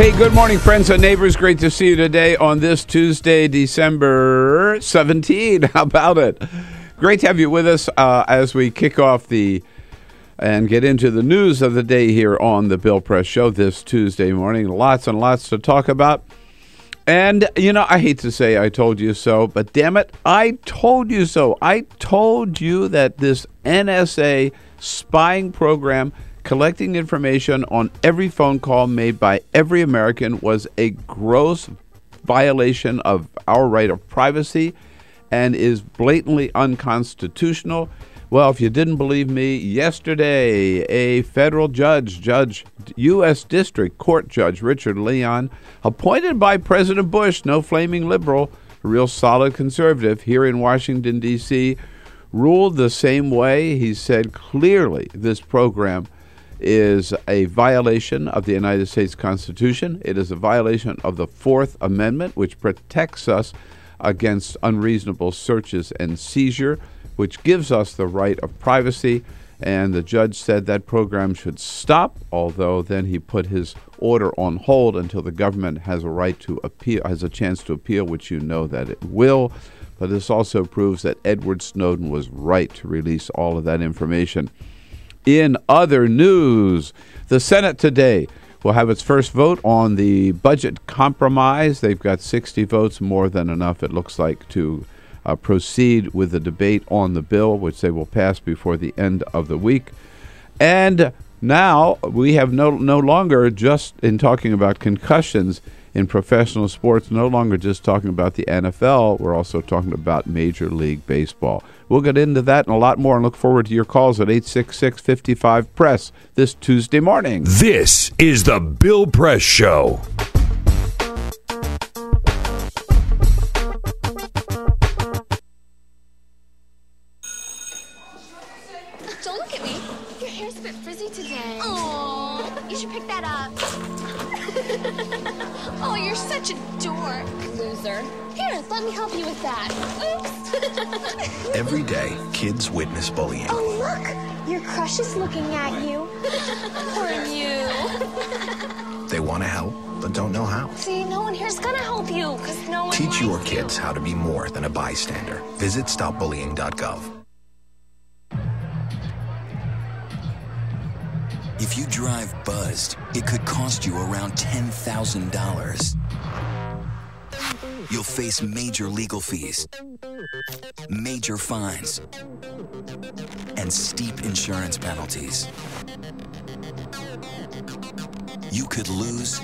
Hey, good morning, friends and neighbors. Great to see you today on this Tuesday, December 17. How about it? Great to have you with us as we kick off and get into the news of the day here on the Bill Press Show this Tuesday morning. Lots and lots to talk about. And, I hate to say I told you so, but damn it, I told you so. I told you that this NSA spying program collecting information on every phone call made by every American was a gross violation of our right of privacy and is blatantly unconstitutional. Well, if you didn't believe me, yesterday, a federal judge, U.S. District Court Judge Richard Leon, appointed by President Bush, no flaming liberal, a real solid conservative here in Washington, D.C., ruled the same way. He said clearly this program is a violation of the United States Constitution. It is a violation of the Fourth Amendment, which protects us against unreasonable searches and seizure, which gives us the right of privacy. And the judge said that program should stop, although then he put his order on hold until the government has a right to appeal, has a chance to appeal, which you know that it will. But this also proves that Edward Snowden was right to release all of that information. In other news, the Senate today will have its first vote on the budget compromise. They've got 60 votes, more than enough, it looks like, to proceed with the debate on the bill, which they will pass before the end of the week. And now we have no longer, just in talking about concussions in professional sports, no longer just talking about the NFL. We're also talking about Major League Baseball. We'll get into that and a lot more and look forward to your calls at 866-55-PRESS this Tuesday morning. This is the Bill Press Show. Don't look at me. Your hair's a bit frizzy today. Aww, you should pick that up. Oh, you're such a dork. Loser. Here, let me help you with that. Oops. Every day, kids witness bullying. Oh, look. Your crush is looking at you. Poor you. They want to help, but don't know how. See, no one here's gonna help you, because no one Teach your likes you. kids how to be more than a bystander. Visit stopbullying.gov. If you drive buzzed, it could cost you around $10,000. You'll face major legal fees, major fines, and steep insurance penalties. You could lose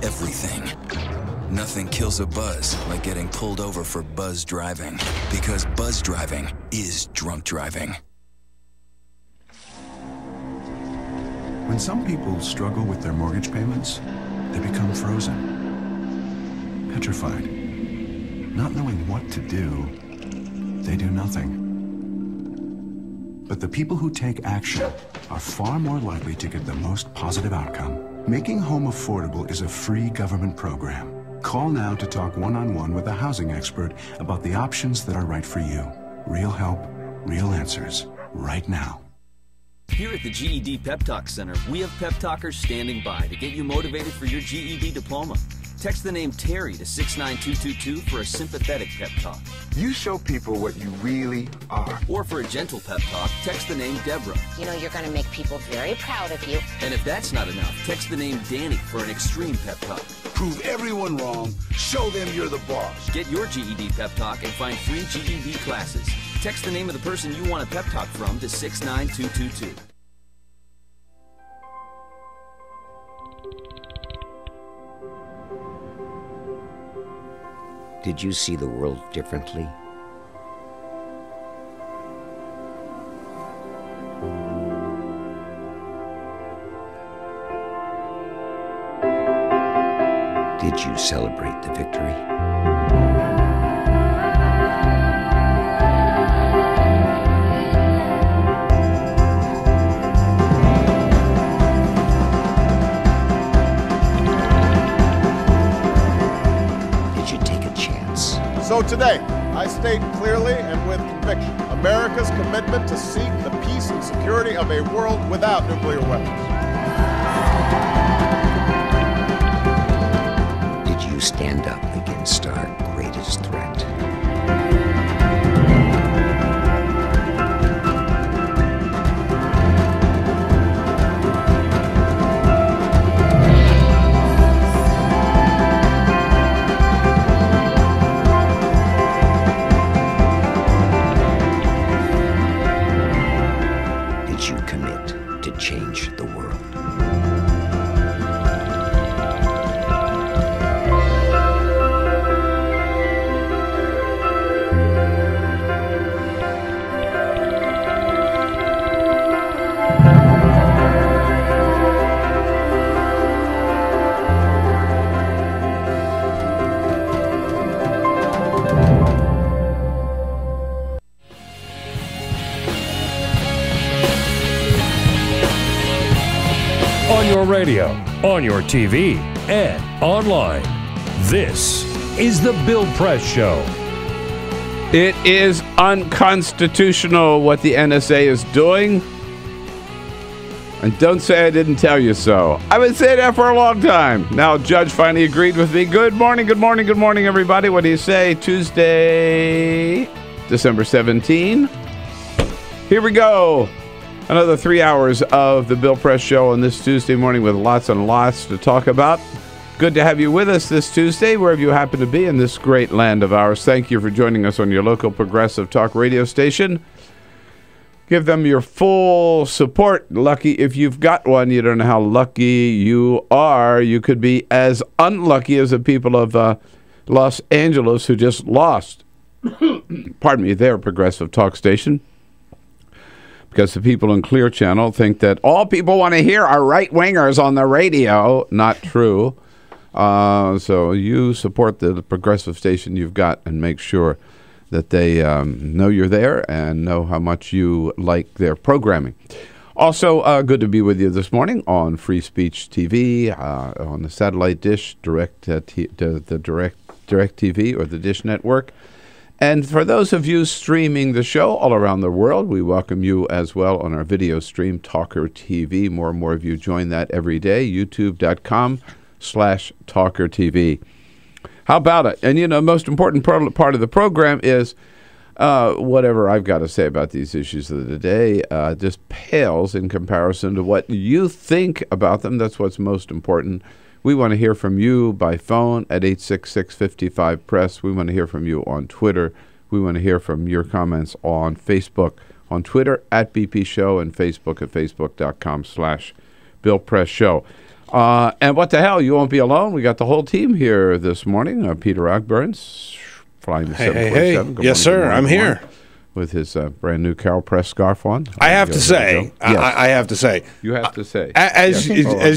everything. Nothing kills a buzz like getting pulled over for buzz driving, because buzz driving is drunk driving. When some people struggle with their mortgage payments, they become frozen, petrified. Not knowing what to do, they do nothing. But the people who take action are far more likely to get the most positive outcome. Making home affordable is a free government program. Call now to talk one-on-one with a housing expert about the options that are right for you. Real help, real answers, right now. Here at the GED Pep Talk Center, we have pep talkers standing by to get you motivated for your GED diploma. Text the name Terry to 69222 for a sympathetic pep talk. You show people what you really are. Or for a gentle pep talk, text the name Deborah. You know you're going to make people very proud of you. And if that's not enough, text the name Danny for an extreme pep talk. Prove everyone wrong. Show them you're the boss. Get your GED pep talk and find free GED classes. Text the name of the person you want a pep talk from to 69222. Did you see the world differently? Did you celebrate the victory? So today, I state clearly and with conviction America's commitment to seek the peace and security of a world without nuclear weapons. Did you stand up against our greatest threat? Change the world. On your radio, on your TV, and online. This is The Bill Press Show. It is unconstitutional what the NSA is doing. And don't say I didn't tell you so. I've been saying that for a long time. Now a judge finally agreed with me. Good morning, everybody. What do you say? Tuesday, December 17. Here we go. Another 3 hours of the Bill Press Show on this Tuesday morning with lots and lots to talk about. Good to have you with us this Tuesday, wherever you happen to be in this great land of ours. Thank you for joining us on your local progressive talk radio station. Give them your full support. Lucky if you've got one. You don't know how lucky you are. You could be as unlucky as the people of Los Angeles who just lost, pardon me, their progressive talk station. Because the people in Clear Channel think that all people want to hear are right-wingers on the radio. Not true. So you support the progressive station you've got and make sure that they know you're there and know how much you like their programming. Also, good to be with you this morning on Free Speech TV, on the satellite dish, the Direct TV or the Dish Network. And for those of you streaming the show all around the world, we welcome you as well on our video stream, TawkrTV. More and more of you join that every day, youtube.com/TawkrTV. How about it? And, most important part of the program is whatever I've got to say about these issues of the day just pales in comparison to what you think about them. That's what's most important. We want to hear from you by phone at 866-55-PRESS. We want to hear from you on Twitter. We want to hear from your comments on Facebook. On Twitter, at BP Show, and Facebook at facebook.com/BillPressShow. And what the hell, you won't be alone. We got the whole team here this morning. Peter Ogburns, flying the 747. Hey. Yes, sir. I'm here. With his brand new Carol Press scarf on. I have to say, I have to say. You have to say. As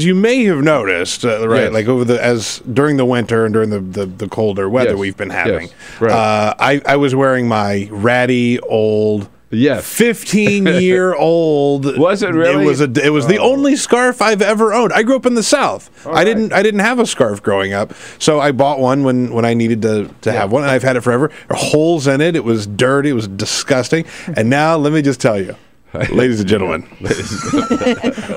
you may have noticed, right, Yes. like during the winter and during the colder weather we've been having, Right. I was wearing my ratty old 15-year-old. Was it really? It was the only scarf I've ever owned. I grew up in the South. I didn't have a scarf growing up, so I bought one when I needed to have one, and I've had it forever. There are holes in it. It was dirty. It was disgusting. And now let me just tell you, ladies and gentlemen,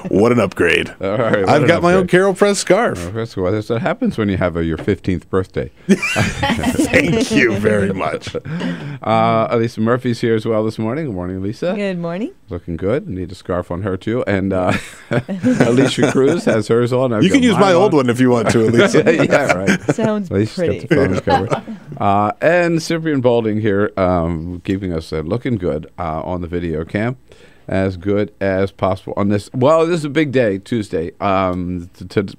what an upgrade. All right, I've got my own Carol Press scarf. That's what happens when you have your 15th birthday. Thank you very much. Lisa Murphy's here as well this morning. Good morning, Lisa. Good morning. Looking good. Need a scarf on her, too. And Alicia Cruz has hers on. You can use my old one if you want to, Alicia. Yeah, right. Sounds pretty. The phone's covered. And Cyprian Balding here, keeping us looking good on the video cam. As good as possible on this. Well, this is a big day, Tuesday,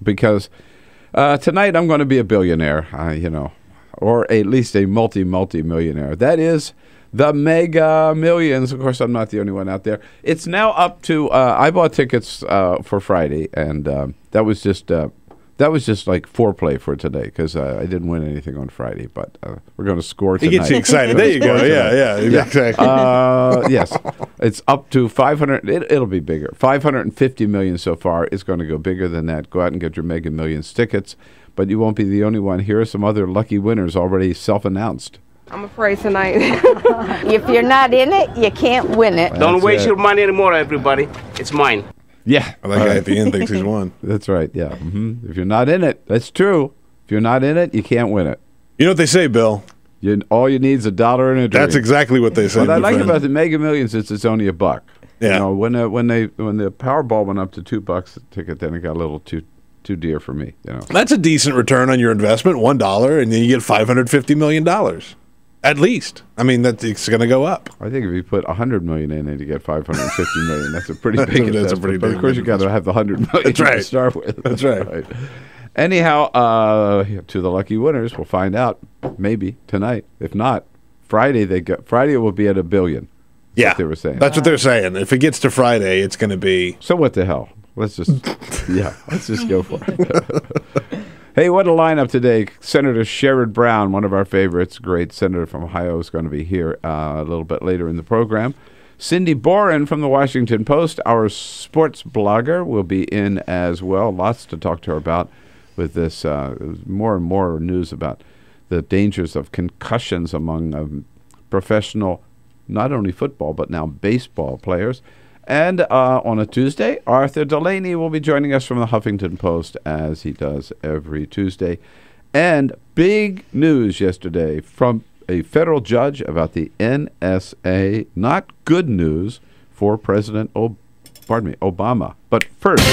because tonight I'm going to be a billionaire, or at least a multi-millionaire. That is the Mega Millions. Of course, I'm not the only one out there. It's now up to. I bought tickets for Friday, and that was just like foreplay for today because I didn't win anything on Friday, but we're going to score tonight. It gets you excited. There you go. Yeah, exactly. Yes, it's up to 500. It'll be bigger. 550 million so far. It's going to go bigger than that. Go out and get your Mega Millions tickets, but you won't be the only one. Here are some other lucky winners already self-announced. I'm afraid tonight. If you're not in it, you can't win it. Don't waste your money anymore, everybody. It's mine. Yeah. Well, that guy at the end thinks he's won. That's right, yeah. Mm-hmm. If you're not in it, that's true. If you're not in it, you can't win it. You know what they say, Bill? All you need is $1 and a drink. That's exactly what they say. What I like about the Mega Millions is it's only $1. Yeah. When the Powerball went up to $2 a ticket, then it got a little too dear for me. That's a decent return on your investment, $1, and then you get $550 million. At least. I mean, it's going to go up. I think if you put $100 million in and you get $550 million, that's a pretty big investment. That's a pretty big But of course, you got to have the $100 million to start with. That's right. Anyhow, to the lucky winners, we'll find out maybe tonight. If not, Friday will be at $1 billion. Yeah, they were saying. That's what they're saying. If it gets to Friday, it's going to be. So what the hell? Let's just go for it. Hey, what a lineup today. Senator Sherrod Brown, one of our favorites, great senator from Ohio, is going to be here a little bit later in the program. Cindy Boren from the Washington Post, our sports blogger, will be in as well. Lots to talk to her about with this more and more news about the dangers of concussions among professional, not only football, but now baseball players. And on a Tuesday, Arthur Delaney will be joining us from the Huffington Post, as he does every Tuesday. And big news yesterday from a federal judge about the NSA. Not good news for President Obama. But first,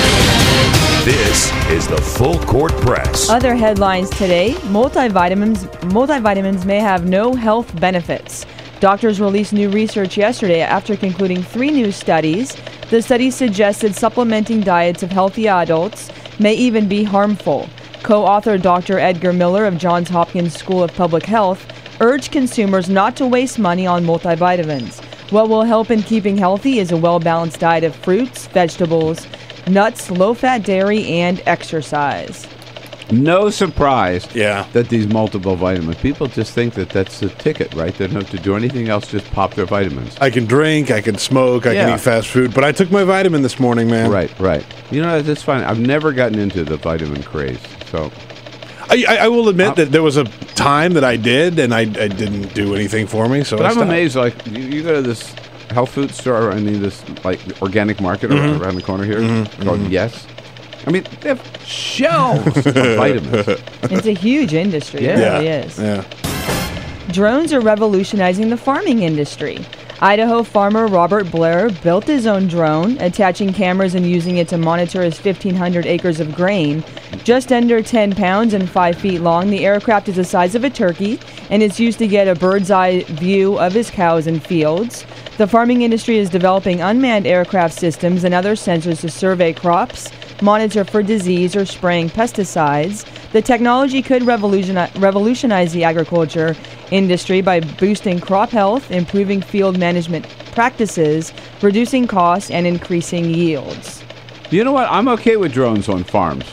this is the Full Court Press. Other headlines today: multivitamins may have no health benefits. Doctors released new research yesterday after concluding 3 new studies. The studies suggested supplementing diets of healthy adults may even be harmful. Co-author Dr. Edgar Miller of Johns Hopkins School of Public Health urged consumers not to waste money on multivitamins. What will help in keeping healthy is a well-balanced diet of fruits, vegetables, nuts, low-fat dairy, and exercise. No surprise Yeah. that these multiple vitamins, people just think that that's the ticket, right? They don't have to do anything else, just pop their vitamins. I can drink, I can smoke, I can eat fast food, but I took my vitamin this morning, man. Right. You know, that's fine. I've never gotten into the vitamin craze, so... I will admit that there was a time that I did, and I didn't do anything for me, so But I I'm stopped. amazed, like, you go to this health food store, this, like, organic market around the corner here, called Yes. I mean, they have shelves of vitamins. It's a huge industry. It really is. Yeah. Drones are revolutionizing the farming industry. Idaho farmer Robert Blair built his own drone, attaching cameras and using it to monitor his 1,500 acres of grain. Just under 10 pounds and 5 feet long, the aircraft is the size of a turkey, and it's used to get a bird's-eye view of his cows and fields. The farming industry is developing unmanned aircraft systems and other sensors to survey crops, monitor for disease, or spraying pesticides. The technology could revolutionize the agriculture industry by boosting crop health, improving field management practices, reducing costs, and increasing yields. You know what? I'm okay with drones on farms.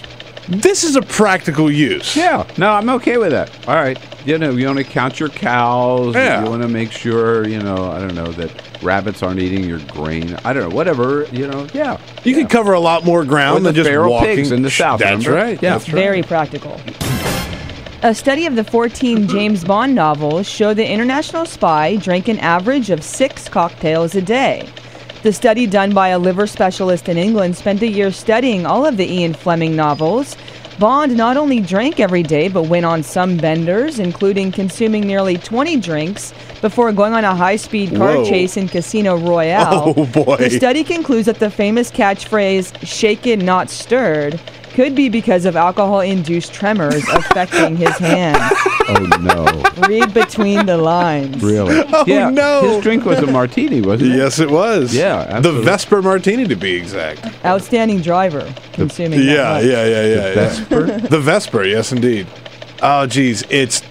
This is a practical use. Yeah. No, I'm okay with that. All right. You know, you want to count your cows. Yeah. You want to make sure, I don't know, that rabbits aren't eating your grain. I don't know, whatever, yeah. You can cover a lot more ground than just feral walking. pigs in the south. That's remember? right. Yeah. That's right. Very practical. A study of the 14 James Bond novels showed the international spy drank an average of 6 cocktails a day. The study, done by a liver specialist in England, spent a year studying all of the Ian Fleming novels. Bond not only drank every day, but went on some benders, including consuming nearly 20 drinks before going on a high-speed car chase in Casino Royale. Oh, boy. The study concludes that the famous catchphrase, shaken not stirred, could be because of alcohol-induced tremors affecting his hands. Oh, no. Read between the lines. Really? Oh, yeah. no. His drink was a martini, wasn't it? Yes, it was. Yeah, absolutely. The Vesper Martini, to be exact. Outstanding driver consuming that much. Yeah. Vesper? The Vesper, yes, indeed. Oh, geez. It's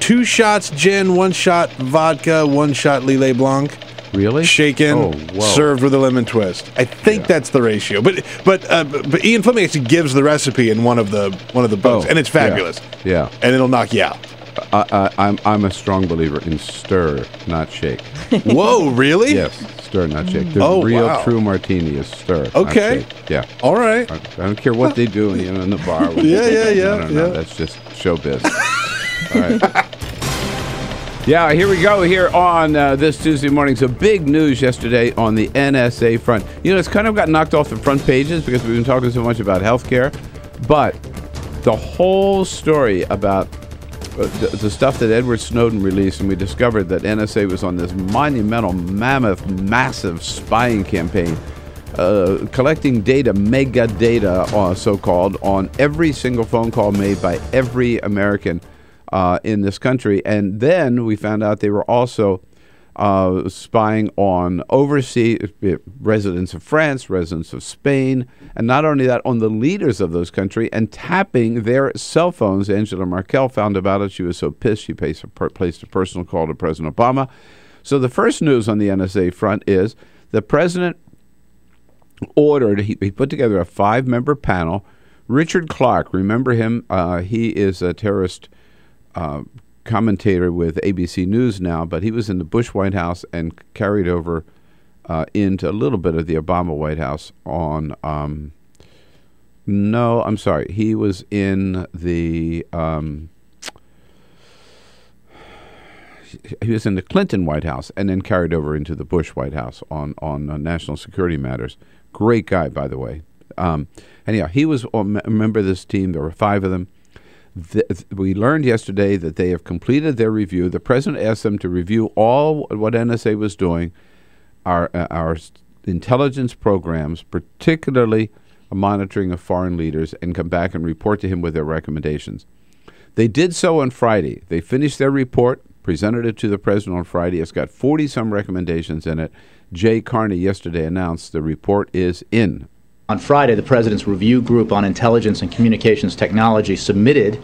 2 shots gin, 1 shot vodka, 1 shot Lillet Blanc. Really? Shaken, served with a lemon twist. I think that's the ratio. But Ian Fleming actually gives the recipe in one of the books, and it's fabulous. Yeah. And it'll knock you out. I'm a strong believer in stir, not shake. Whoa, really? Yes, stir, not shake. The real true martini is stir. Okay. Not shake. Yeah. All right. I don't care what they do in the bar. Yeah. That's just showbiz. All right. Yeah, here we go here on this Tuesday morning. So big news yesterday on the NSA front. It's kind of got knocked off the front pages because we've been talking so much about healthcare, but the whole story about the stuff that Edward Snowden released, and we discovered that NSA was on this monumental, mammoth, massive spying campaign, collecting data, mega data, so-called, on every single phone call made by every American in this country. And then we found out they were also spying on overseas residents of France, residents of Spain, and not only that, on the leaders of those countries, and tapping their cell phones. Angela Merkel found about it. She was so pissed she placed a personal call to President Obama. So the first news on the NSA front is the president ordered, he put together a 5-member panel. Richard Clark, remember him? He is a terrorist commentator with ABC News now, but he was in the Bush White House and carried over into a little bit of the Obama White House on no, I'm sorry. He was in the Clinton White House and then carried over into the Bush White House on national security matters. Great guy, by the way. Anyhow, he was a member of this team. There were 5 of them. We learned yesterday that they have completed their review. The president asked them to review all what NSA was doing, our intelligence programs, particularly monitoring of foreign leaders, and come back and report to him with their recommendations. They did so on Friday. They finished their report, presented it to the president on Friday. It's got 40-some recommendations in it. Jay Carney yesterday announced the report is in. On Friday, the President's Review Group on Intelligence and Communications Technology submitted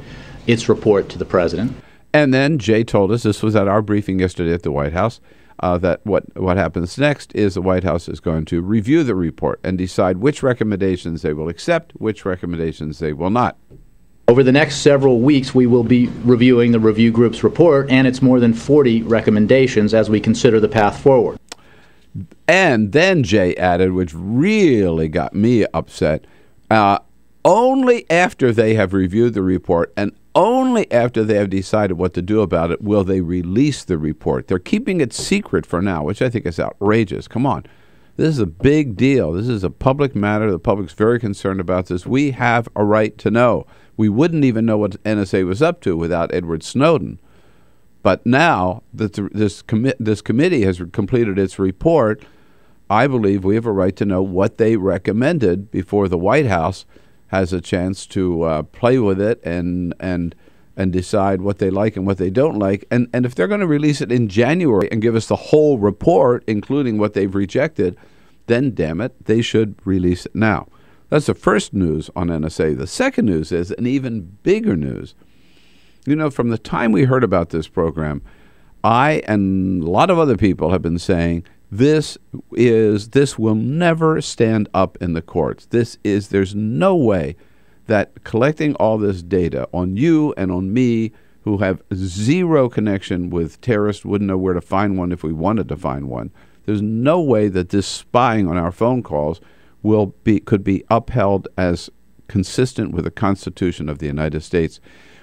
its report to the President. And then Jay told us, this was at our briefing yesterday at the White House, that what happens next is the White House is going to review the report and decide which recommendations they will accept, which recommendations they will not. Over the next several weeks, we will be reviewing the review group's report and its more than 40 recommendations as we consider the path forward. And then Jay added, which really got me upset, only after they have reviewed the report and only after they have decided what to do about it will they release the report. They're keeping it secret for now, which I think is outrageous. Come on. This is a big deal. This is a public matter. The public's very concerned about this. We have a right to know. We wouldn't even know what NSA was up to without Edward Snowden. But now that this committee has completed its report, I believe we have a right to know what they recommended before the White House has a chance to play with it and decide what they like and what they don't like. And if they're going to release it in January and give us the whole report, including what they've rejected, then, damn it, they should release it now. That's the first news on NSA. The second news is an even bigger news. You know, from the time we heard about this program, I and a lot of other people have been saying this will never stand up in the courts. There's no way that collecting all this data on you and on me, who have zero connection with terrorists, wouldn't know where to find one if we wanted to find one. There's no way that this spying on our phone calls could be upheld as consistent with the Constitution of the United States.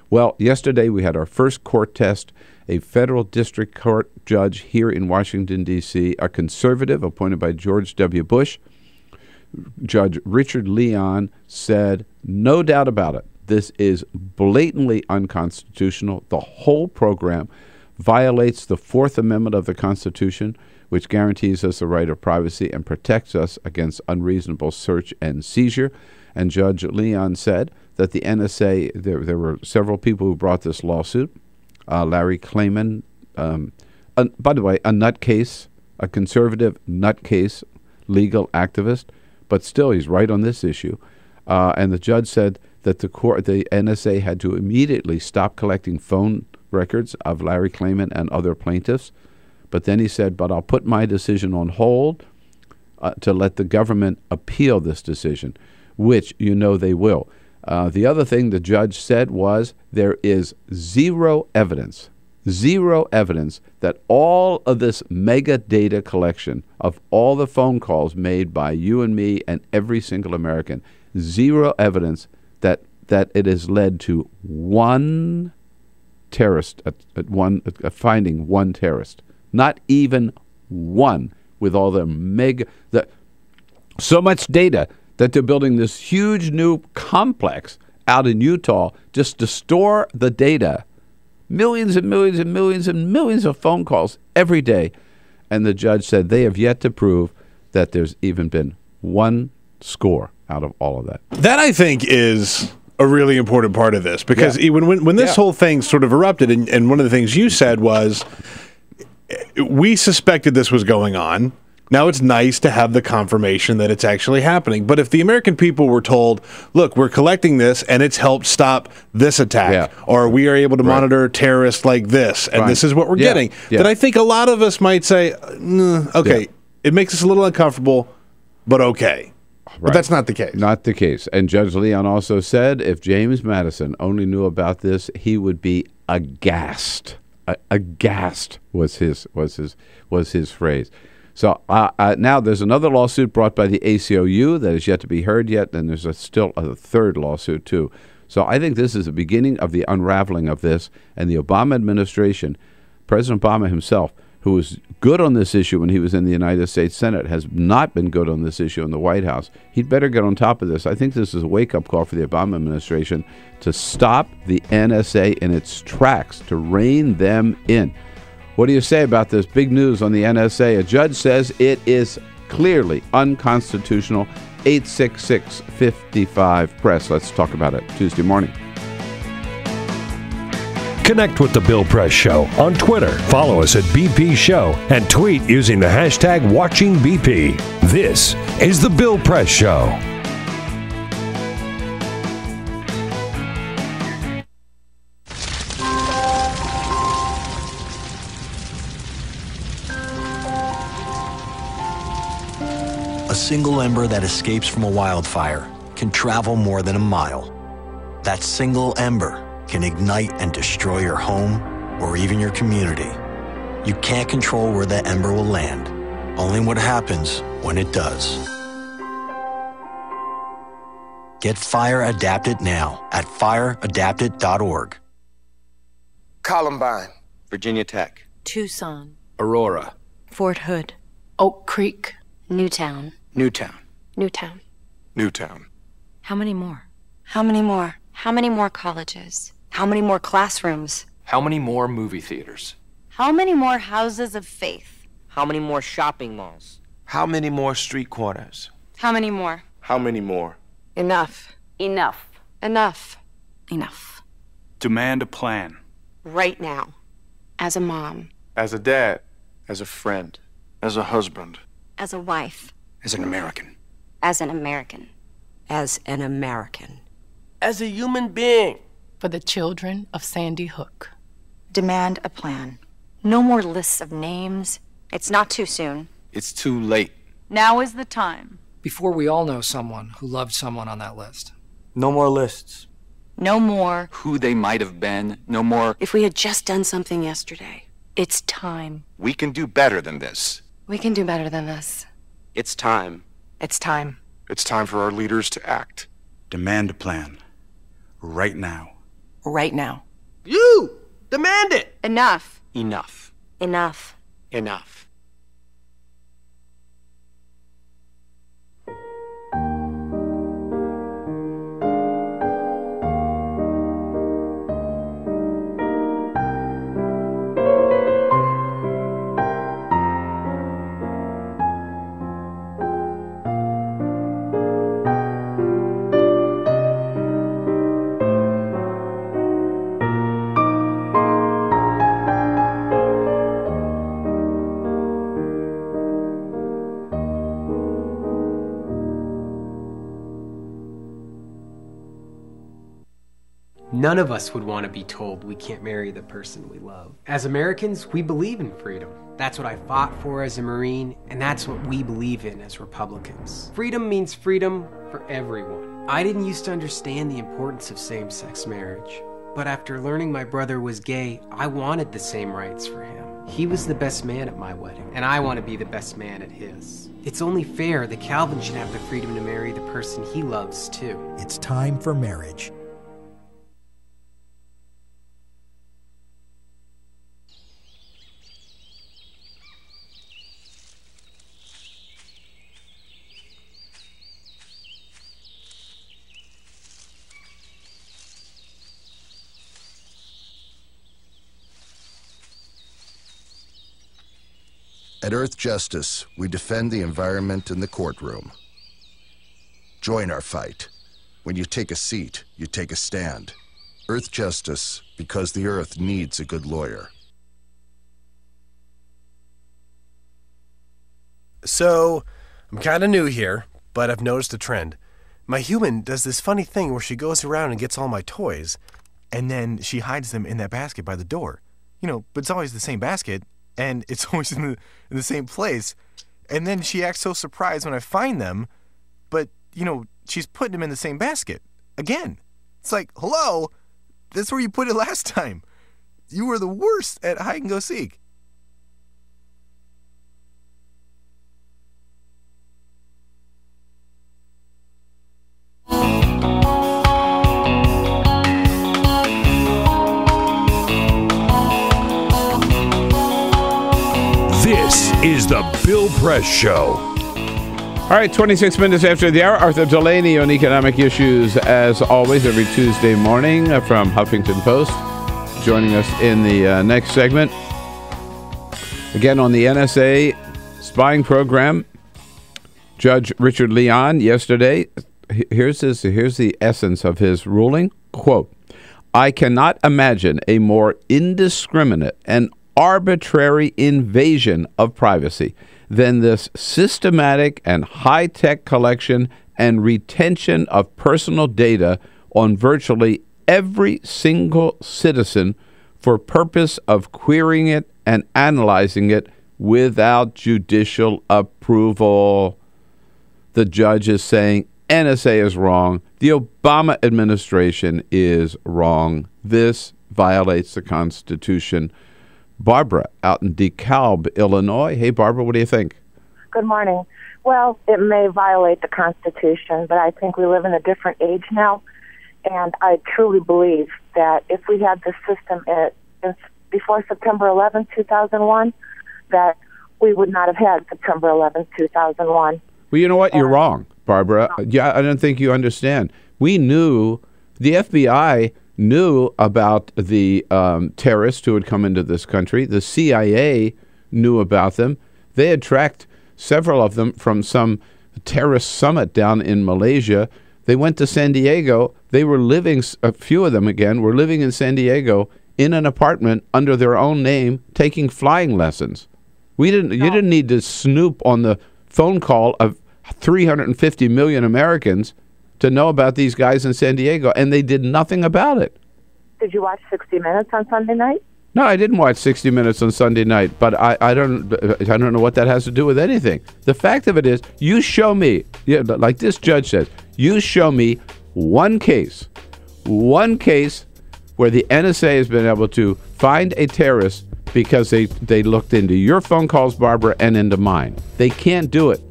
Well, yesterday we had our first court test. A federal district court judge here in Washington, D.C., a conservative appointed by George W. Bush, Judge Richard Leon, said, no doubt about it, this is blatantly unconstitutional. The whole program violates the Fourth Amendment of the Constitution, which guarantees us the right of privacy and protects us against unreasonable search and seizure. And Judge Leon said that the NSA, there were several people who brought this lawsuit. Larry Klayman, by the way, a nutcase, a conservative nutcase, legal activist, but still he's right on this issue. And the judge said that the NSA had to immediately stop collecting phone records of Larry Klayman and other plaintiffs. But then he said, but I'll put my decision on hold to let the government appeal this decision, which you know they will. The other thing the judge said was there is zero evidence that all of this mega data collection of all the phone calls made by you and me and every single American, zero evidence that it has led to one terrorist, finding one terrorist. Not even one, with all the so much data that they're building this huge new complex out in Utah just to store the data. Millions and millions and millions and millions of phone calls every day. And the judge said they have yet to prove that there's even been one score out of all of that. That, I think, is a really important part of this, because when this whole thing sort of erupted, and one of the things you said was, we suspected this was going on. Now it's nice to have the confirmation that it's actually happening. But if the American people were told, look, we're collecting this and it's helped stop this attack, or we are able to monitor terrorists like this, and this is what we're getting, then I think a lot of us might say, okay, it makes us a little uncomfortable, but okay. But that's not the case. Not the case. And Judge Leon also said if James Madison only knew about this, he would be aghast. Aghast was his phrase. So now there's another lawsuit brought by the ACLU that is yet to be heard yet, and there's still a third lawsuit too. So I think this is the beginning of the unraveling of this, and the Obama administration, President Obama himself, who was good on this issue when he was in the United States Senate, has not been good on this issue in the White House. He'd better get on top of this. I think this is a wake-up call for the Obama administration to stop the NSA in its tracks, to rein them in. What do you say about this big news on the NSA? A judge says it is clearly unconstitutional. 866-55-PRESS. Let's talk about it Tuesday morning. Connect with The Bill Press Show on Twitter. Follow us at BP Show and tweet using the hashtag WatchingBP. This is The Bill Press Show. single ember that escapes from a wildfire can travel more than a mile. That single ember can ignite and destroy your home or even your community. You can't control where that ember will land, only what happens when it does. Get Fire Adapted now at fireadapted.org. Columbine. Virginia Tech. Tucson. Aurora. Fort Hood. Oak Creek. Newtown. Newtown. Newtown. Newtown. How many more? How many more? How many more colleges? How many more classrooms? How many more movie theaters? How many more houses of faith? How many more shopping malls? How many more street corners? How many more? How many more? Enough. Enough. Enough. Enough. Demand a plan. Right now. As a mom. As a dad. As a friend. As a husband. As a wife. As an American. As an American. As an American. As a human being. For the children of Sandy Hook. Demand a plan. No more lists of names. It's not too soon. It's too late. Now is the time. Before we all know someone who loved someone on that list. No more lists. No more. Who they might have been. No more. If we had just done something yesterday. It's time. We can do better than this. We can do better than this. It's time. It's time. It's time for our leaders to act. Demand a plan. Right now. Right now. You! Demand it! Enough. Enough. Enough. Enough. None of us would want to be told we can't marry the person we love. As Americans, we believe in freedom. That's what I fought for as a Marine, and that's what we believe in as Republicans. Freedom means freedom for everyone. I didn't used to understand the importance of same-sex marriage, but after learning my brother was gay, I wanted the same rights for him. He was the best man at my wedding, and I want to be the best man at his. It's only fair that Calvin should have the freedom to marry the person he loves, too. It's time for marriage. At Earth Justice, we defend the environment in the courtroom. Join our fight. When you take a seat, you take a stand. Earth Justice, because the Earth needs a good lawyer. So, I'm kind of new here, but I've noticed a trend. My human does this funny thing where she goes around and gets all my toys, and then she hides them in that basket by the door. You know, but it's always the same basket, and it's always in the same place. And then she acts so surprised when I find them, but, you know, she's putting them in the same basket. Again. It's like, hello, that's where you put it last time. You were the worst at hide and go seek. This is the Bill Press Show. All right, 26 minutes after the hour, Arthur Delaney on economic issues, as always, every Tuesday morning from Huffington Post, joining us in the next segment. Again, on the NSA spying program, Judge Richard Leon yesterday, here's the essence of his ruling. Quote, I cannot imagine a more indiscriminate and arbitrary invasion of privacy than this systematic and high-tech collection and retention of personal data on virtually every single citizen for purpose of querying it and analyzing it without judicial approval. the judge is saying NSA is wrong. The Obama administration is wrong. This violates the Constitution. Barbara out in DeKalb, Illinois. Hey, Barbara, what do you think? Good morning. Well, it may violate the Constitution, but I think we live in a different age now, and I truly believe that if we had this system before September 11th, 2001, that we would not have had September 11th, 2001. Well, you know what? You're wrong, Barbara. Yeah, I don't think you understand. We knew, the FBI knew about the terrorists who had come into this country. The CIA knew about them. They had tracked several of them from some terrorist summit down in Malaysia. They went to San Diego. They were living, a few of them again, were living in San Diego in an apartment under their own name, taking flying lessons. You didn't need to snoop on the phone call of 350 million Americans to know about these guys in San Diego, and they did nothing about it. Did you watch 60 Minutes on Sunday night? No, I didn't watch 60 Minutes on Sunday night, but I don't know what that has to do with anything. The fact of it is, you show me, like this judge says, you show me one case where the NSA has been able to find a terrorist because they looked into your phone calls, Barbara, and into mine. They can't do it.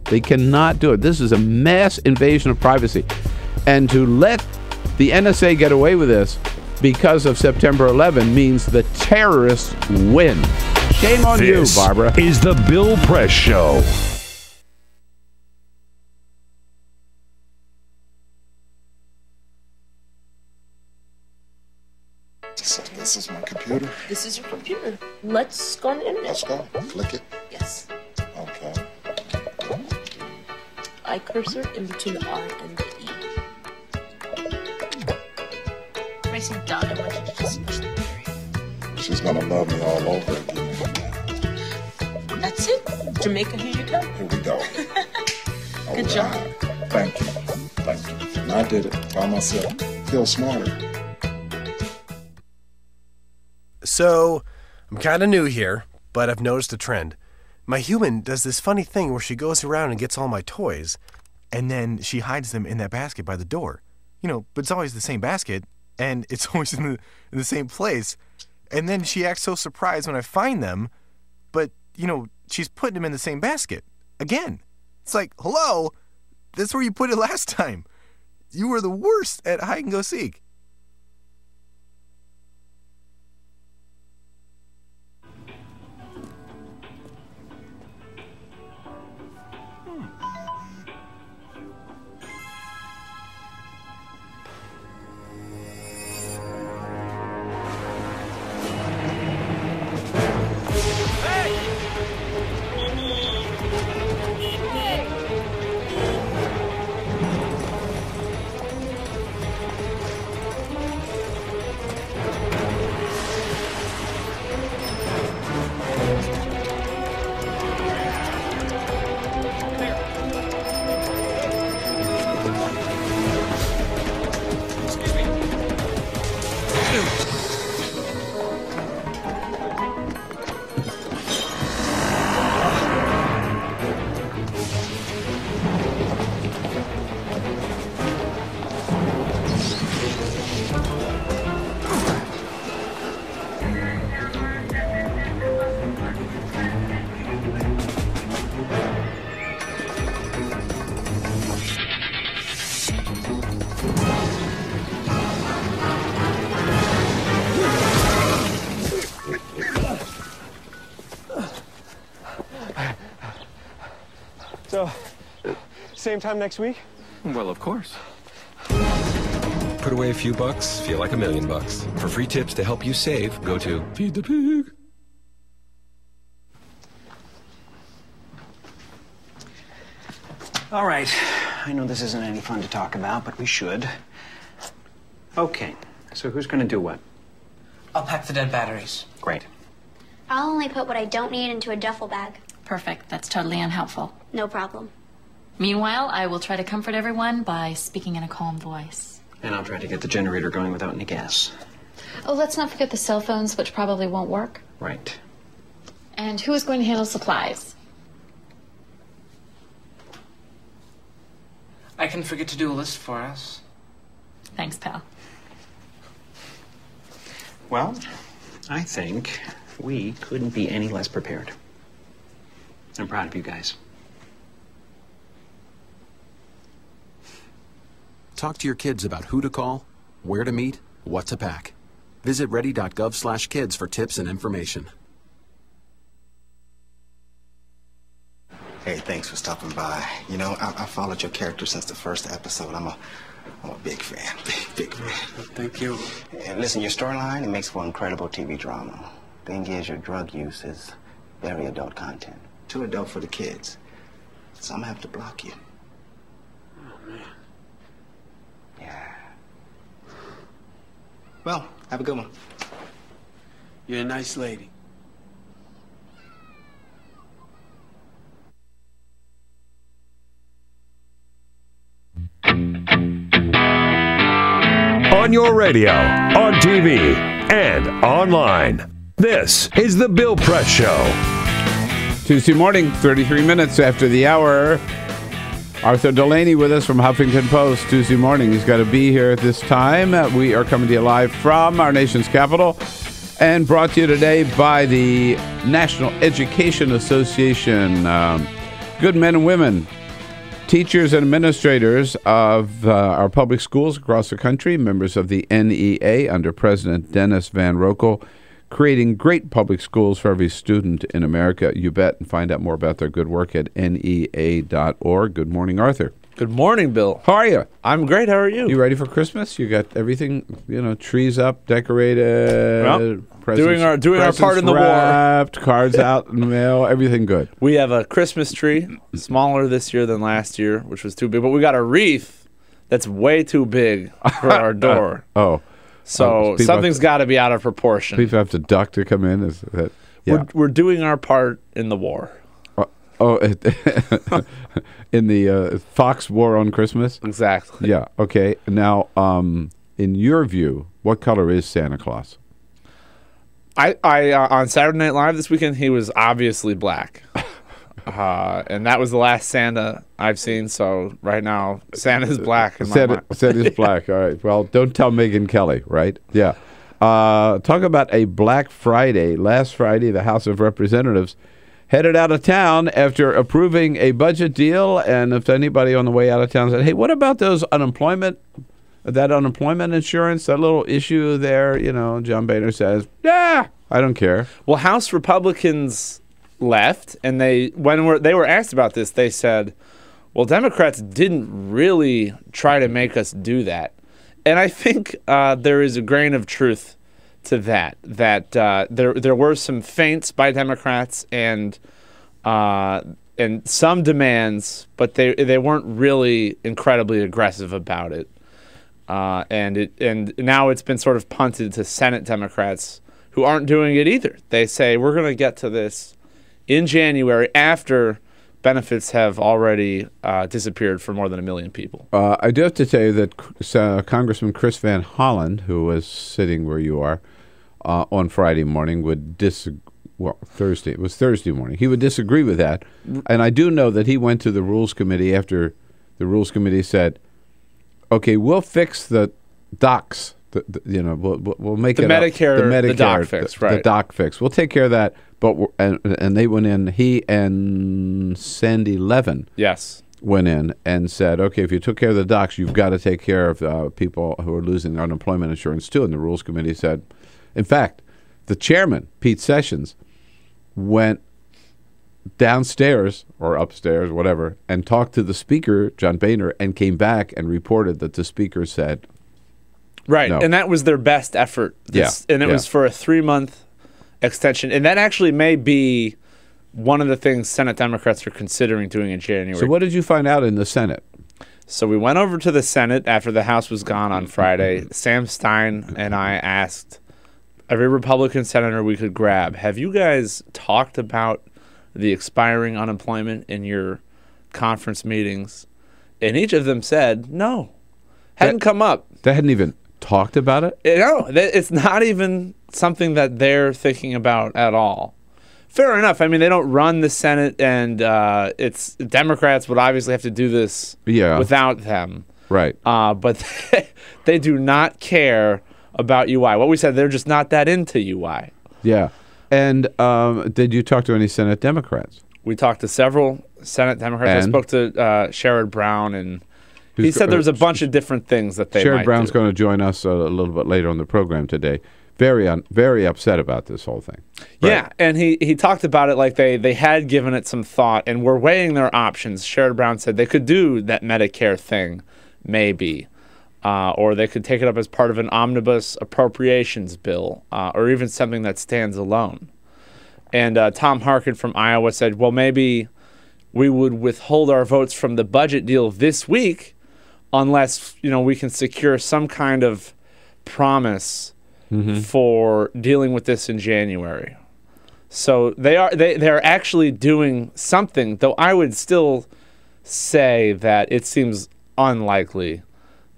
They cannot do it. This is a mass invasion of privacy. And to let the NSA get away with this because of September 11 means the terrorists win. Shame on you, Barbara. This is the Bill Press Show. This is my computer. This is your computer. Let's go on the internet. Let's go. Click it. Yes. Okay. I cursor in between the R and the E. Pressing dot, I want you to just push the period. She's gonna love me all over again. That's it. Jamaica, here you go. Here we go. Good job. Thank you. Thank you. And I did it by myself. Feel smarter. So, I'm kind of new here, but I've noticed a trend. My human does this funny thing where she goes around and gets all my toys, and then she hides them in that basket by the door. But it's always the same basket, and it's always in the same place. And then she acts so surprised when I find them, but, she's putting them in the same basket. Again. It's like, hello? That's where you put it last time. You were the worst at hide and go seek. So, same time next week? Well, of course. Put away a few bucks, feel like $1 million. For free tips to help you save, go to Feed the Pig. All right. I know this isn't any fun to talk about, but we should. Okay. So who's going to do what? I'll pack the dead batteries. Great. I'll only put what I don't need into a duffel bag. Perfect. That's totally unhelpful. No problem. Meanwhile, I will try to comfort everyone by speaking in a calm voice. And I'll try to get the generator going without any gas. Oh, let's not forget the cell phones, which probably won't work. Right. And who is going to handle supplies? I can forget to do a list for us. Thanks, pal. Well, I think we couldn't be any less prepared. I'm proud of you guys. Talk to your kids about who to call, where to meet, what to pack. Visit ready.gov/kids for tips and information. Hey, thanks for stopping by. You know, I followed your character since the first episode. I'm a big fan. Big fan. Thank you. And listen, your storyline, it makes for incredible TV drama. Thing is, your drug use is very adult content. Too adult for the kids. So I'm gonna have to block you. Oh, man. Yeah. Well, have a good one. You're a nice lady. On your radio, on TV, and online. This is The Bill Press Show. Tuesday morning, 33 minutes after the hour. Arthur Delaney with us from Huffington Post. Tuesday morning. He's got to be here at this time. We are coming to you live from our nation's capital and brought to you today by the National Education Association. Good men and women, teachers and administrators of our public schools across the country, members of the NEA under President Dennis Van Rokel, creating great public schools for every student in America. You bet, and find out more about their good work at NEA.org. Good morning, Arthur. Good morning, Bill. How are you? I'm great. How are you? You ready for Christmas? You got everything, trees up, decorated, well, presents, doing our part in the wrapped, cards out in the mail, everything good. We have a Christmas tree, smaller this year than last year, which was too big, but we got a wreath that's way too big for our door. So something's got to be out of proportion. People have to duck to come in. Is that, yeah. We're doing our part in the war. In the Fox War on Christmas? Exactly. Yeah, okay. Now, in your view, what color is Santa Claus? I on Saturday Night Live this weekend, he was obviously black. And that was the last Santa I've seen, so right now, Santa's black in my mind. Santa's black, all right. Well, don't tell Megyn Kelly, right? Yeah. Talk about a Black Friday. Last Friday, the House of Representatives headed out of town after approving a budget deal, and if anybody on the way out of town said, hey, what about that unemployment insurance, that little issue there, John Boehner says, I don't care. Well, House Republicans left, and when they were asked about this, they said, well, Democrats didn't really try to make us do that. And I think there is a grain of truth to that there were some feints by Democrats and some demands, but they weren't really incredibly aggressive about it. And now it's been sort of punted to Senate Democrats who aren't doing it either. They say we're going to get to this in January after benefits have already disappeared for more than 1 million people. I do have to tell you that Congressman Chris Van Hollen, who was sitting where you are on Friday morning, would Thursday. It was Thursday morning. He would disagree with that. And I do know that he went to the Rules Committee after the Rules Committee said, okay, we'll fix the docs. We'll make the doc fix, right? The doc fix. We'll take care of that. But and they went in. He and Sandy Levin, went in and said, okay, if you took care of the docs, you've got to take care of people who are losing their unemployment insurance too. And the Rules Committee said, in fact, the chairman, Pete Sessions, went downstairs or upstairs, whatever, and talked to the speaker, John Boehner, and came back and reported that the speaker said, right, no. And that was their best effort. And it was for a 3-month extension. And that actually may be one of the things Senate Democrats are considering doing in January. So what did you find out in the Senate? So we went over to the Senate after the House was gone on Friday. Sam Stein and I asked every Republican senator we could grab, have you guys talked about the expiring unemployment in your conference meetings? And each of them said, no, hadn't come up. They hadn't even talked about it? No, it's not even something that they're thinking about at all. Fair enough. I mean, they don't run the Senate, and it's Democrats would obviously have to do this without them. Right. But they do not care about UI. What we said, they're just not that into UI. Yeah. And did you talk to any Senate Democrats? We talked to several Senate Democrats. And? I spoke to Sherrod Brown, and he said there's a bunch of different things that they might Sherrod Brown's do. going to join us a little bit later on the program today. Very upset about this whole thing. Right. Yeah, and he talked about it like they had given it some thought and were weighing their options. Sherrod Brown said they could do that Medicare thing, maybe, or they could take it up as part of an omnibus appropriations bill, or even something that stands alone. And Tom Harkin from Iowa said, well, maybe we would withhold our votes from the budget deal this week unless, we can secure some kind of promise for dealing with this in January. So they're actually doing something, though I would still say that it seems unlikely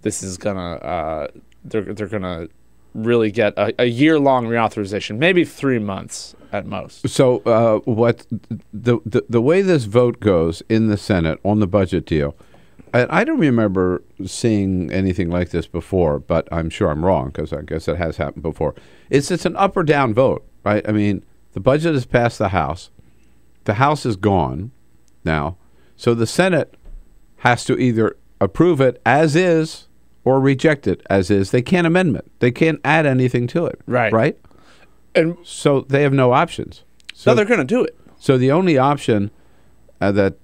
this is gonna they're gonna really get a year-long reauthorization, maybe 3 months at most. So what the way this vote goes in the Senate on the budget deal, I don't remember seeing anything like this before, but I'm sure I'm wrong because I guess it has happened before. It's an up or down vote, right? I mean, the budget has passed the House. The House is gone now. So the Senate has to either approve it as is or reject it as is. They can't amend it. They can't add anything to it. Right. Right? And so they have no options. So they're going to do it. So the only option that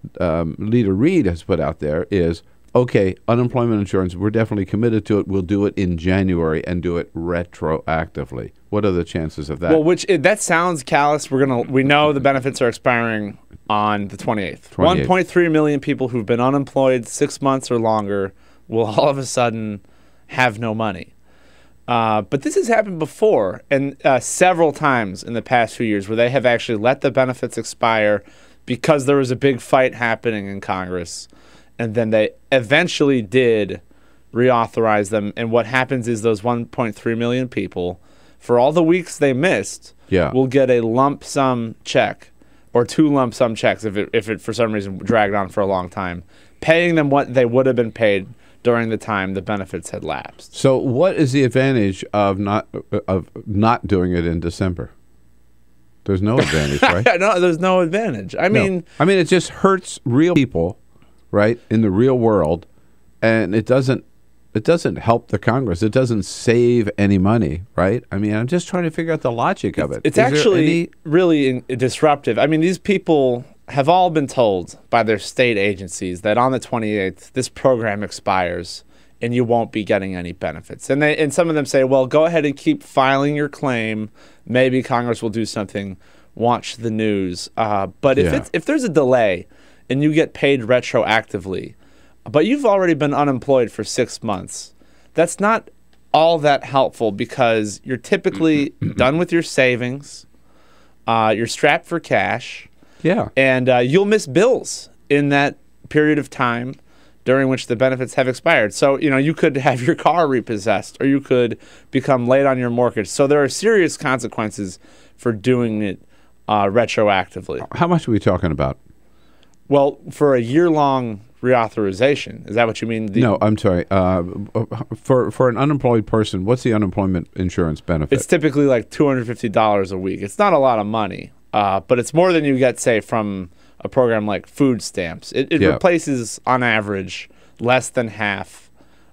Leader Reid has put out there is, okay, unemployment insurance, we're definitely committed to it. We'll do it in January and do it retroactively. What are the chances of that? Well, that sounds callous. We know the benefits are expiring on the 28th. 1.3 million people who've been unemployed 6 months or longer will all of a sudden have no money. But this has happened before, and several times in the past few years where they have actually let the benefits expire because there was a big fight happening in Congress, and then they eventually did reauthorize them. And what happens is those 1.3 million people, for all the weeks they missed, will get a lump sum check or 2 lump sum checks if it for some reason dragged on for a long time, paying them what they would have been paid during the time the benefits had lapsed. So what is the advantage of not doing it in December? There's no advantage, right? No, there's no advantage. I mean, it just hurts real people, right, in the real world, and it doesn't help the Congress. It doesn't save any money, right? I mean, I'm just trying to figure out the logic of it. It's actually really disruptive. I mean, these people have all been told by their state agencies that on the 28th, this program expires and you won't be getting any benefits. And some of them say, well, go ahead and keep filing your claim. Maybe Congress will do something. Watch the news. But if there's a delay and you get paid retroactively, but you've already been unemployed for 6 months, that's not all that helpful because you're typically done with your savings. You're strapped for cash. Yeah. And you'll miss bills in that period of time during which the benefits have expired. So, you could have your car repossessed or you could become late on your mortgage. So there are serious consequences for doing it retroactively. How much are we talking about? Well, for a year-long reauthorization, is that what you mean? No, I'm sorry. For an unemployed person, what's the unemployment insurance benefit? It's typically like $250 a week. It's not a lot of money, but it's more than you get, say, from a program like food stamps. It replaces, on average, less than half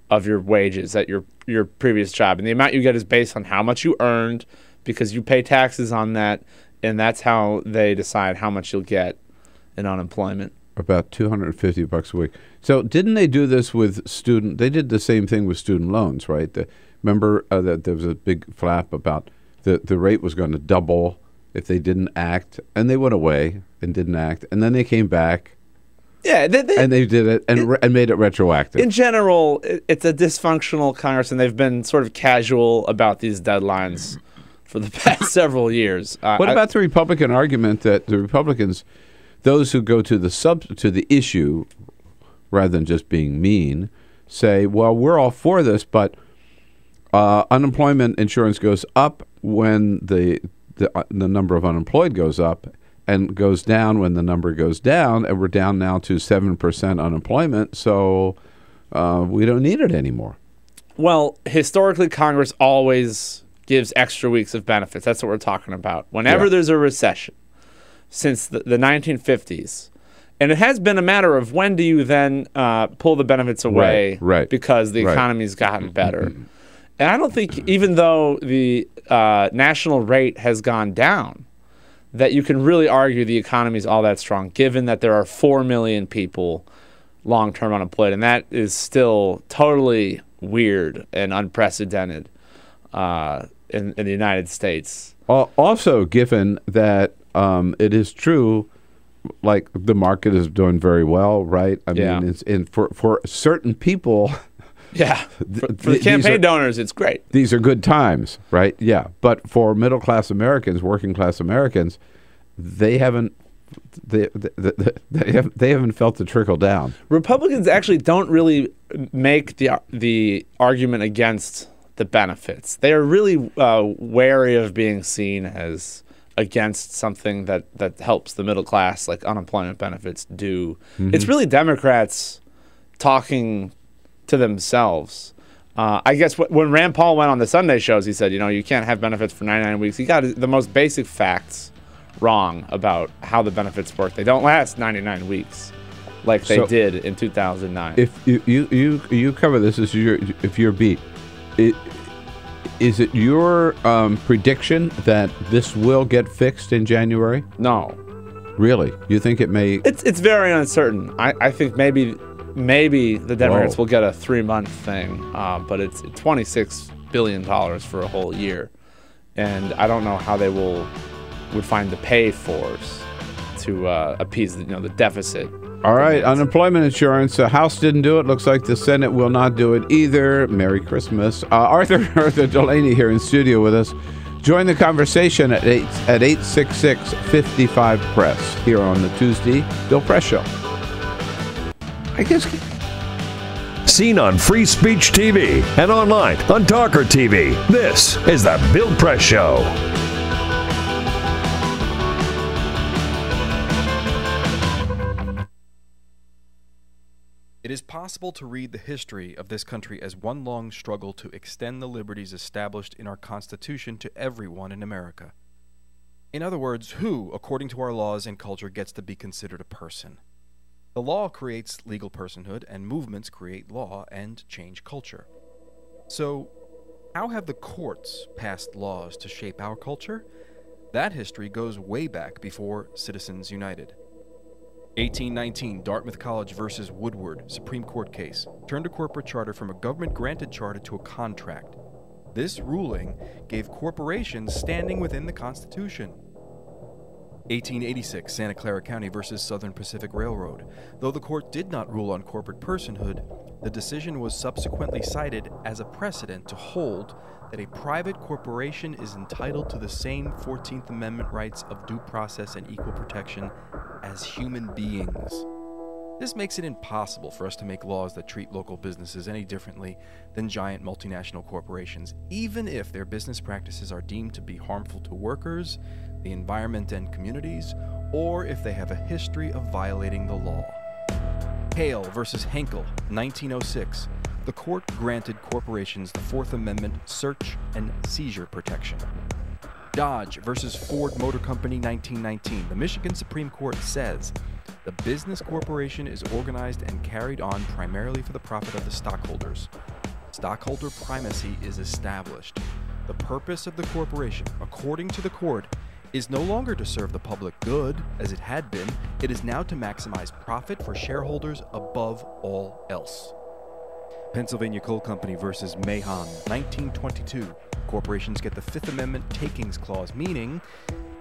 of your wages at your previous job. And the amount you get is based on how much you earned because you pay taxes on that, and that's how they decide how much you'll get in unemployment. About $250 a week. So didn't they do this with student? They did the same thing with student loans, right? Remember that there was a big flap about the rate was going to double if they didn't act, and they went away and didn't act, and then they came back. Yeah, and they did it and made it retroactive. In general, it's a dysfunctional Congress, and they've been sort of casual about these deadlines for the past several years. What about the Republican argument that the Republicans, those who go to the issue rather than just being mean, say, well, we're all for this, but unemployment insurance goes up when the number of unemployed goes up, and goes down when the number goes down, and we're down now to 7% unemployment, so we don't need it anymore. Well, historically, Congress always gives extra weeks of benefits. That's what we're talking about. Whenever there's a recession, since the 1950s, and it has been a matter of when do you then pull the benefits away because the economy's gotten better. And I don't think, even though the national rate has gone down, that you can really argue the economy is all that strong, given that there are 4 million people long-term unemployed. And that is still totally weird and unprecedented in the United States. Also, given that it is true, like the market is doing very well, right? I mean, it's for certain people. Yeah, for the campaign donors, it's great. These are good times, right? Yeah, but for middle-class Americans, working-class Americans, they haven't felt the trickle down. Republicans actually don't really make the argument against the benefits. They are really wary of being seen as against something that helps the middle class, like unemployment benefits do. It's really Democrats talking to themselves. I guess when Rand Paul went on the Sunday shows, he said, you can't have benefits for 99 weeks. He got the most basic facts wrong about how the benefits work. They don't last 99 weeks like they did in 2009. If you cover this as your beat, is it your prediction that this will get fixed in January? No. Really? You think it may? It's very uncertain. I think maybe the Democrats will get a 3-month thing, but it's $26 billion for a whole year, and I don't know how they would find the pay-fors to appease the deficit. All right, unemployment insurance. The House didn't do it. Looks like the Senate will not do it either. Merry Christmas. Arthur Delaney here in studio with us. Join the conversation at 866-55-PRESS here on the Tuesday Bill Press Show. I guess. Seen on Free Speech TV and online on TawkrTV. This is the Bill Press Show. It is possible to read the history of this country as one long struggle to extend the liberties established in our Constitution to everyone in America. In other words, who, according to our laws and culture, gets to be considered a person? The law creates legal personhood, and movements create law and change culture. So, how have the courts passed laws to shape our culture? That history goes way back before Citizens United. 1819, Dartmouth College versus Woodward, Supreme Court case, turned a corporate charter from a government-granted charter to a contract. This ruling gave corporations standing within the Constitution. 1886, Santa Clara County versus Southern Pacific Railroad. Though the court did not rule on corporate personhood, the decision was subsequently cited as a precedent to hold that a private corporation is entitled to the same 14th Amendment rights of due process and equal protection as human beings. This makes it impossible for us to make laws that treat local businesses any differently than giant multinational corporations, even if their business practices are deemed to be harmful to workers, the environment and communities, or if they have a history of violating the law. Hale versus Henkel, 1906. The court granted corporations the Fourth Amendment search and seizure protection. Dodge versus Ford Motor Company, 1919. The Michigan Supreme Court says the business corporation is organized and carried on primarily for the profit of the stockholders. Stockholder primacy is established. The purpose of the corporation, according to the court, is no longer to serve the public good, as it had been. It is now to maximize profit for shareholders above all else. Pennsylvania Coal Company versus Mahon, 1922. Corporations get the Fifth Amendment takings clause, meaning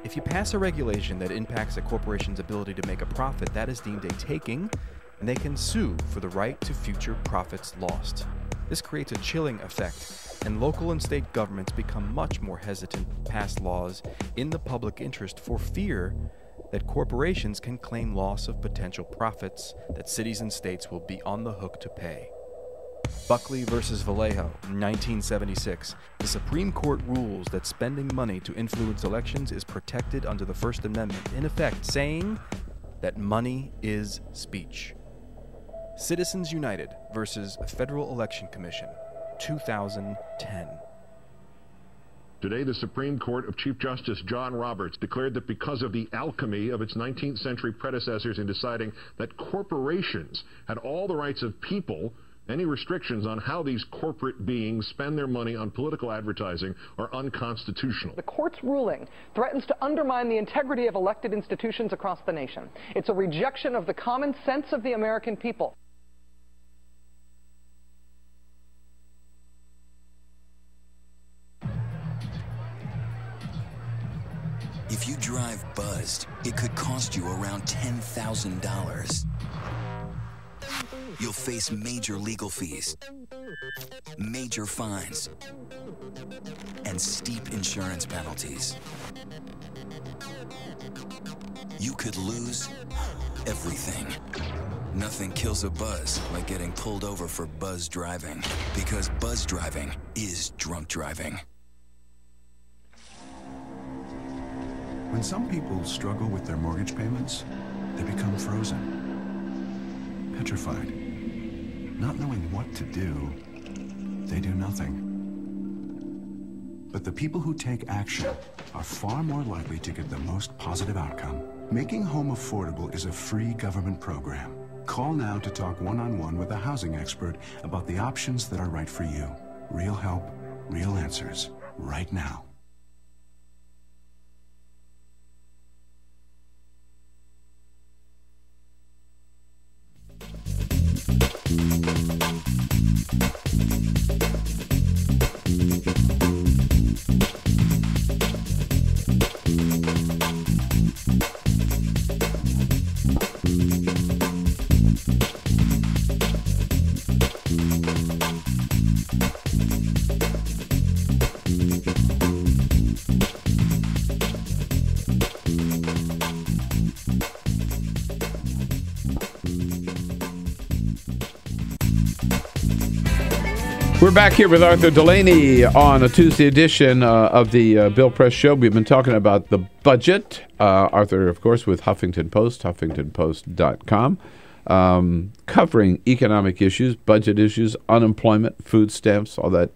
if you pass a regulation that impacts a corporation's ability to make a profit, that is deemed a taking, and they can sue for the right to future profits lost. This creates a chilling effect, and local and state governments become much more hesitant to pass laws in the public interest for fear that corporations can claim loss of potential profits that cities and states will be on the hook to pay. Buckley versus Vallejo, 1976. The Supreme Court rules that spending money to influence elections is protected under the First Amendment, in effect saying that money is speech. Citizens United versus Federal Election Commission, 2010. Today, the Supreme Court of Chief Justice John Roberts declared that because of the alchemy of its 19th century predecessors in deciding that corporations had all the rights of people, any restrictions on how these corporate beings spend their money on political advertising are unconstitutional. The court's ruling threatens to undermine the integrity of elected institutions across the nation. It's a rejection of the common sense of the American people. If you drive buzzed, it could cost you around $10,000. You'll face major legal fees, major fines, and steep insurance penalties. You could lose everything. Nothing kills a buzz like getting pulled over for buzz driving, because buzz driving is drunk driving. When some people struggle with their mortgage payments, they become frozen, petrified. Not knowing what to do, they do nothing. But the people who take action are far more likely to get the most positive outcome. Making home affordable is a free government program. Call now to talk one-on-one with a housing expert about the options that are right for you. Real help, real answers, right now. We're back here with Arthur Delaney on a Tuesday edition of the Bill Press Show. We've been talking about the budget. Arthur, of course, with Huffington Post, HuffingtonPost.com, covering economic issues, budget issues, unemployment, food stamps, all that.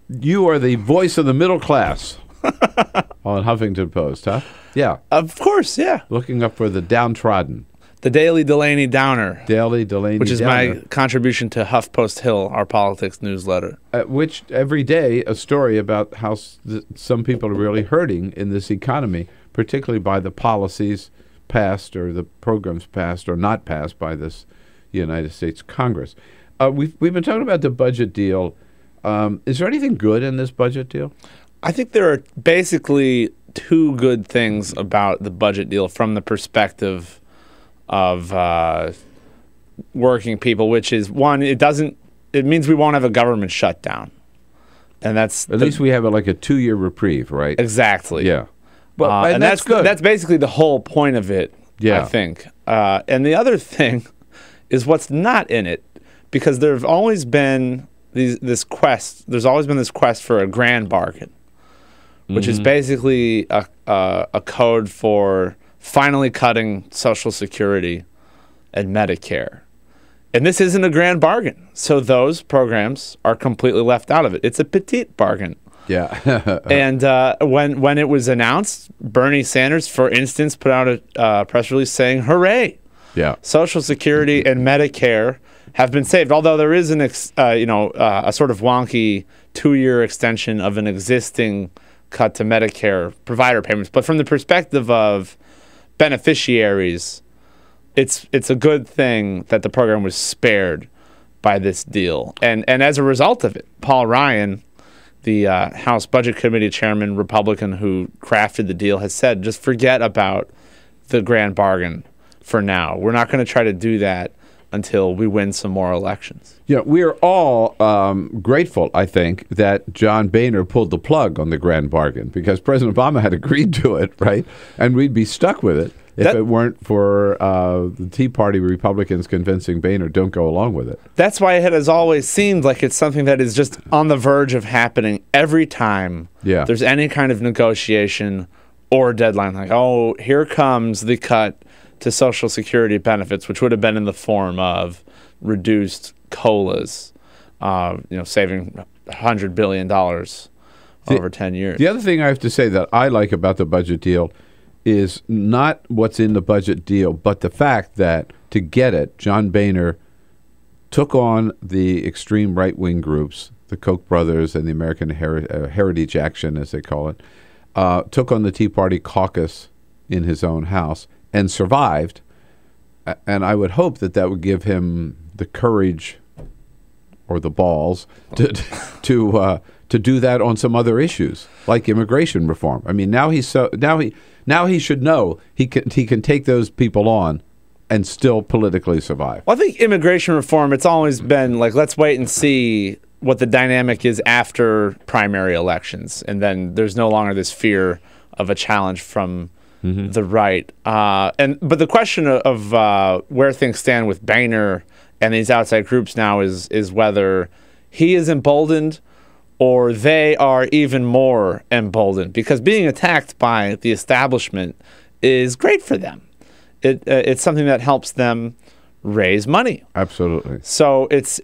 You are the voice of the middle class on Huffington Post, huh? Yeah. Of course, yeah. Looking up for the downtrodden. The Daily Delaney Downer. Daily Delaney Which is Downer. my contribution to HuffPost Hill, our politics newsletter. Which every day a story about how some people are really hurting in this economy, particularly by the policies passed or the programs passed or not passed by this United States Congress. We've been talking about the budget deal. Is there anything good in this budget deal? I think there are basically two good things about the budget deal from the perspective of working people, which is one, it means we won't have a government shutdown, and that's at least we have like a 2-year reprieve, right? Exactly. Yeah, but and that's good. That's basically the whole point of it. Yeah, I think. And the other thing is what's not in it, because there's always been this quest for a grand bargain, which is basically a code for finally cutting Social Security and Medicare. And this isn't a grand bargain. So those programs are completely left out of it. It's a petite bargain. Yeah. And when it was announced, Bernie Sanders, for instance, put out a press release saying, hooray, yeah, Social Security and Medicare have been saved. Although there is a sort of wonky 2-year extension of an existing cut to Medicare provider payments. But from the perspective of beneficiaries, it's a good thing that the program was spared by this deal. And as a result of it, Paul Ryan, the House Budget Committee chairman, Republican who crafted the deal, has said, just forget about the grand bargain for now. We're not going to try to do that until we win some more elections. Yeah, we're all grateful, I think, that John Boehner pulled the plug on the grand bargain, because President Obama had agreed to it, right? And we'd be stuck with it if it weren't for the Tea Party Republicans convincing Boehner, don't go along with it. That's why it has always seemed like it's something that is just on the verge of happening every time there's any kind of negotiation or deadline. Like, oh, here comes the cut to Social Security benefits, which would have been in the form of reduced COLAs, saving $100 billion over 10 years. The other thing I have to say that I like about the budget deal is not what's in the budget deal, but the fact that to get it, John Boehner took on the extreme right-wing groups, the Koch brothers and the American Heritage Action, as they call it, took on the Tea Party caucus in his own house and survived. And I would hope that that would give him the courage or the balls to do that on some other issues like immigration reform. I mean, now he should know he can take those people on and still politically survive. Well, I think immigration reform, it's always been like, let's wait and see what the dynamic is after primary elections, and then there's no longer this fear of a challenge from the right. But the question of where things stand with Boehner and these outside groups now is whether he is emboldened or they are even more emboldened, because being attacked by the establishment is great for them. It's something that helps them raise money. Absolutely. So it's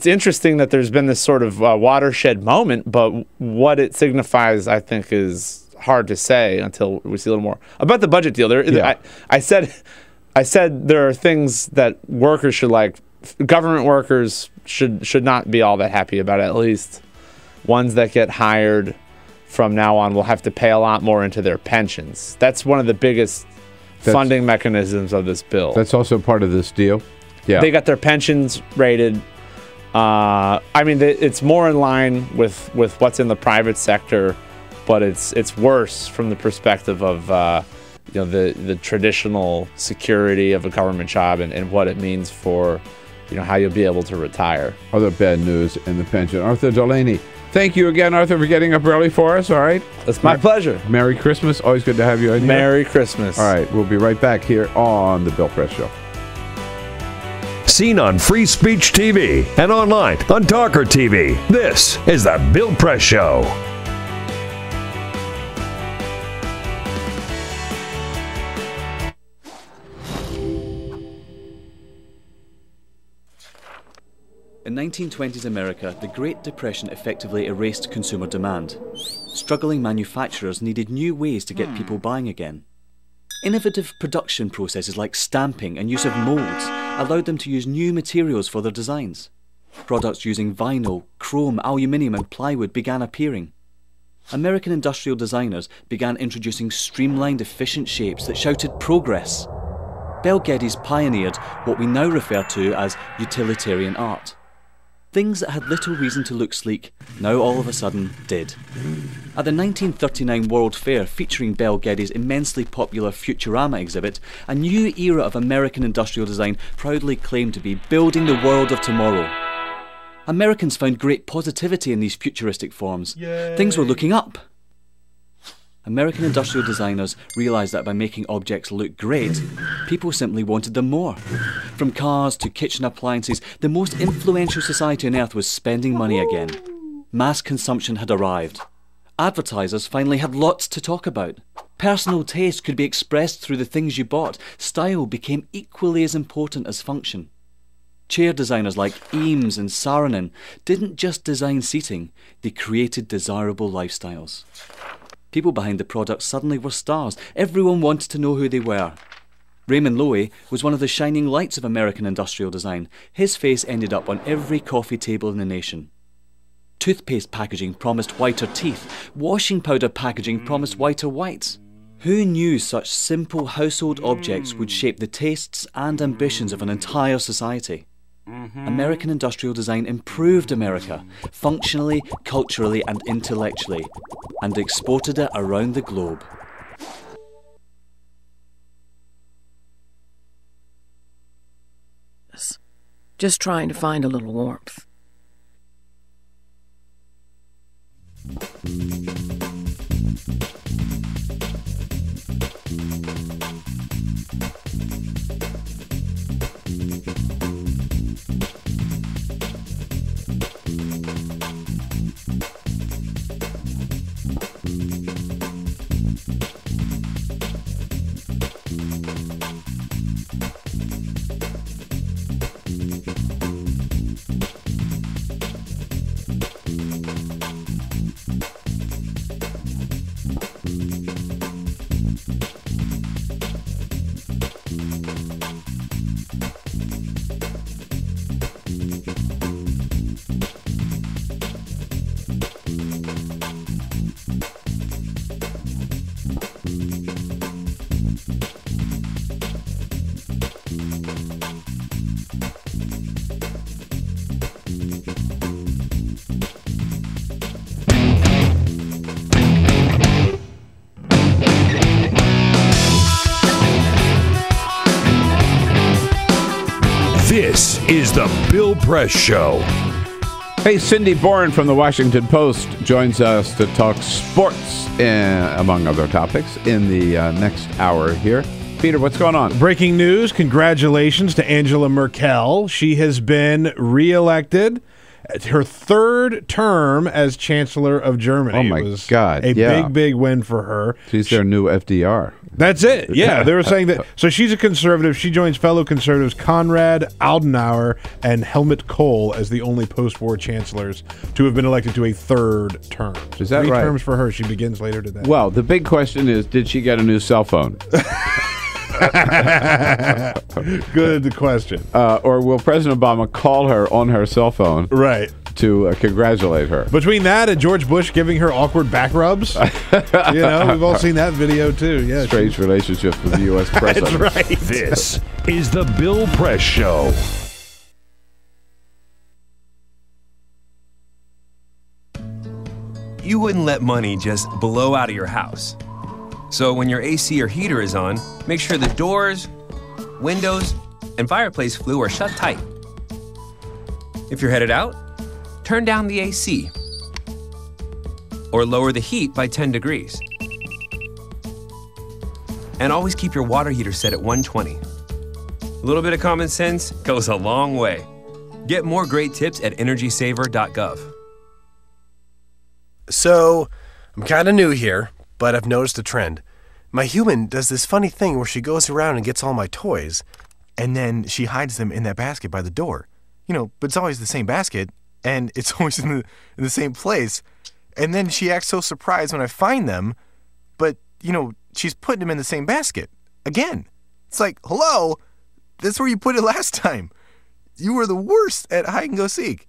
interesting that there's been this sort of watershed moment, but what it signifies, I think, is hard to say until we see a little more about the budget deal. I said there are things that workers should like. Government workers should not be all that happy about it. At least ones that get hired from now on will have to pay a lot more into their pensions. That's one of the biggest funding mechanisms of this bill. That's also part of this deal. Yeah, they got their pensions rated. It's more in line with what's in the private sector, but it's worse from the perspective of the traditional security of a government job and what it means for how you'll be able to retire. Other bad news in the pension. Arthur Delaney, thank you again, Arthur, for getting up early for us. All right. It's my pleasure. Merry Christmas. Always good to have you in here. Merry Christmas. All right. We'll be right back here on The Bill Press Show. Seen on Free Speech TV and online on TawkrTV. This is The Bill Press Show. In 1920s America, the Great Depression effectively erased consumer demand. Struggling manufacturers needed new ways to get people buying again. Innovative production processes like stamping and use of molds allowed them to use new materials for their designs. Products using vinyl, chrome, aluminium and plywood began appearing. American industrial designers began introducing streamlined, efficient shapes that shouted progress. Bel Geddes pioneered what we now refer to as utilitarian art. Things that had little reason to look sleek now all of a sudden did. At the 1939 World Fair featuring Bel Geddes' immensely popular Futurama exhibit, a new era of American industrial design proudly claimed to be building the world of tomorrow. Americans found great positivity in these futuristic forms. Yay. Things were looking up. American industrial designers realised that by making objects look great, people simply wanted them more. From cars to kitchen appliances, the most influential society on earth was spending money again. Mass consumption had arrived. Advertisers finally had lots to talk about. Personal taste could be expressed through the things you bought. Style became equally as important as function. Chair designers like Eames and Saarinen didn't just design seating, they created desirable lifestyles. People behind the products suddenly were stars. Everyone wanted to know who they were. Raymond Loewy was one of the shining lights of American industrial design. His face ended up on every coffee table in the nation. Toothpaste packaging promised whiter teeth. Washing powder packaging promised whiter whites. Who knew such simple household objects would shape the tastes and ambitions of an entire society? American industrial design improved America, functionally, culturally and intellectually, and exported it around the globe. Just trying to find a little warmth. This is the Bill Press Show. Hey, Cindy Boren from the Washington Post joins us to talk sports, among other topics, in the next hour here. Peter, what's going on? Breaking news. Congratulations to Angela Merkel. She has been reelected. Her third term as Chancellor of Germany. Oh, my God. A big win for her. She's their new FDR. That's it. Yeah, they were saying that. So she's a conservative. She joins fellow conservatives Konrad Adenauer and Helmut Kohl as the only post-war chancellors to have been elected to a third term. Is that Three right? terms for her. She begins later today. Well, the big question is, did she get a new cell phone? Good question. Or will President Obama call her on her cell phone? Right. To congratulate her. Between that and George Bush giving her awkward back rubs, we've all seen that video too. Yeah, strange relationships with the U.S. president. That's right. This is the Bill Press Show. You wouldn't let money just blow out of your house. So when your AC or heater is on, make sure the doors, windows, and fireplace flue are shut tight. If you're headed out, turn down the AC or lower the heat by 10 degrees. And always keep your water heater set at 120. A little bit of common sense goes a long way. Get more great tips at energysaver.gov. So, I'm kind of new here, but I've noticed a trend. My human does this funny thing where she goes around and gets all my toys, and then she hides them in that basket by the door. But it's always the same basket, and it's always in the same place. And then she acts so surprised when I find them, but, she's putting them in the same basket. Again. It's like, hello? That's where you put it last time. You were the worst at hide and go seek.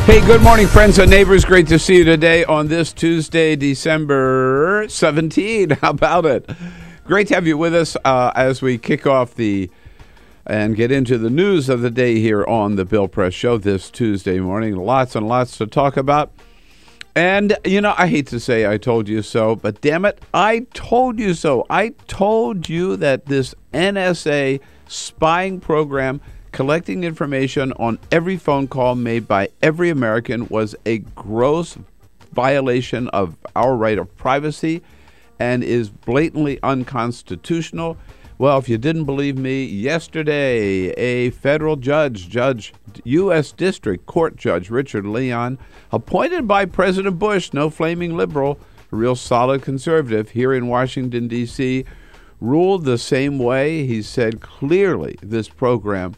Hey, good morning, friends and neighbors. Great to see you today on this Tuesday, December 17. How about it? Great to have you with us as we kick off and get into the news of the day here on the Bill Press Show this Tuesday morning. Lots and lots to talk about. And, I hate to say I told you so, but damn it, I told you so. I told you that this NSA spying program collecting information on every phone call made by every American was a gross violation of our right of privacy and is blatantly unconstitutional. Well, if you didn't believe me, yesterday a federal judge, U.S. District Court Judge Richard Leon, appointed by President Bush, no flaming liberal, a real solid conservative here in Washington, D.C., ruled the same way. He said clearly this program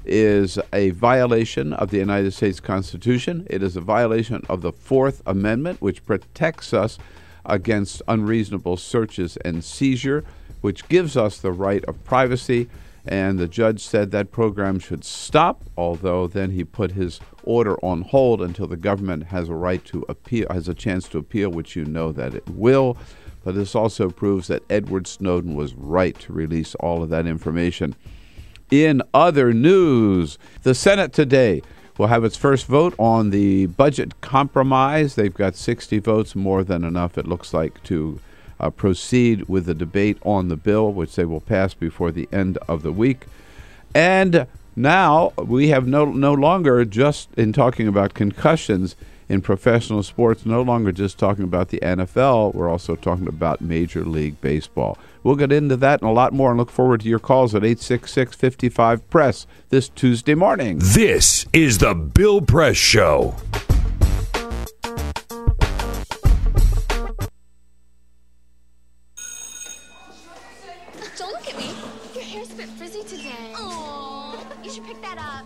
is a violation of the United States Constitution. It is a violation of the Fourth Amendment, which protects us against unreasonable searches and seizure, which gives us the right of privacy. And the judge said that program should stop, although then he put his order on hold until the government has a right to appeal, has a chance to appeal, which you know that it will. But this also proves that Edward Snowden was right to release all of that information. In other news, the Senate today will have its first vote on the budget compromise. They've got 60 votes, more than enough, it looks like, to proceed with the debate on the bill, which they will pass before the end of the week. And now we have no longer, just in talking about concussions, in professional sports, no longer just talking about the NFL. We're also talking about Major League Baseball. We'll get into that and a lot more and look forward to your calls at 866-55-PRESS this Tuesday morning. This is the Bill Press Show. Don't look at me. Your hair's a bit frizzy today. Oh, you should pick that up.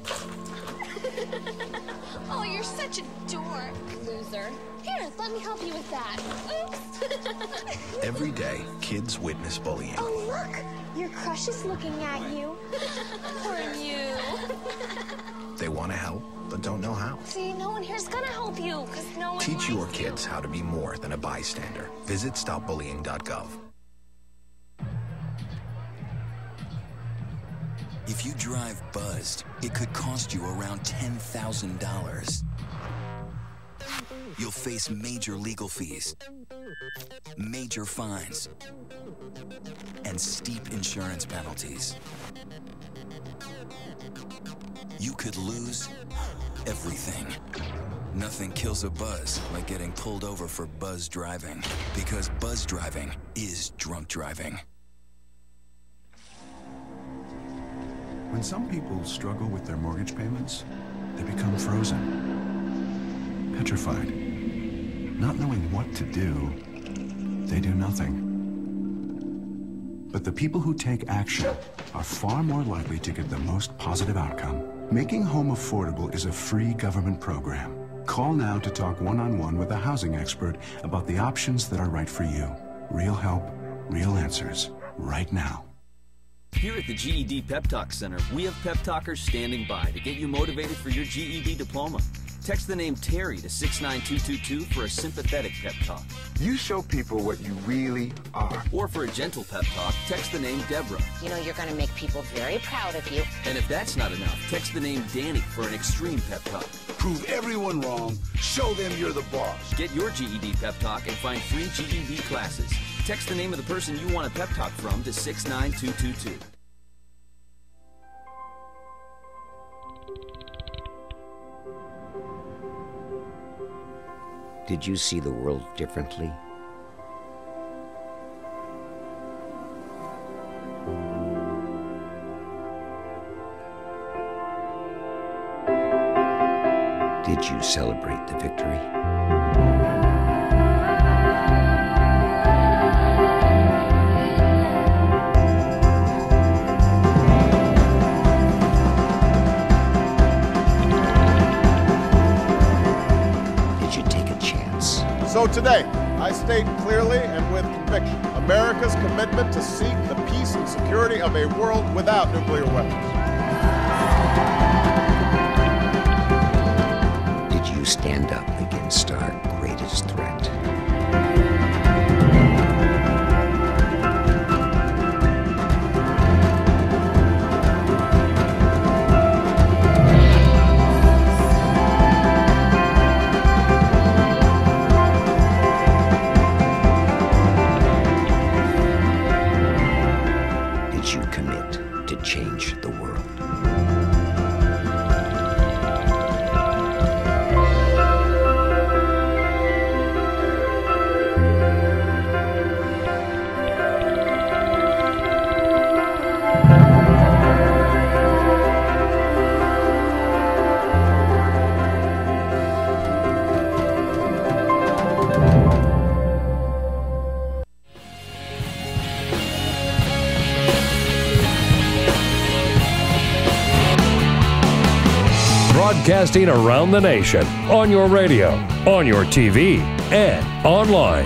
Oh, you're such a dork, loser. Here, let me help you with that. Oops. Every day, kids witness bullying. Oh, look. Your crush is looking at you. Poor you. They want to help, but don't know how. See, no one here's gonna help you, because no one Teach your likes kids how to be more than a bystander. Visit stopbullying.gov. If you drive buzzed, it could cost you around $10,000. You'll face major legal fees, major fines, and steep insurance penalties. You could lose everything. Nothing kills a buzz like getting pulled over for buzz driving, because buzz driving is drunk driving. When some people struggle with their mortgage payments, they become frozen, petrified. Not knowing what to do, they do nothing. But the people who take action are far more likely to get the most positive outcome. Making home affordable is a free government program. Call now to talk one-on-one with a housing expert about the options that are right for you. Real help, real answers, right now. Here at the GED Pep Talk Center, we have pep talkers standing by to get you motivated for your GED diploma. Text the name Terry to 69222 for a sympathetic pep talk. You show people what you really are. Or for a gentle pep talk, text the name Deborah. You know you're going to make people very proud of you. And if that's not enough, text the name Danny for an extreme pep talk. Prove everyone wrong. Show them you're the boss. Get your GED pep talk and find free GED classes. Text the name of the person you want a pep talk from to 69222. Did you see the world differently? Did you celebrate the victory? So today, I state clearly and with conviction America's commitment to seek the peace and security of a world without nuclear weapons. Did you stand up against our greatest threat? Change the world. Broadcasting around the nation, on your radio, on your TV, and online.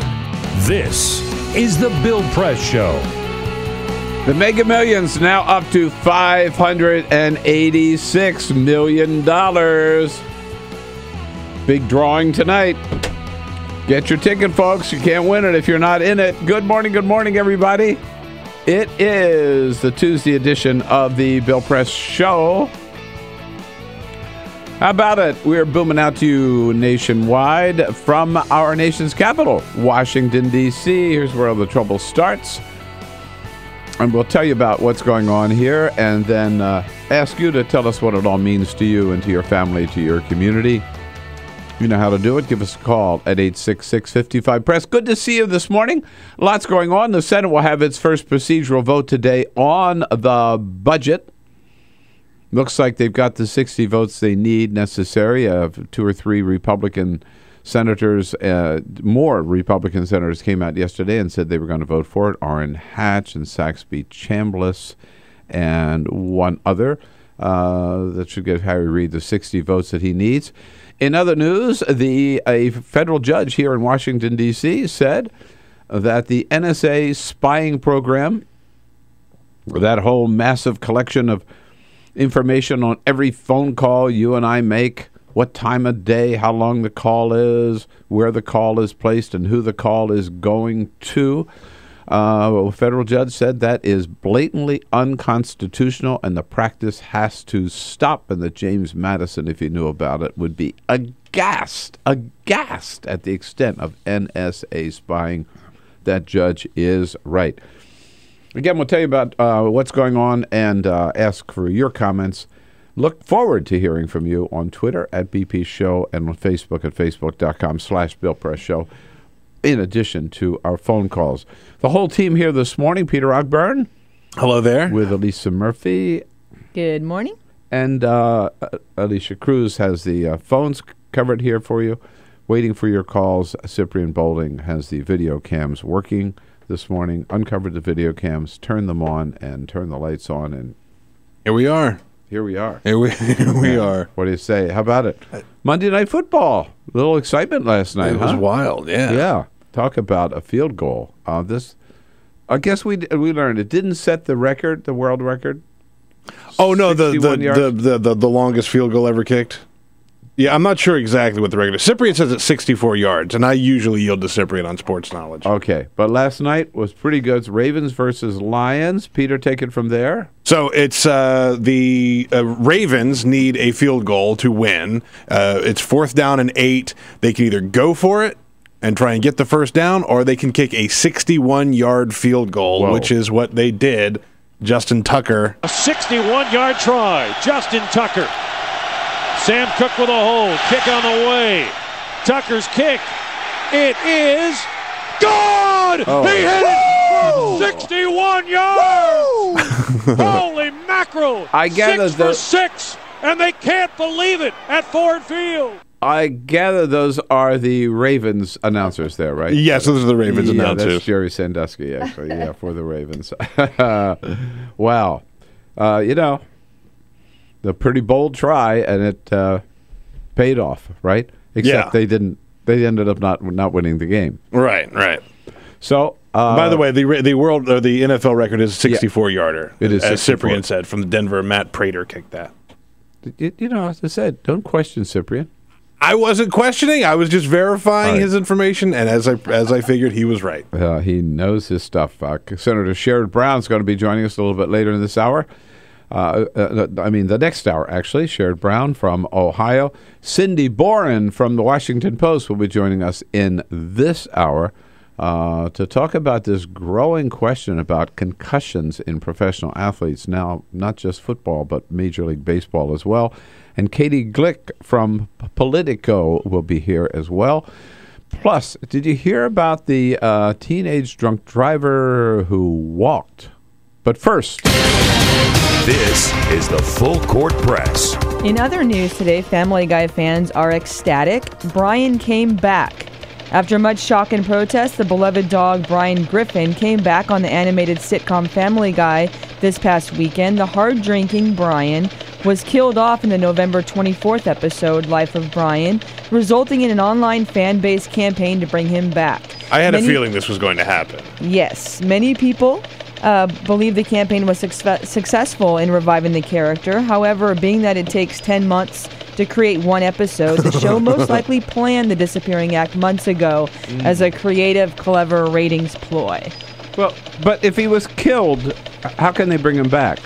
This is the Bill Press Show. The Mega Millions now up to $586 million. Big drawing tonight. Get your ticket, folks. You can't win it if you're not in it. Good morning, everybody. It is the Tuesday edition of the Bill Press Show. How about it? We're booming out to you nationwide from our nation's capital, Washington, D.C. Here's where all the trouble starts. And we'll tell you about what's going on here and then ask you to tell us what it all means to you and to your family, to your community. You know how to do it. Give us a call at 866-55-PRESS. Good to see you this morning. Lots going on. The Senate will have its first procedural vote today on the budget. Looks like they've got the 60 votes they need necessary. 2 or 3 Republican senators, more Republican senators came out yesterday and said they were going to vote for it. Orrin Hatch and Saxby Chambliss and one other. That should give Harry Reid the 60 votes that he needs. In other news, a federal judge here in Washington, D.C. said that the NSA spying program, that whole massive collection of information on every phone call you and I make, what time of day, how long the call is, where the call is placed, and who the call is going to. A federal judge said that is blatantly unconstitutional and the practice has to stop, and that James Madison, if he knew about it, would be aghast at the extent of NSA spying. That judge is right. Again, we'll tell you about what's going on and ask for your comments. Look forward to hearing from you on Twitter at BP Show and on Facebook at facebook.com/BillPressShow. In addition to our phone calls. The whole team here this morning, Peter Ogburn. Hello there. With Elisa Murphy. Good morning. And Alicia Cruz has the phones covered here for you, waiting for your calls. Cyprian Bolding has the video cams working this morning, uncovered the video cams, turned them on, and turned the lights on. And here we are. Here we are. Here we are. What do you say? How about it? Monday Night Football. A little excitement last night. It was wild, yeah. Yeah. Talk about a field goal. I guess we learned it didn't set the record, the world record. Oh no, the longest field goal ever kicked. Yeah, I'm not sure exactly what the record is. Cyprian says it's 64 yards, and I usually yield to Cyprian on sports knowledge. Okay, but last night was pretty good. It's Ravens versus Lions. Peter, take it from there. So it's the Ravens need a field goal to win. It's 4th down and 8. They can either go for it and try and get the first down, or they can kick a 61-yard field goal, which is what they did. Justin Tucker. A 61-yard try. Justin Tucker. Sam Cook with a hold. Kick on the way. Tucker's kick. It is good! Oh. He hit it from 61 yards! Holy mackerel! I gather 6 for 6, and they can't believe it at Ford Field. I gather those are the Ravens announcers there, right? Yes, those are the Ravens announcers. That's Jerry Sandusky, actually, for the Ravens. Wow. The pretty bold try, and it paid off, right? Except they didn't. They ended up not winning the game. Right. So, by the way, the world or the NFL record is a 64-yarder. It is, as 64. Cyprian said from the Denver. Matt Prater kicked that. As I said, don't question Cyprian. I wasn't questioning. I was just verifying his information, and as I figured, he was right. He knows his stuff. Senator Sherrod Brown is going to be joining us a little bit later in this hour. The next hour, actually. Sherrod Brown from Ohio. Cindy Boren from the Washington Post will be joining us in this hour to talk about this growing question about concussions in professional athletes. Now, not just football, but Major League Baseball as well. And Katie Glick from Politico will be here as well. Plus, did you hear about the teenage drunk driver who walked? But first, this is the Full Court Press. In other news today, Family Guy fans are ecstatic. Brian came back. After much shock and protest, the beloved dog Brian Griffin came back on the animated sitcom Family Guy this past weekend. The hard-drinking Brian was killed off in the November 24th episode, Life of Brian, resulting in an online fan-based campaign to bring him back. I had a feeling this was going to happen. Yes. Many people believe the campaign was successful in reviving the character. However, being that it takes 10 months to create one episode, the show most likely planned the disappearing act months ago as a creative, clever ratings ploy. Well, but if he was killed, how can they bring him back?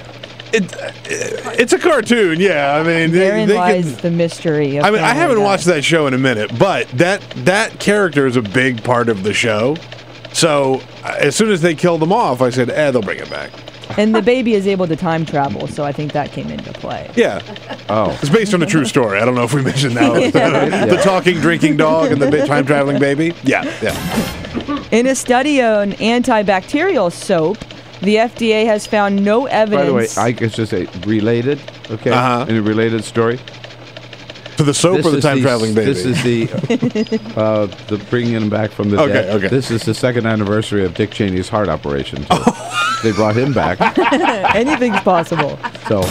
It's a cartoon, yeah. I mean, therein lies the mystery of I haven't watched that show in a minute, but that character is a big part of the show. So as soon as they killed him off, I said, they'll bring it back. And the baby is able to time travel, so I think that came into play. Yeah. Oh. It's based on a true story. I don't know if we mentioned that. Yeah. The talking, drinking dog and the time-traveling baby. Yeah. In a study on antibacterial soap, the FDA has found no evidence. By the way, I guess just say related, okay? In a related story. To the soap or the time-traveling baby? This is the bringing him back from the dead. Okay. This is the second anniversary of Dick Cheney's heart operation. Too. They brought him back. Anything's possible. So,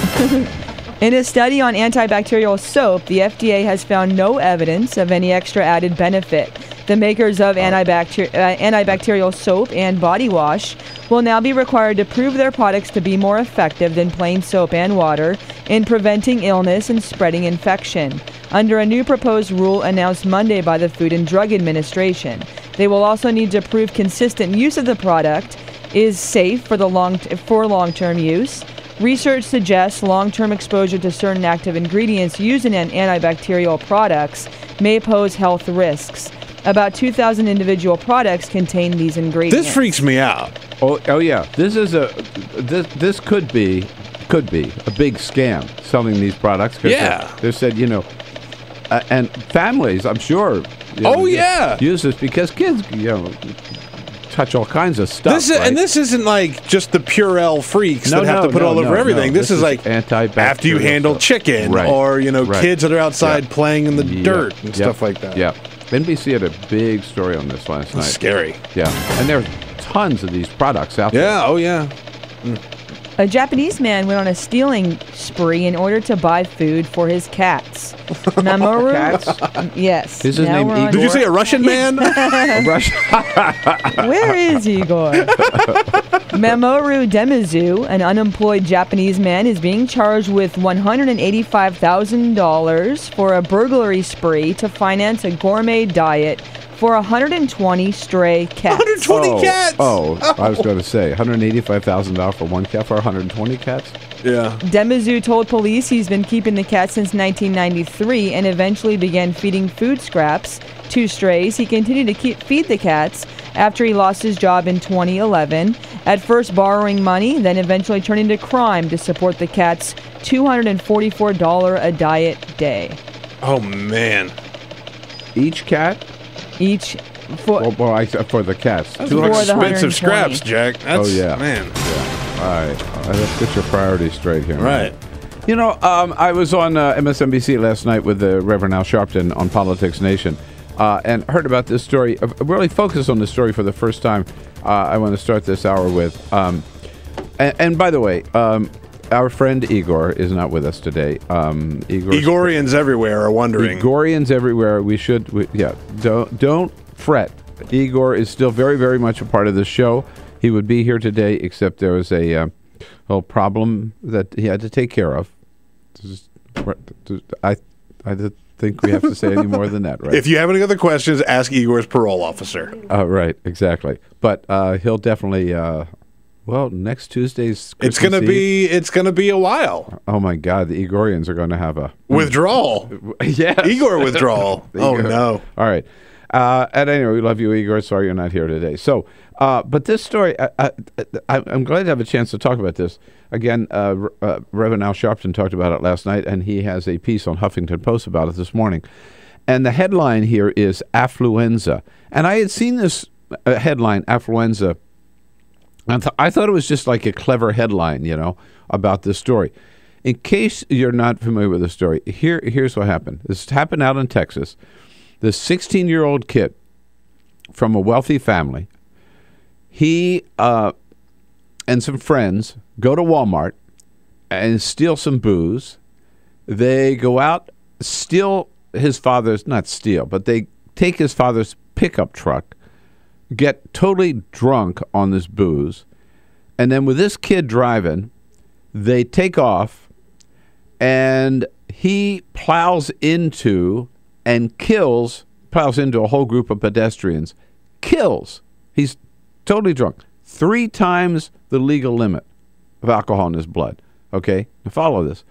in a study on antibacterial soap, the FDA has found no evidence of any extra added benefit. The makers of antibacterial soap and body wash will now be required to prove their products to be more effective than plain soap and water in preventing illness and spreading infection, under a new proposed rule announced Monday by the Food and Drug Administration. They will also need to prove consistent use of the product is safe for long-term use. Research suggests long-term exposure to certain active ingredients used in antibacterial products may pose health risks. About 2,000 individual products contain these ingredients. This freaks me out. Oh yeah. This could be a big scam selling these products. Yeah. They said, and families, I'm sure. Use this because kids, touch all kinds of stuff. And this isn't like just the Purell freaks that have to put it all over everything. This is like after you handle chicken or kids that are outside playing in the dirt and stuff like that. Yeah. NBC had a big story on this last night. Scary. Yeah. And there are tons of these products out there. Yeah. Oh yeah. A Japanese man went on a stealing spree in order to buy food for his cats. Mamoru? Cats? Yes. Is his name Igor? Did you say a Russian man? Where is Igor? Mamoru Demizu, an unemployed Japanese man, is being charged with $185,000 for a burglary spree to finance a gourmet diet for 120 stray cats. 120 cats? I was going to say $185,000 for one cat for 120 cats? Yeah. Demizu told police he's been keeping the cats since 1993 and eventually began feeding food scraps to strays. He continued to feed the cats after he lost his job in 2011, at first borrowing money, then eventually turning to crime to support the cats' $244 a diet day. Oh, man. Each cat? Each for the cats. That's expensive scraps, Jack. That's, man. Yeah. All right. Let's get your priorities straight here. Right. I was on MSNBC last night with the Reverend Al Sharpton on Politics Nation and heard about this story. Really focused on the story for the first time. I want to start this hour with. And by the way, our friend Igor is not with us today. Igorians everywhere are wondering. Igorians everywhere. Don't fret. Igor is still very, very much a part of the show. He would be here today, except there was a whole problem that he had to take care of. I don't think we have to say any more than that, right? If you have any other questions, ask Igor's parole officer. Right, exactly. But he'll definitely. Next Tuesday's Christmas Eve. It's gonna be a while. Oh my God, the Igorians are going to have a withdrawal. Yes. Igor withdrawal. Oh no. All right. And anyway, we love you, Igor. Sorry you're not here today. So, but this story, I'm glad to have a chance to talk about this again. Reverend Al Sharpton talked about it last night, and he has a piece on Huffington Post about it this morning. And the headline here is affluenza, and I had seen this headline, affluenza. I thought it was just like a clever headline, about this story. In case you're not familiar with the story, here's what happened. This happened out in Texas. This 16-year-old kid from a wealthy family, he and some friends go to Walmart and steal some booze. They go out, steal his father's, not steal, but they take his father's pickup truck, get totally drunk on this booze, and then with this kid driving, they take off, and he plows into a whole group of pedestrians, he's totally drunk, 3 times the legal limit of alcohol in his blood. Okay, now follow this.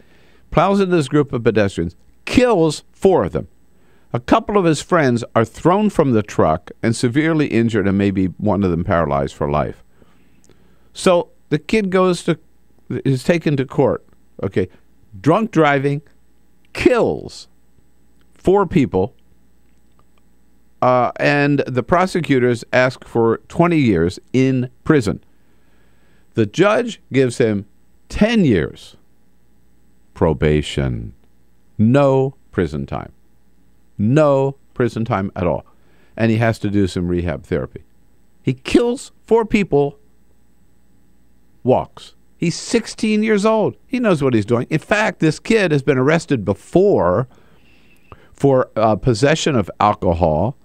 Plows into this group of pedestrians, kills 4 of them. A couple of his friends are thrown from the truck and severely injured, and maybe one of them paralyzed for life. So The kid is taken to court. Okay. Drunk driving, kills 4 people, and the prosecutors ask for 20 years in prison. The judge gives him 10 years probation. No prison time. No prison time at all. And he has to do some rehab therapy. He kills 4 people, walks. He's 16 years old. He knows what he's doing. In fact, this kid has been arrested before for possession of alcohol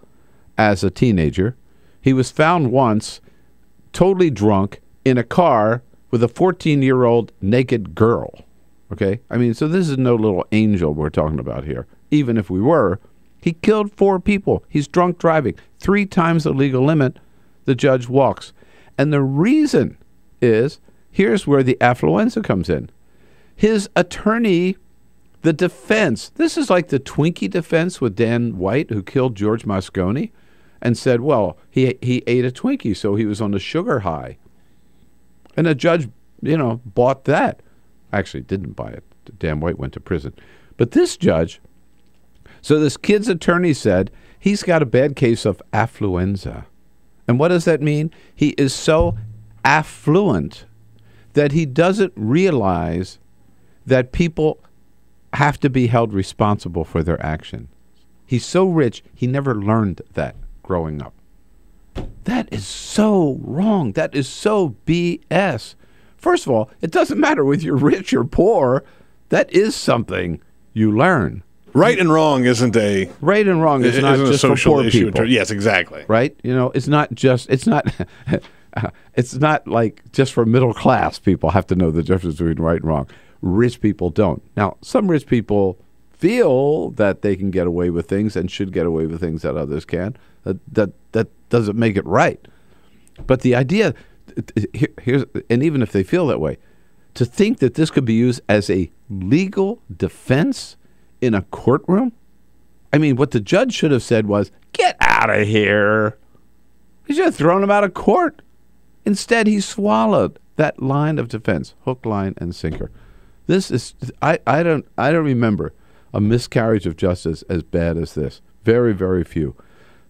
as a teenager. He was found once totally drunk in a car with a 14-year-old naked girl. Okay? I mean, so this is no little angel we're talking about here. Even if we were, he killed 4 people. He's drunk driving. 3 times the legal limit. The judge walks. And the reason is, here's where the affluenza comes in. His attorney, the defense, this is like the Twinkie defense with Dan White, who killed George Moscone, and said, well, he ate a Twinkie, so he was on a sugar high. And the judge, bought that. Actually, didn't buy it. Dan White went to prison. But this judge, so this kid's attorney said, he's got a bad case of affluenza. And what does that mean? He is so affluent that he doesn't realize that people have to be held responsible for their action. He's so rich, he never learned that growing up. That is so wrong. That is so BS. First of all, it doesn't matter whether you're rich or poor. That is something you learn. Right and wrong isn't a... Right and wrong is not just for poor people. Yes, exactly. Right? It's not like just for middle class people have to know the difference between right and wrong. Rich people don't. Now, some rich people feel that they can get away with things and should get away with things that others can. That doesn't make it right. But the idea, here's, and even if they feel that way, to think that this could be used as a legal defense in a courtroom? I mean, what the judge should have said was, get out of here. He should have thrown him out of court. Instead, he swallowed that line of defense, hook, line, and sinker. This is, I don't remember a miscarriage of justice as bad as this. Very, very few.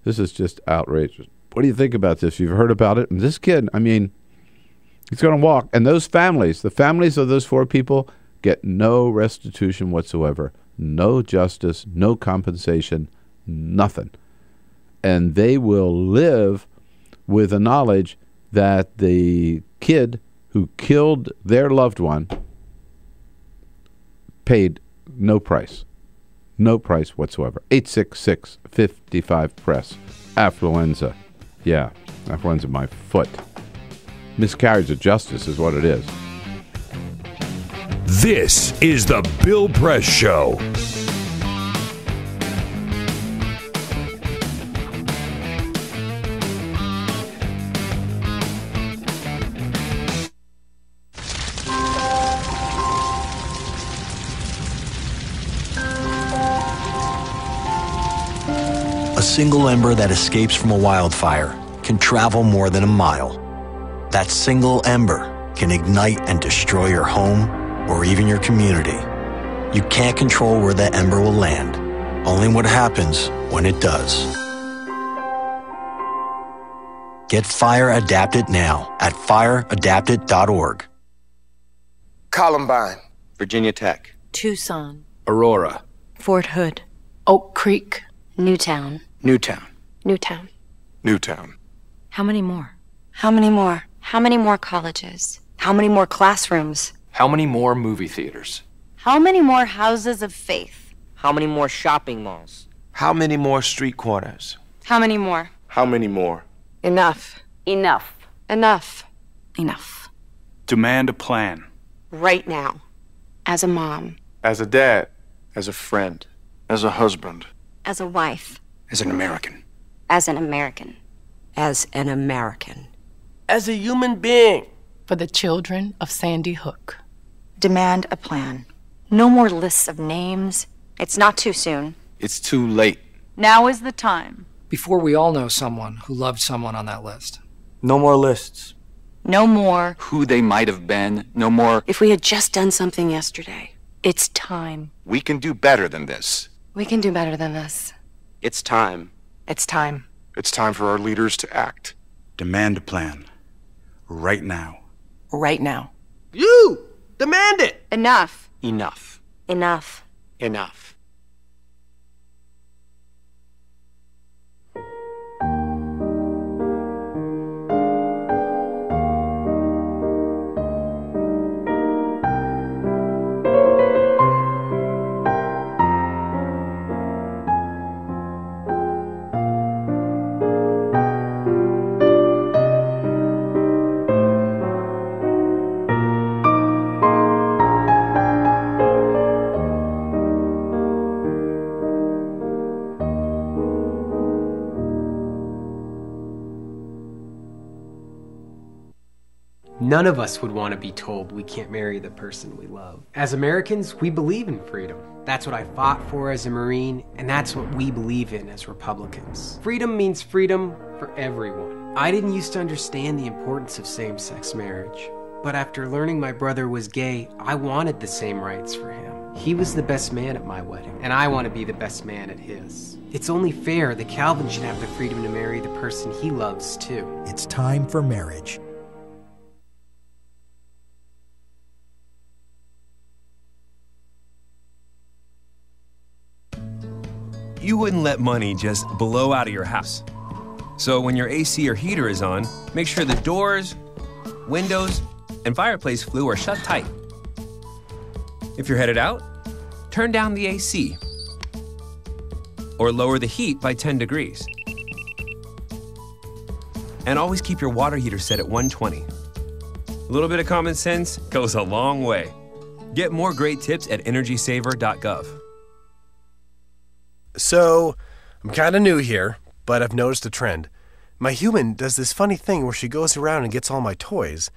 This is just outrageous. What do you think about this? You've heard about it. And this kid, I mean, he's going to walk. And those families, the families of those 4 people, get no restitution whatsoever. No justice, no compensation, nothing. And they will live with the knowledge that the kid who killed their loved one paid no price. No price whatsoever. 866-55-PRESS. Affluenza. Yeah, affluenza my foot. Miscarriage of justice is what it is. This is the Bill Press Show. A single ember that escapes from a wildfire can travel more than a mile. That single ember can ignite and destroy your home or even your community. You can't control where that ember will land, only what happens when it does. Get Fire Adapted now at fireadapted.org. Columbine, Virginia Tech, Tucson, Aurora, Fort Hood, Oak Creek, Newtown. Newtown, Newtown. Newtown. How many more? How many more? How many more colleges? How many more classrooms? How many more movie theaters? How many more houses of faith? How many more shopping malls? How many more street corners? How many more? How many more? Enough. Enough. Enough. Enough. Demand a plan. Right now. As a mom. As a dad. As a friend. As a husband. As a wife. As an American. As an American. As an American. As a human being. For the children of Sandy Hook. Demand a plan. No more lists of names. It's not too soon. It's too late. Now is the time. Before we all know someone who loved someone on that list. No more lists. No more. who they might have been. No more. If we had just done something yesterday. It's time. We can do better than this. We can do better than this. It's time. It's time. It's time for our leaders to act. Demand a plan. Right now. Right now. You! Demand it! Enough. Enough. Enough. Enough. None of us would want to be told we can't marry the person we love. As Americans, we believe in freedom. That's what I fought for as a Marine, and that's what we believe in as Republicans. Freedom means freedom for everyone. I didn't used to understand the importance of same-sex marriage, but after learning my brother was gay, I wanted the same rights for him. He was the best man at my wedding, and I want to be the best man at his. It's only fair that Calvin should have the freedom to marry the person he loves, too. It's time for marriage. You wouldn't let money just blow out of your house. So when your AC or heater is on, make sure the doors, windows, and fireplace flue are shut tight. If you're headed out, turn down the AC or lower the heat by 10 degrees. And always keep your water heater set at 120. A little bit of common sense goes a long way. Get more great tips at energysaver.gov. So, I'm kind of new here, but I've noticed a trend. My human does this funny thing where she goes around and gets all my toys,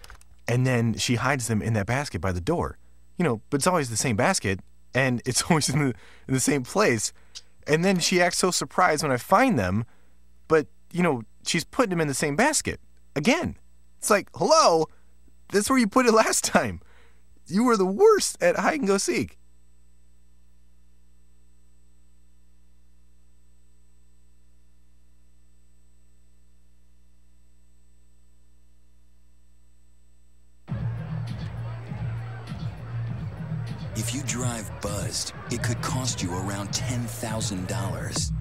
and then she hides them in that basket by the door. But it's always the same basket, and it's always in the same place. And then she acts so surprised when I find them, but, she's putting them in the same basket. Again. It's like, hello? That's where you put it last time. You were the worst at hide and go seek. If you drive buzzed, it could cost you around $10,000.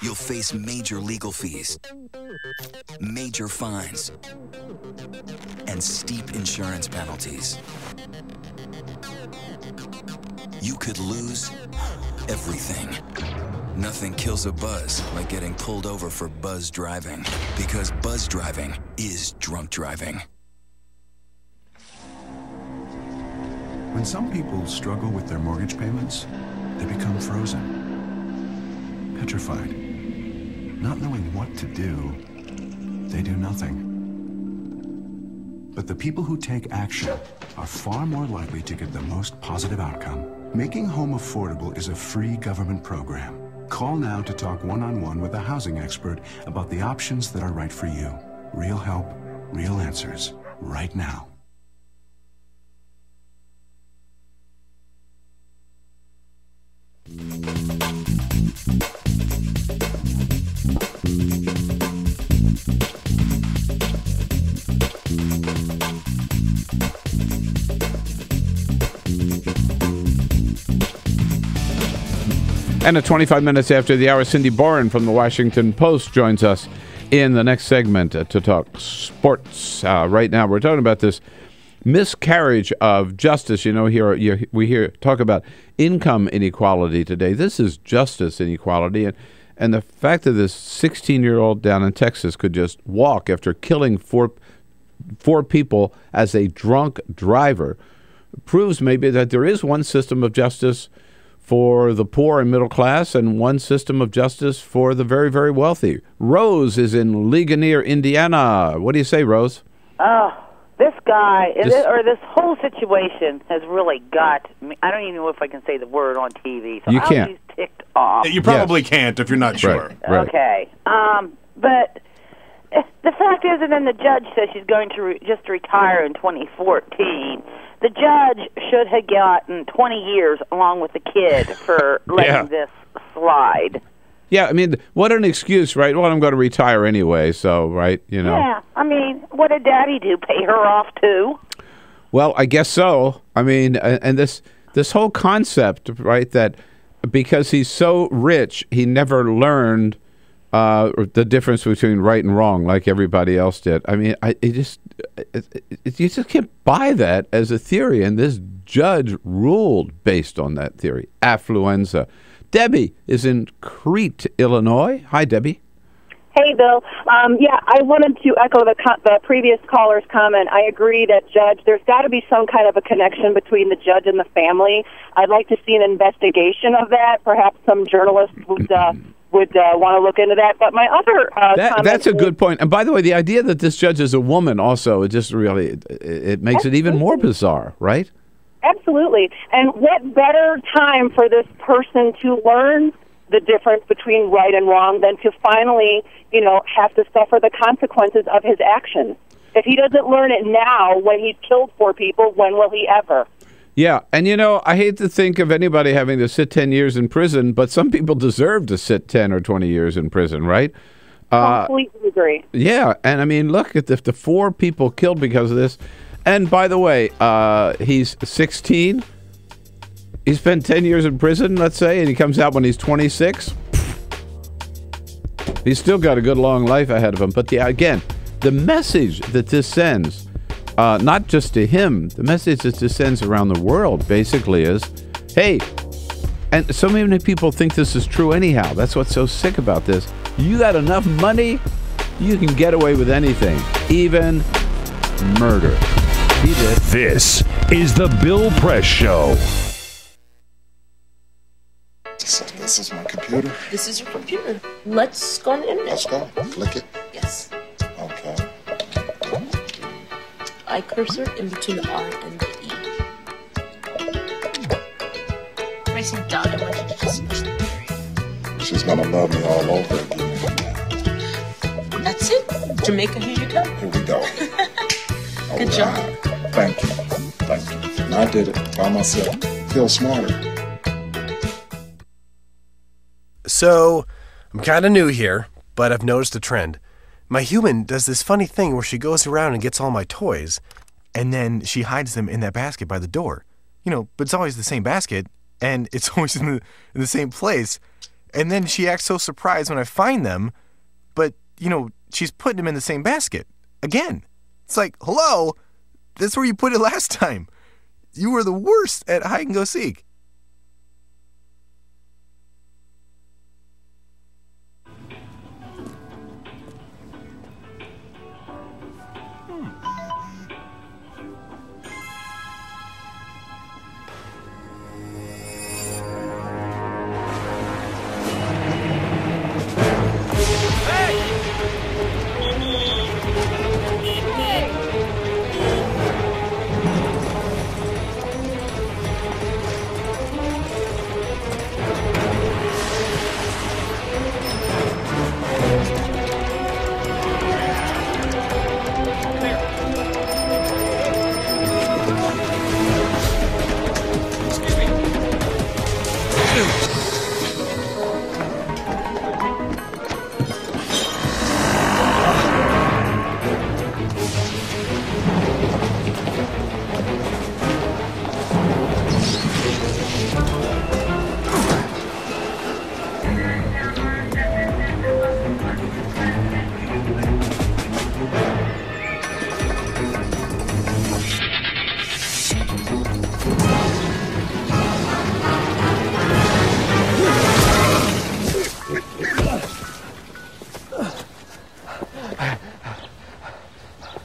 You'll face major legal fees, major fines, and steep insurance penalties. You could lose everything. Nothing kills a buzz like getting pulled over for buzz driving, because buzz driving is drunk driving. When some people struggle with their mortgage payments, they become frozen, petrified. Not knowing what to do, they do nothing. But the people who take action are far more likely to get the most positive outcome. Making home affordable is a free government program. Call now to talk one-on-one with a housing expert about the options that are right for you. Real help, real answers, right now. And at 25 minutes after the hour, Cindy Boren from the Washington Post joins us in the next segment to talk sports. Right now, we're talking about this miscarriage of justice. We talk about income inequality today. This is justice inequality. And the fact that this 16-year-old down in Texas could just walk after killing four people as a drunk driver proves maybe that there is one system of justice for the poor and middle class and one system of justice for the very, very wealthy. Rose is in Ligonier, Indiana. What do you say, Rose? Oh, this guy, this whole situation has really got me. I don't even know if I can say the word on TV. So you can't. I was ticked off. You probably can't if you're not sure. Right. Okay. But the fact is, and then the judge says she's going to just retire in 2014. The judge should have gotten 20 years along with the kid for letting this slide. Yeah, I mean, what an excuse, right? Well, I'm going to retire anyway, so, right, you know. Yeah, I mean, what did Daddy do? Pay her off, too? Well, I guess so. I mean, and this whole concept, right, that because he's so rich, he never learned the difference between right and wrong like everybody else did. I mean, you just can't buy that as a theory, and this judge ruled based on that theory. Affluenza. Debbie is in Crete, Illinois. Hi, Debbie. Hey, Bill. I wanted to echo the previous caller's comment. I agree that there's got to be some kind of a connection between the judge and the family. I'd like to see an investigation of that. Perhaps some journalist would want to look into that. But my other that's a good point. And by the way, the idea that this judge is a woman also, it just really it makes it even more bizarre, right? Absolutely. And what better time for this person to learn the difference between right and wrong than to finally, have to suffer the consequences of his actions? If he doesn't learn it now, when he's killed 4 people, when will he ever? Yeah, and I hate to think of anybody having to sit 10 years in prison, but some people deserve to sit 10 or 20 years in prison, right? Completely agree. Yeah, and I mean, look at the 4 people killed because of this. And by the way, he's 16. He spent 10 years in prison, let's say, and he comes out when he's 26. He's still got a good long life ahead of him. But again, the message that this sends, not just to him, the message that this sends around the world basically is, hey, and so many people think this is true anyhow. That's what's so sick about this. You got enough money, you can get away with anything, even murder. He did. This is the Bill Press Show. So this is my computer. This is your computer. Let's go on the internet. Let's go. Click it. Yes. Okay. I cursor in between the R and the E. Pressing down, I want you to just push the period. She's gonna love me all over again. That's it. Jamaica, here you go. Here we go. Good job. Thank you. Thank you. And I did it by myself. Feel smarter. So, I'm kind of new here, but I've noticed a trend. My human does this funny thing where she goes around and gets all my toys, and then she hides them in that basket by the door. But it's always the same basket, and it's always in the same place. And then she acts so surprised when I find them, but, she's putting them in the same basket. Again. It's like, hello, that's where you put it last time. You were the worst at hide and go seek.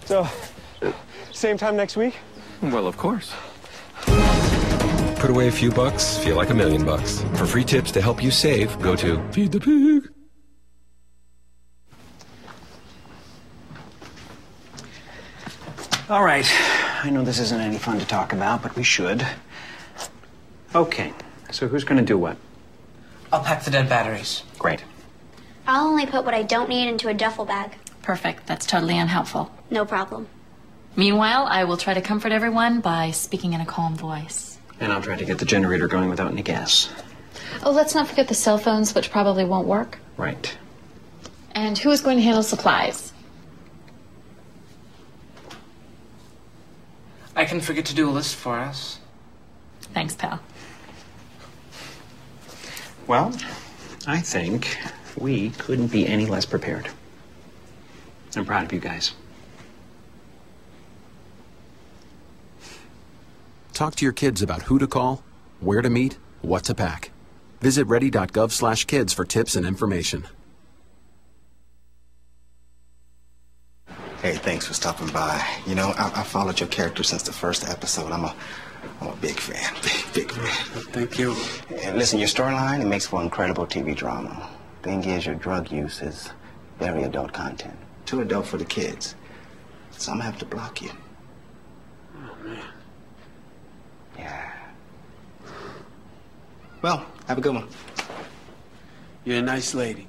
So, same time next week? Well, of course. Put away a few bucks, feel like $1 million. For free tips to help you save, go to Feed the Pig. All right. I know this isn't any fun to talk about, but we should. Okay. So who's going to do what? I'll pack the dead batteries. Great. I'll only put what I don't need into a duffel bag. Perfect. That's totally unhelpful. No problem. Meanwhile, I will try to comfort everyone by speaking in a calm voice. And I'll try to get the generator going without any gas. Oh, let's not forget the cell phones, which probably won't work. Right. And who is going to handle supplies? I can forget to do a list for us. Thanks, pal. Well, I think we couldn't be any less prepared. I'm proud of you guys. Talk to your kids about who to call, where to meet, what to pack. Visit ready.gov/kids for tips and information. Hey, thanks for stopping by. You know, I followed your character since the first episode. I'm a big fan. Big fan. Thank you. And listen, your storyline, it makes for incredible TV drama. Thing is, your drug use is very adult content. Too adult for the kids. So I'm gonna have to block you. Oh, man. Yeah. Well, have a good one. You're a nice lady.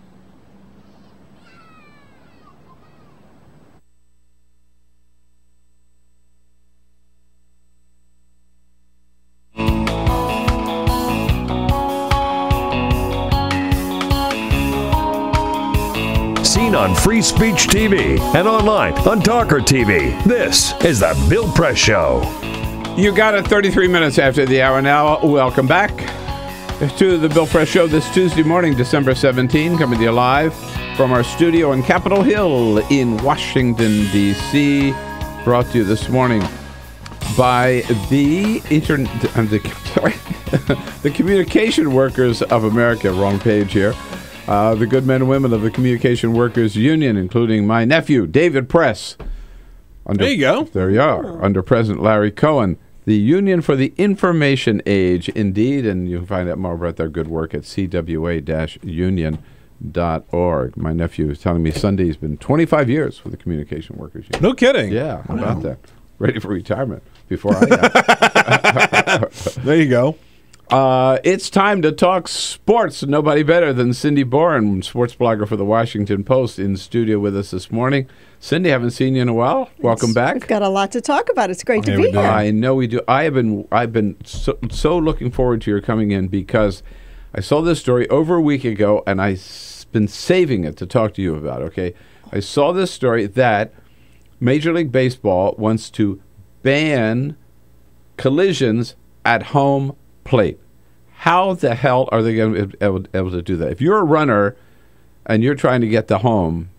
Seen on Free Speech TV and online on TawkrTV. This is the Bill Press Show. You got it 33 minutes after the hour now. Welcome back to the Bill Press Show this Tuesday morning, December 17, coming to you live from our studio on Capitol Hill in Washington, D.C. Brought to you this morning by the the Communication Workers of America. Wrong page here. The good men and women of the Communication Workers Union, including my nephew, David Press. There you go. There you are. Under President Larry Cohen. The Union for the Information Age, indeed, and you can find out more about their good work at cwa-union.org. My nephew was telling me Sunday's been 25 years with the Communication Workers Union. No kidding. Yeah, how about that? Ready for retirement before I got. There you go. It's time to talk sports. Nobody better than Cindy Boren, sports blogger for the Washington Post, in studio with us this morning. Cindy, haven't seen you in a while. Welcome back. We've got a lot to talk about. It's great to be here. I know we do. I've been so looking forward to your coming in because I saw this story over a week ago, and I've been saving it to talk to you about. Okay, I saw this story that Major League Baseball wants to ban collisions at home plate. How the hell are they going to be able to do that? If you're a runner and you're trying to get to home,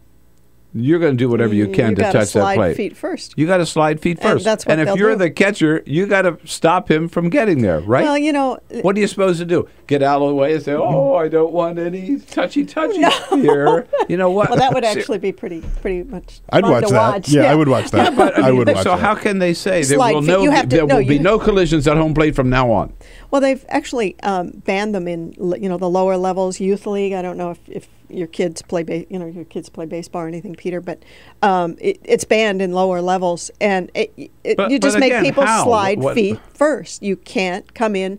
you're going to do whatever you can to touch that plate. Feet first. You got to slide feet first. And if you're the catcher, you got to stop him from getting there, right? Well, you know, what are you supposed to do? Get out of the way and say, "Oh, I don't want any touchy here." You know what? Well, that would actually be pretty much. I'd fun watch to that. watch. Yeah, I would watch that. Yeah, but I would watch so that. how can they say there Slide will feet. there will be no collisions at home plate from now on? Well, they've actually banned them in the lower levels, youth league. I don't know if your kids play your kids play baseball or anything, Peter, but it's banned in lower levels, and you just make people slide feet first. You can't come in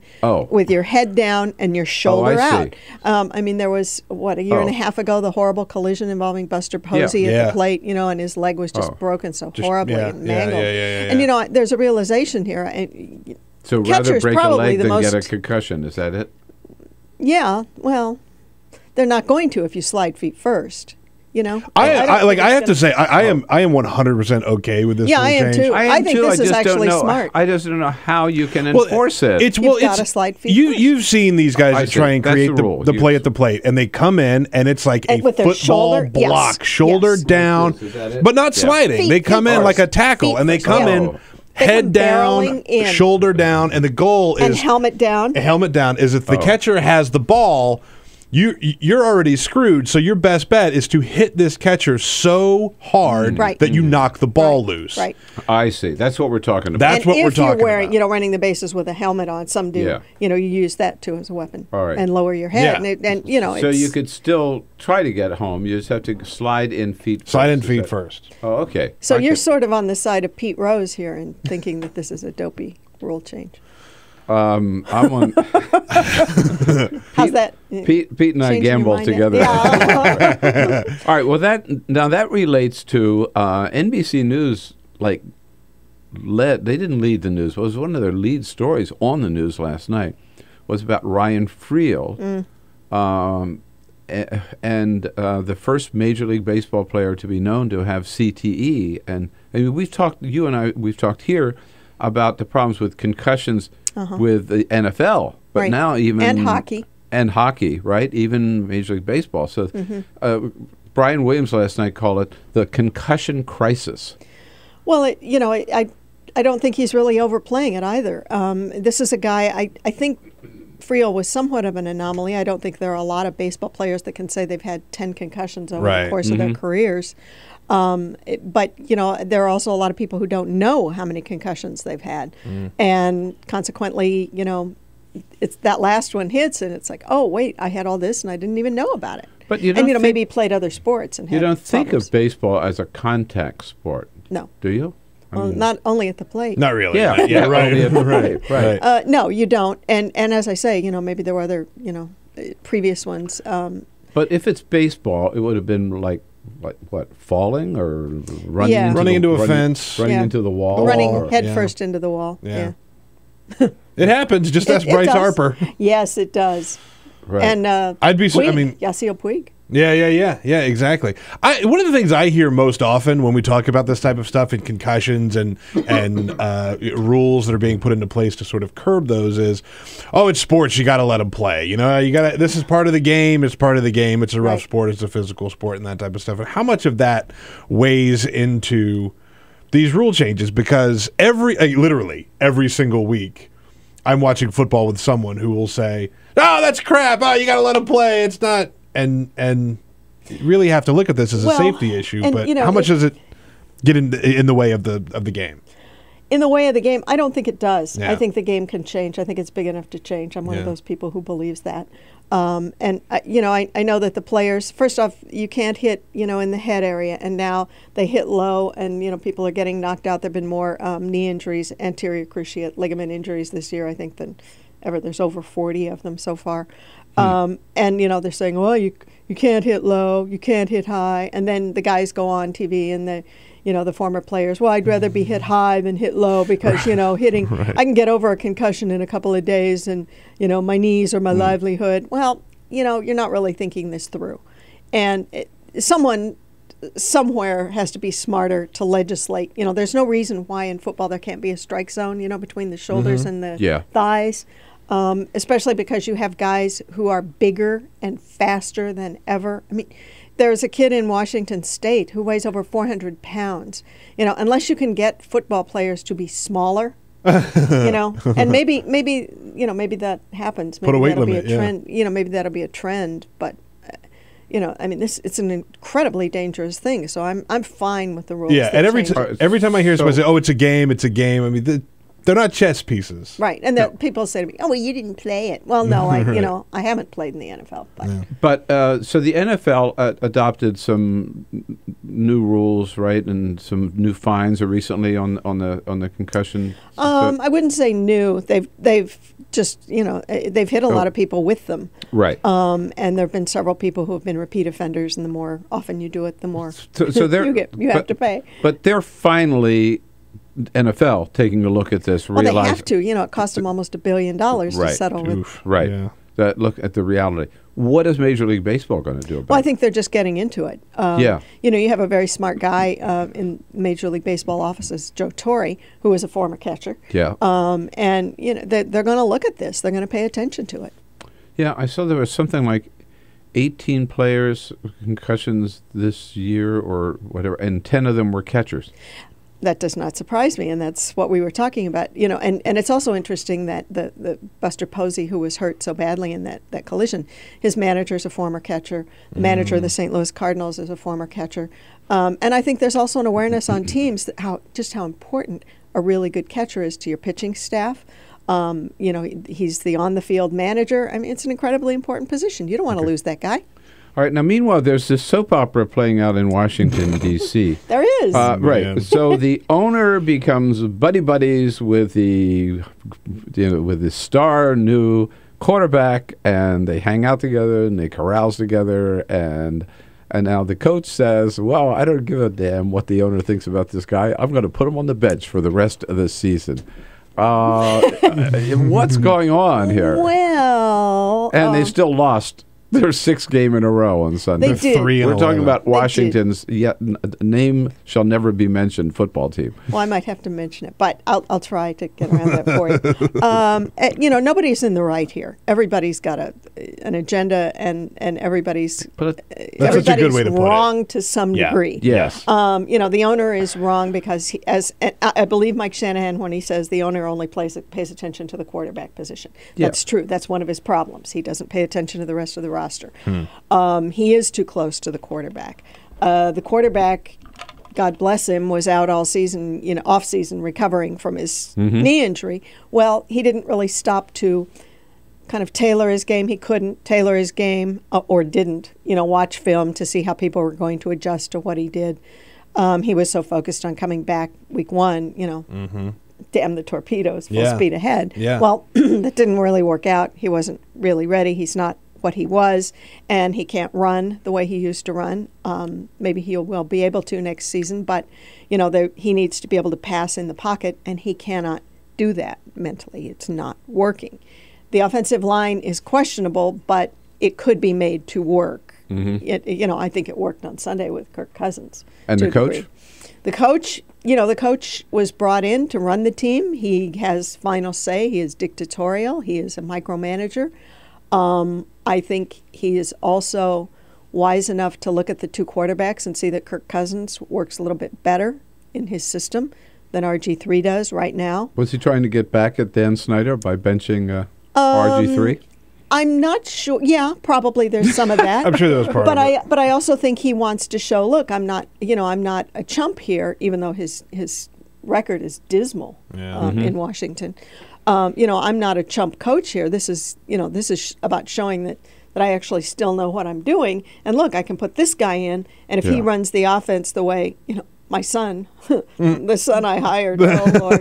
with your head down and your shoulder out. I mean, there was a year and a half ago, the horrible collision involving Buster Posey at the plate, and his leg was just broken so horribly and mangled. And there's a realization here. So rather break a leg than get a concussion, is that it? Yeah, well, they're not going to if you slide feet first. I have to say, I am 100% okay with this. Yeah, I am too. I think this is actually smart. I just don't know how you can enforce it. You've got to slide feet first. You've seen these guys that try and create the play at the plate, and they come in, and it's like a football block, shoulder down, but not sliding. They come in like a tackle, and they come in head down, shoulder down, and the goal is helmet down. Helmet down is if the catcher has the ball, you're already screwed. So your best bet is to hit this catcher so hard that you knock the ball loose. Right. I see. That's what we're talking about. That's what we're talking about. If you're wearing, running the bases with a helmet on, some do. You use that too as a weapon. All right. And lower your head. And so you could still try to get home. You just have to slide in feet first. Slide in feet first. Oh, okay. So you're sort of on the side of Pete Rose here and thinking that this is a dopey rule change. I'm on. How's that? Pete and I Changing your gamble mind together. Yeah. All right. Well, that relates to NBC News. They didn't lead the news. It was one of their lead stories on the news last night. Was about Ryan Friel, and the first Major League Baseball player to be known to have CTE. And I mean, we've talked here about the problems with concussions with the NFL, but Right. now even and hockey, right? Even Major League Baseball. So Brian Williams last night called it the concussion crisis. Well, I don't think he's really overplaying it either. This is a guy, I think Friel was somewhat of an anomaly. I don't think there are a lot of baseball players that can say they've had 10 concussions over the course of their careers. But, there are also a lot of people who don't know how many concussions they've had. And consequently, it's that last one hits and it's like, oh, wait, I had all this and I didn't even know about it. But you don't maybe he played other sports and had You don't think problems. of baseball as a contact sport. No. Do you? Well, not only at the plate. Not really. Yeah, right. Only at the plate, right. No, you don't. And as I say, maybe there were other, previous ones. But if it's baseball, it would have been like what, falling or running Yeah. Into a fence, running into the wall, running head first into the wall. Yeah. It happens. Just ask Bryce does. Harper. Yes, it does. Right. And I'd be. Puig, Yasiel Puig. Yeah, exactly. One of the things I hear most often when we talk about this type of stuff and concussions and rules that are being put into place to sort of curb those is, oh, it's sports. You got to let them play. This is part of the game. It's part of the game. It's a rough sport. It's a physical sport and that type of stuff. And how much of that weighs into these rule changes? Because literally every single week, I'm watching football with someone who will say, "Oh, that's crap. Oh, you got to let them play. It's not." And you really have to look at this as a safety issue. But how much does it get in the way of the game? In the way of the game, I don't think it does. Yeah. I think the game can change. I think it's big enough to change. I'm one of those people who believes that. And I know that the players, first off, you can't hit, in the head area, and now they hit low, and people are getting knocked out. There've been more knee injuries, anterior cruciate ligament injuries this year, I think, than ever. There's over 40 of them so far. And they're saying, well, you can't hit low, you can't hit high, and then the guys go on TV and the former players, well, I'd rather be hit high than hit low because hitting I can get over a concussion in a couple of days, and my knees are my livelihood. Well, you're not really thinking this through, and someone somewhere has to be smarter to legislate. There's no reason why in football there can't be a strike zone, between the shoulders and the thighs. Especially because you have guys who are bigger and faster than ever. I mean, there's a kid in Washington State who weighs over 400 pounds. Unless you can get football players to be smaller, and maybe that happens. Maybe Put a weight that'll limit, be a trend. Maybe that'll be a trend. But it's an incredibly dangerous thing. So I'm fine with the rules. Yeah, and every time I hear someone say, "Oh, it's a game," I mean, they're not chess pieces, right? And people say to me, "Oh, well, you didn't play it." Well, no, I haven't played in the NFL. But so the NFL adopted some new rules, right, and some new fines recently on the concussion. I wouldn't say new. They've just they've hit a lot of people with them, right? And there have been several people who have been repeat offenders, and the more often you do it, the more so you have to pay. But they're finally. NFL taking a look at this, well, they have to. It cost them almost $1 billion to settle with. Right. Yeah. Look at the reality. What is Major League Baseball going to do about it? Well, I think they're just getting into it. You have a very smart guy in Major League Baseball offices, Joe Torre, who is a former catcher. Yeah. And they're going to look at this. They're going to pay attention to it. Yeah, I saw there was something like 18 players with concussions this year or whatever, and 10 of them were catchers. That does not surprise me, and that's what we were talking about. And it's also interesting that the Buster Posey, who was hurt so badly in that collision, his manager is a former catcher. The manager of the St. Louis Cardinals is a former catcher. And I think there's also an awareness on teams that how important a really good catcher is to your pitching staff. He's the on-the-field manager. I mean, it's an incredibly important position. You don't want to lose that guy. All right. Now, meanwhile, there's this soap opera playing out in Washington, D.C. There is. Right. So the owner becomes buddies with the star new quarterback, and they hang out together and they carouse together, and now the coach says, well, I don't give a damn what the owner thinks about this guy. I'm going to put him on the bench for the rest of the season. What's going on here? Well, and they still lost their 6th game in a row on Sunday. They did. We're talking about Washington's name shall never be mentioned football team. Well, I might have to mention it, but I'll try to get around that for you. Nobody's in the right here. Everybody's got an agenda, and everybody's wrong to some degree. Yes. The owner is wrong because I believe Mike Shanahan when he says the owner only pays attention to the quarterback position. That's true. That's one of his problems. He doesn't pay attention to the rest of the roster. He is too close to the quarterback. The quarterback, God bless him, was out all season, off season, recovering from his knee injury. Well, he didn't really stop to kind of tailor his game. He couldn't tailor his game or didn't, watch film to see how people were going to adjust to what he did. He was so focused on coming back week 1, damn the torpedoes, full speed ahead. Yeah. Well, that didn't really work out. He wasn't really ready. He's not what he was, and he can't run the way he used to run. Maybe he will be able to next season, but he needs to be able to pass in the pocket, and he cannot do that mentally. It's not working. The offensive line is questionable, but it could be made to work. I think it worked on Sunday with Kirk Cousins. And the coach? The coach was brought in to run the team. He has final say. He is dictatorial. He is a micromanager. I think he is also wise enough to look at the 2 quarterbacks and see that Kirk Cousins works a little bit better in his system than RG3 does right now. Was he trying to get back at Dan Snyder by benching RG3? I'm not sure. Yeah, probably there's some of that. I'm sure that was part of it. But I also think he wants to show, look, I'm not a chump here, even though his record is dismal in Washington. I'm not a chump coach here. This is about showing that I actually still know what I'm doing. And look, I can put this guy in, and if he runs the offense the way, my son, the son I hired, oh Lord,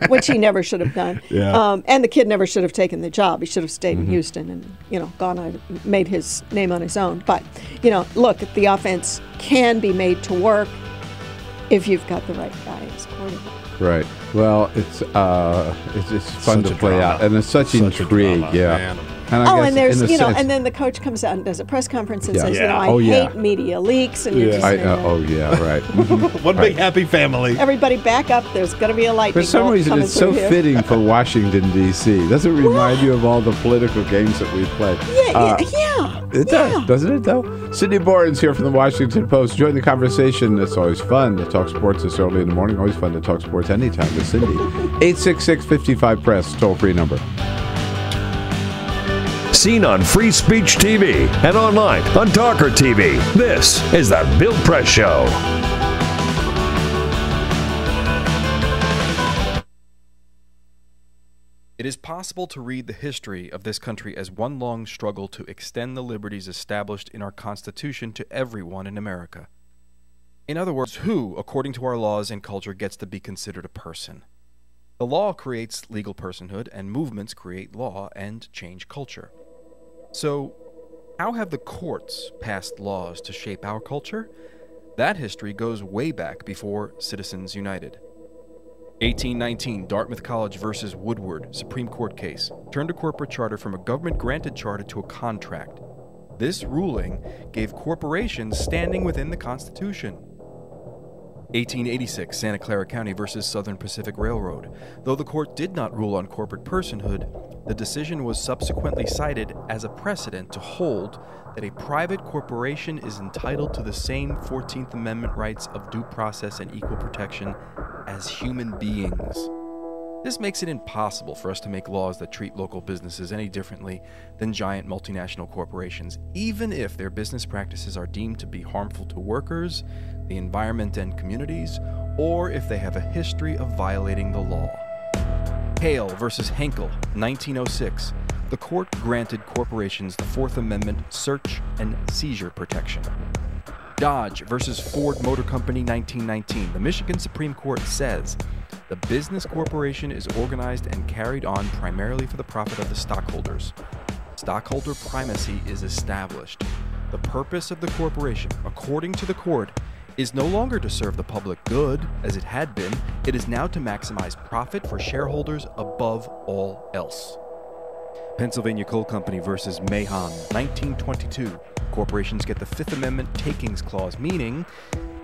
which he never should have done. Yeah. And the kid never should have taken the job. He should have stayed in Houston and, gone on, made his name on his own. But, look, the offense can be made to work if you've got the right guy as quarterback. Right. Well, it's fun to play out, and it's such intrigue. Man. And there's and then the coach comes out and does a press conference and says, I hate media leaks, and you're just right. One big happy family. Everybody back up. There's going to be a lightning For some bolt reason, coming it's so through here. fitting for Washington, D.C. Doesn't it remind you of all the political games that we play? It does, doesn't it, though? Sydney Boren's here from the Washington Post. Join the conversation. It's always fun to talk sports this early in the morning. Always fun to talk sports anytime with Cindy. 866-55-PRESS, toll-free number. Seen on Free Speech TV and online on TawkrTV. This is the Bill Press Show. It is possible to read the history of this country as one long struggle to extend the liberties established in our Constitution to everyone in America. In other words, who, according to our laws and culture, gets to be considered a person? The law creates legal personhood, and movements create law and change culture. So, how have the courts passed laws to shape our culture? That history goes way back before Citizens United. 1819, Dartmouth College versus Woodward, Supreme Court case, turned a corporate charter from a government-granted charter to a contract. This ruling gave corporations standing within the Constitution. 1886, Santa Clara County versus Southern Pacific Railroad. Though the court did not rule on corporate personhood, the decision was subsequently cited as a precedent to hold that a private corporation is entitled to the same 14th Amendment rights of due process and equal protection as human beings. This makes it impossible for us to make laws that treat local businesses any differently than giant multinational corporations, even if their business practices are deemed to be harmful to workers, the environment and communities, or if they have a history of violating the law. Hale versus Henkel, 1906. The the court granted corporations the Fourth Amendment search and seizure protection. Dodge versus Ford Motor Company, 1919. The Michigan Supreme Court says the business corporation is organized and carried on primarily for the profit of the stockholders. Stockholder primacy is established. The purpose of the corporation, according to the court, is no longer to serve the public good, as it had been. It is now to maximize profit for shareholders above all else. Pennsylvania Coal Company versus Mahon, 1922. Corporations get the Fifth Amendment takings clause, meaning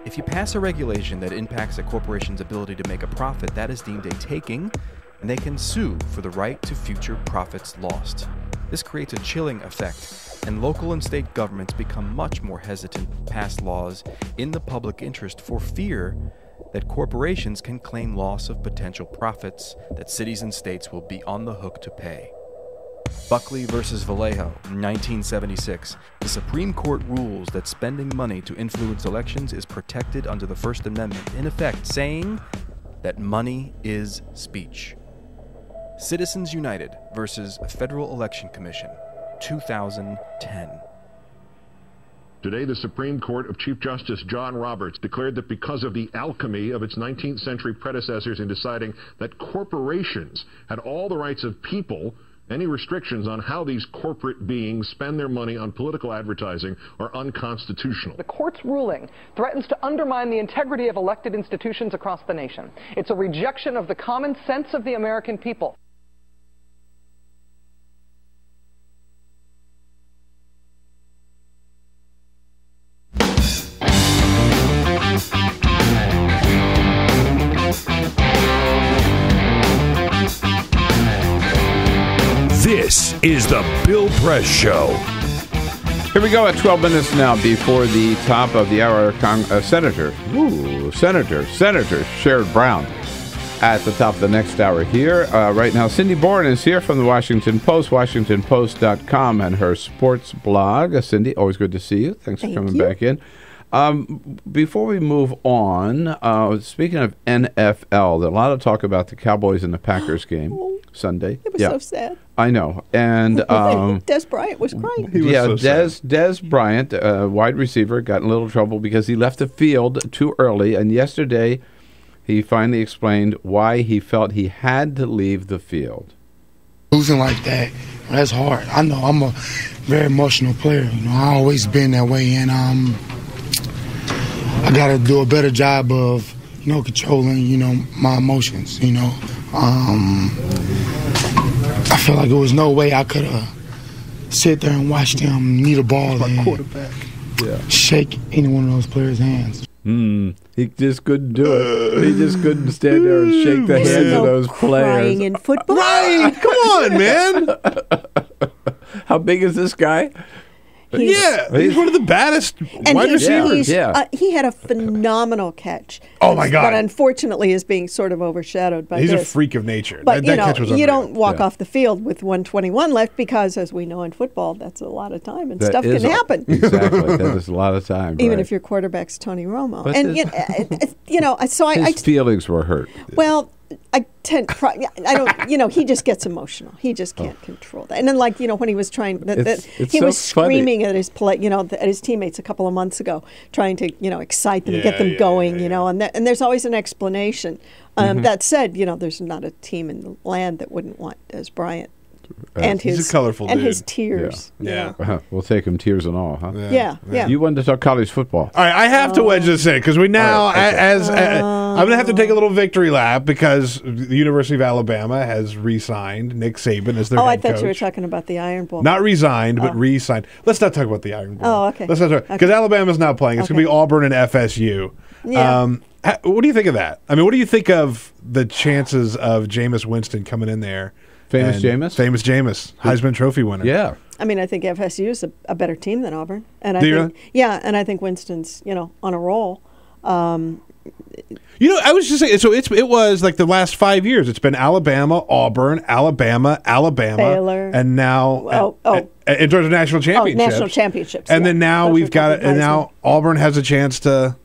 if you pass a regulation that impacts a corporation's ability to make a profit, that is deemed a taking, and they can sue for the right to future profits lost. This creates a chilling effect, and local and state governments become much more hesitant to pass laws in the public interest for fear that corporations can claim loss of potential profits that cities and states will be on the hook to pay. Buckley versus Vallejo, 1976. The Supreme Court rules that spending money to influence elections is protected under the First Amendment, in effect saying that money is speech. Citizens United versus Federal Election Commission, 2010. Today, the Supreme Court of Chief Justice John Roberts declared that because of the alchemy of its 19th century predecessors in deciding that corporations had all the rights of people, any restrictions on how these corporate beings spend their money on political advertising are unconstitutional. The court's ruling threatens to undermine the integrity of elected institutions across the nation. It's a rejection of the common sense of the American people. This is the Bill Press Show. Here we go at 12 minutes now before the top of the hour. Senator Sherrod Brown at the top of the next hour here. Right now, Cindy Boren is here from the Washington Post, WashingtonPost.com, and her sports blog. Cindy, always good to see you. Thanks for coming back in. Before we move on, speaking of NFL, there's a lot of talk about the Cowboys and the Packers game Sunday. It was so sad. I know. And Des Bryant was crying. Des Bryant, wide receiver, got in a little trouble because he left the field too early. And yesterday, he finally explained why he felt he had to leave the field. Losing like that, that's hard. I know I'm a very emotional player. You know, I've always been that way, and I got to do a better job of, controlling, my emotions, I feel like there was no way I could sit there and watch them need a ball and shake any one of those players' hands. He just couldn't do it. He just couldn't stand there and shake the hands of those players. Crying in football. Right, come on, man. How big is this guy? He's one of the baddest wide receivers. He had a phenomenal catch. Oh, my God. But unfortunately is being sort of overshadowed by He's this. a freak of nature. But, that catch was you unreal. don't walk off the field with 1:21 left because, as we know in football, that's a lot of time and stuff can happen. Exactly. That is a lot of time. Even if your quarterback's Tony Romo. But And, his feelings were hurt. Well, I don't, he just gets emotional. He just can't control that. And then, when he was trying, he was screaming at his at his teammates a couple of months ago, trying to, excite them, get them going, and there's always an explanation. That said, there's not a team in the land that wouldn't want Des Bryant. And he's a colorful and dude. his tears. Yeah. We'll take him tears and all, huh? Yeah. You wanted to talk college football. All right, I have to wedge this in because we now, I'm going to have to take a little victory lap because the University of Alabama has re-signed Nick Saban as their head I thought coach. you were talking about the Iron Bowl. Not resigned, but re-signed. Let's not talk about the Iron Bowl. Oh, okay. Let's not talk because Alabama's not playing. It's going to be Auburn and FSU. Yeah. What do you think of that? I mean, what do you think of the chances of Jameis Winston coming in there? Famous Jameis, Heisman Trophy winner. Yeah. I mean, I think FSU is a better team than Auburn, and and I think Winston's on a roll. I was just saying. So it was like the last 5 years. It's been Alabama, Auburn, Alabama, Baylor, and now in terms of national championships. National championships. And then now we've got it. And now Auburn has a chance to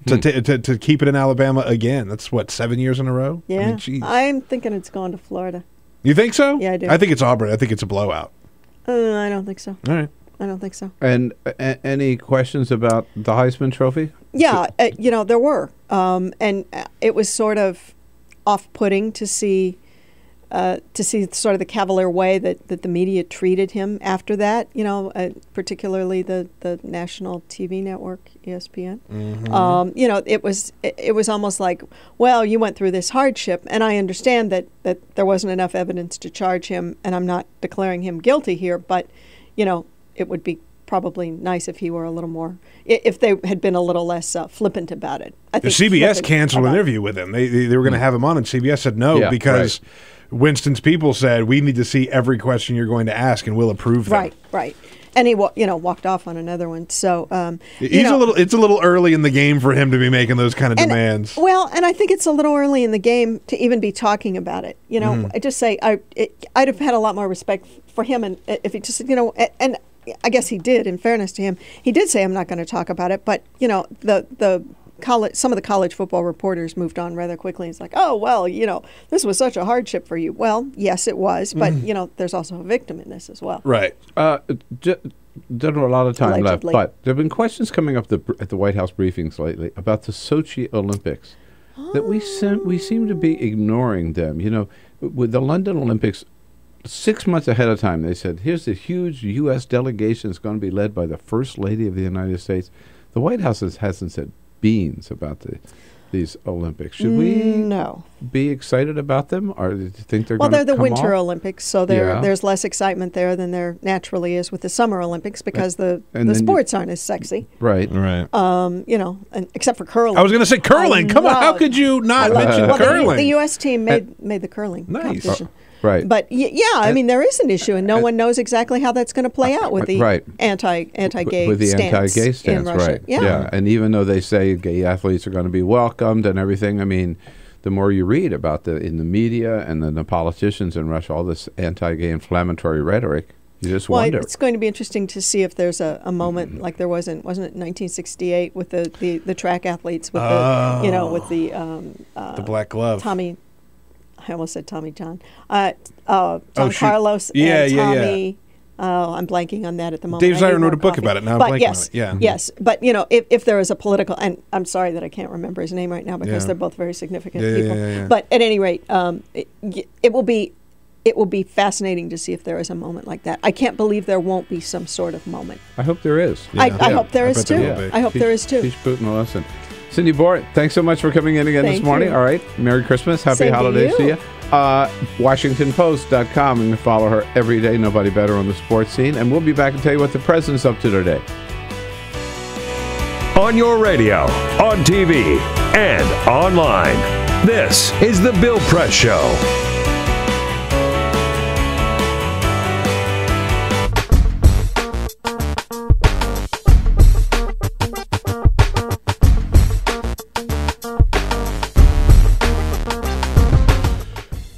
keep it in Alabama again. That's what, 7 years in a row. Yeah, I mean, I'm thinking it's gone to Florida. You think so? Yeah, I do. I think it's Auburn. I think it's a blowout. I don't think so. All right. I don't think so. And any questions about the Heisman Trophy? Yeah, there were. And it was sort of off-putting to see sort of the cavalier way that the media treated him after that, particularly the national TV network, ESPN. It was almost like, well, you went through this hardship, and I understand that there wasn't enough evidence to charge him, and I'm not declaring him guilty here, but, it would be probably nice if he were a little more, if they had been a little less flippant about it. I think CBS canceled an interview with him. They were going to have him on, and CBS said no because Winston's people said, we need to see every question you're going to ask, and we'll approve them. Right. And he walked off on another one. So it's a little early in the game for him to be making those kind of demands. Well, and I think it's a little early in the game to even be talking about it. I just say I'd have had a lot more respect for him, and if he just and I guess he did. In fairness to him, he did say, I'm not going to talk about it. But some of the college football reporters moved on rather quickly. It's like, oh, well, this was such a hardship for you. Well, yes, it was. But, there's also a victim in this as well. Right. Don't have a lot of time Allegedly. left. But there have been questions coming up at the White House briefings lately about the Sochi Olympics. That we seem to be ignoring them. With the London Olympics, 6 months ahead of time, they said, here's a huge U.S. delegation that's going to be led by the First Lady of the United States. The White House hasn't said beans about these Olympics. Should we be excited about them, or do you think they're going to come they're the Winter off? Olympics, so there's less excitement there than there naturally is with the Summer Olympics because the sports aren't as sexy. Right. And except for curling. I was going to say curling. Come on, how could you not mention curling? The U.S. team made the curling competition. Right. But I mean, there is an issue, and no one knows exactly how that's going to play out with the anti-gay with the stance anti-gay stance, in Russia. right? Yeah, and even though they say gay athletes are going to be welcomed and everything, I mean, the more you read about in the media and then the politicians in Russia, all this anti-gay inflammatory rhetoric, you just wonder. It's going to be interesting to see if there's a moment like there wasn't it 1968 with the track athletes with the black glove. I almost said Tommy John. Carlos and Tommy. Oh, I'm blanking on that at the moment. Dave Zirin wrote a book about it. Now I'm blanking on it. Yeah. Yes. But, if there is a political, and I'm sorry that I can't remember his name right now because they're both very significant people. Yeah. But at any rate, it will be fascinating to see if there is a moment like that. I can't believe there won't be some sort of moment. I hope there is. I hope there is too. I hope there is too. Teach Putin a lesson. Cindy Boren, thanks so much for coming in again this morning. All right. Merry Christmas. Happy holidays to you. WashingtonPost.com, and follow her every day. Nobody better on the sports scene. And we'll be back and tell you what the president's up to today. On your radio, on TV, and online. This is The Bill Press Show.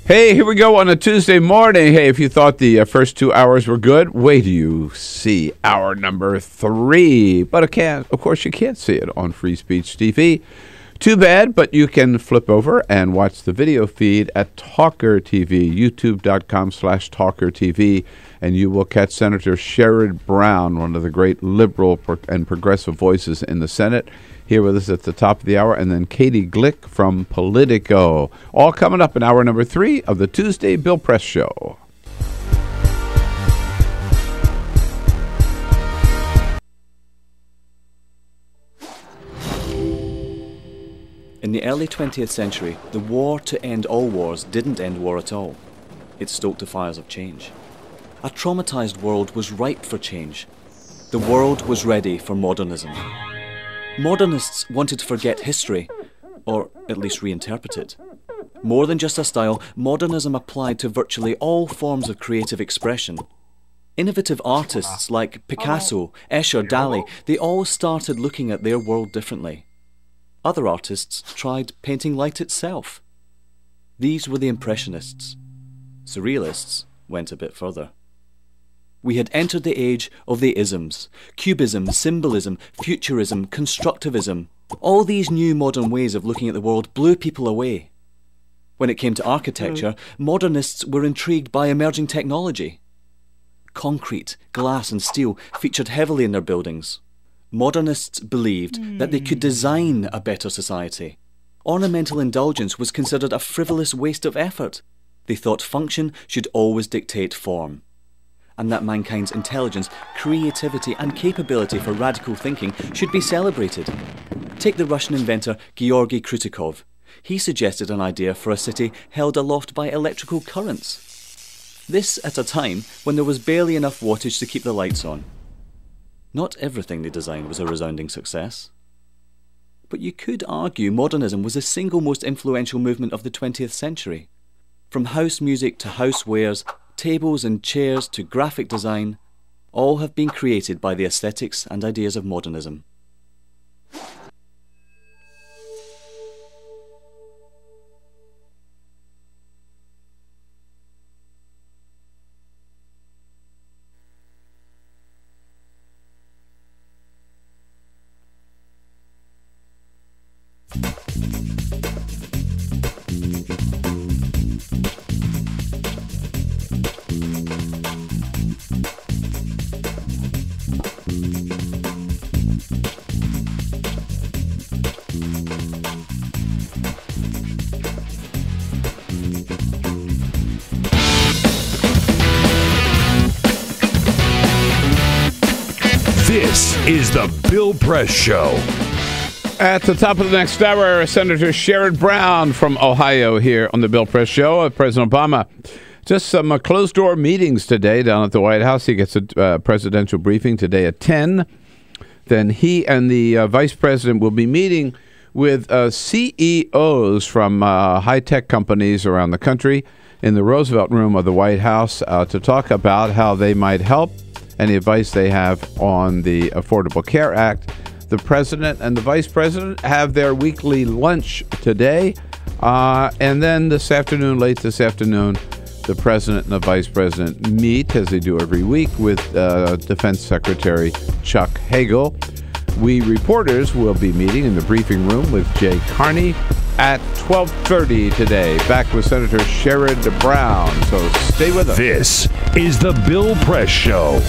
Hey, here we go on a Tuesday morning. Hey, if you thought the first 2 hours were good, wait till you see hour number 3. But of course, you can't see it on Free Speech TV. Too bad, but you can flip over and watch the video feed at TawkrTV, youtube.com/TawkrTV, and you will catch Senator Sherrod Brown, one of the great liberal and progressive voices in the Senate, here with us at the top of the hour, and then Katie Glick from Politico. All coming up in hour number 3 of the Tuesday Bill Press Show. In the early 20th century, the war to end all wars didn't end war at all. It stoked the fires of change. A traumatized world was ripe for change. The world was ready for modernism. Modernists wanted to forget history, or at least reinterpret it. More than just a style, modernism applied to virtually all forms of creative expression. Innovative artists like Picasso, Escher, Dali, they all started looking at their world differently. Other artists tried painting light itself. These were the Impressionists. Surrealists went a bit further. We had entered the age of the isms. Cubism, symbolism, futurism, constructivism. All these new modern ways of looking at the world blew people away. When it came to architecture, modernists were intrigued by emerging technology. Concrete, glass and steel featured heavily in their buildings. Modernists believed that they could design a better society. Ornamental indulgence was considered a frivolous waste of effort. They thought function should always dictate form, and that mankind's intelligence, creativity and capability for radical thinking should be celebrated. Take the Russian inventor Georgy Krutikov. He suggested an idea for a city held aloft by electrical currents. This at a time when there was barely enough wattage to keep the lights on. Not everything they designed was a resounding success. But you could argue modernism was the single most influential movement of the 20th century. From house music to housewares, tables and chairs to graphic design, all have been created by the aesthetics and ideas of modernism. This is the Bill Press Show. At the top of the next hour, Senator Sherrod Brown from Ohio here on the Bill Press Show. President Obama, just some closed-door meetings today down at the White House. He gets a presidential briefing today at 10. Then he and the vice president will be meeting with CEOs from high-tech companies around the country in the Roosevelt Room of the White House to talk about how they might help, any advice they have on the Affordable Care Act. The president and the vice president have their weekly lunch today. And then this afternoon, late this afternoon, the president and the vice president meet, as they do every week, with Defense Secretary Chuck Hagel. We reporters will be meeting in the briefing room with Jay Carney at 12:30 today. Back with Senator Sherrod Brown. So stay with us. This is the Bill Press Show.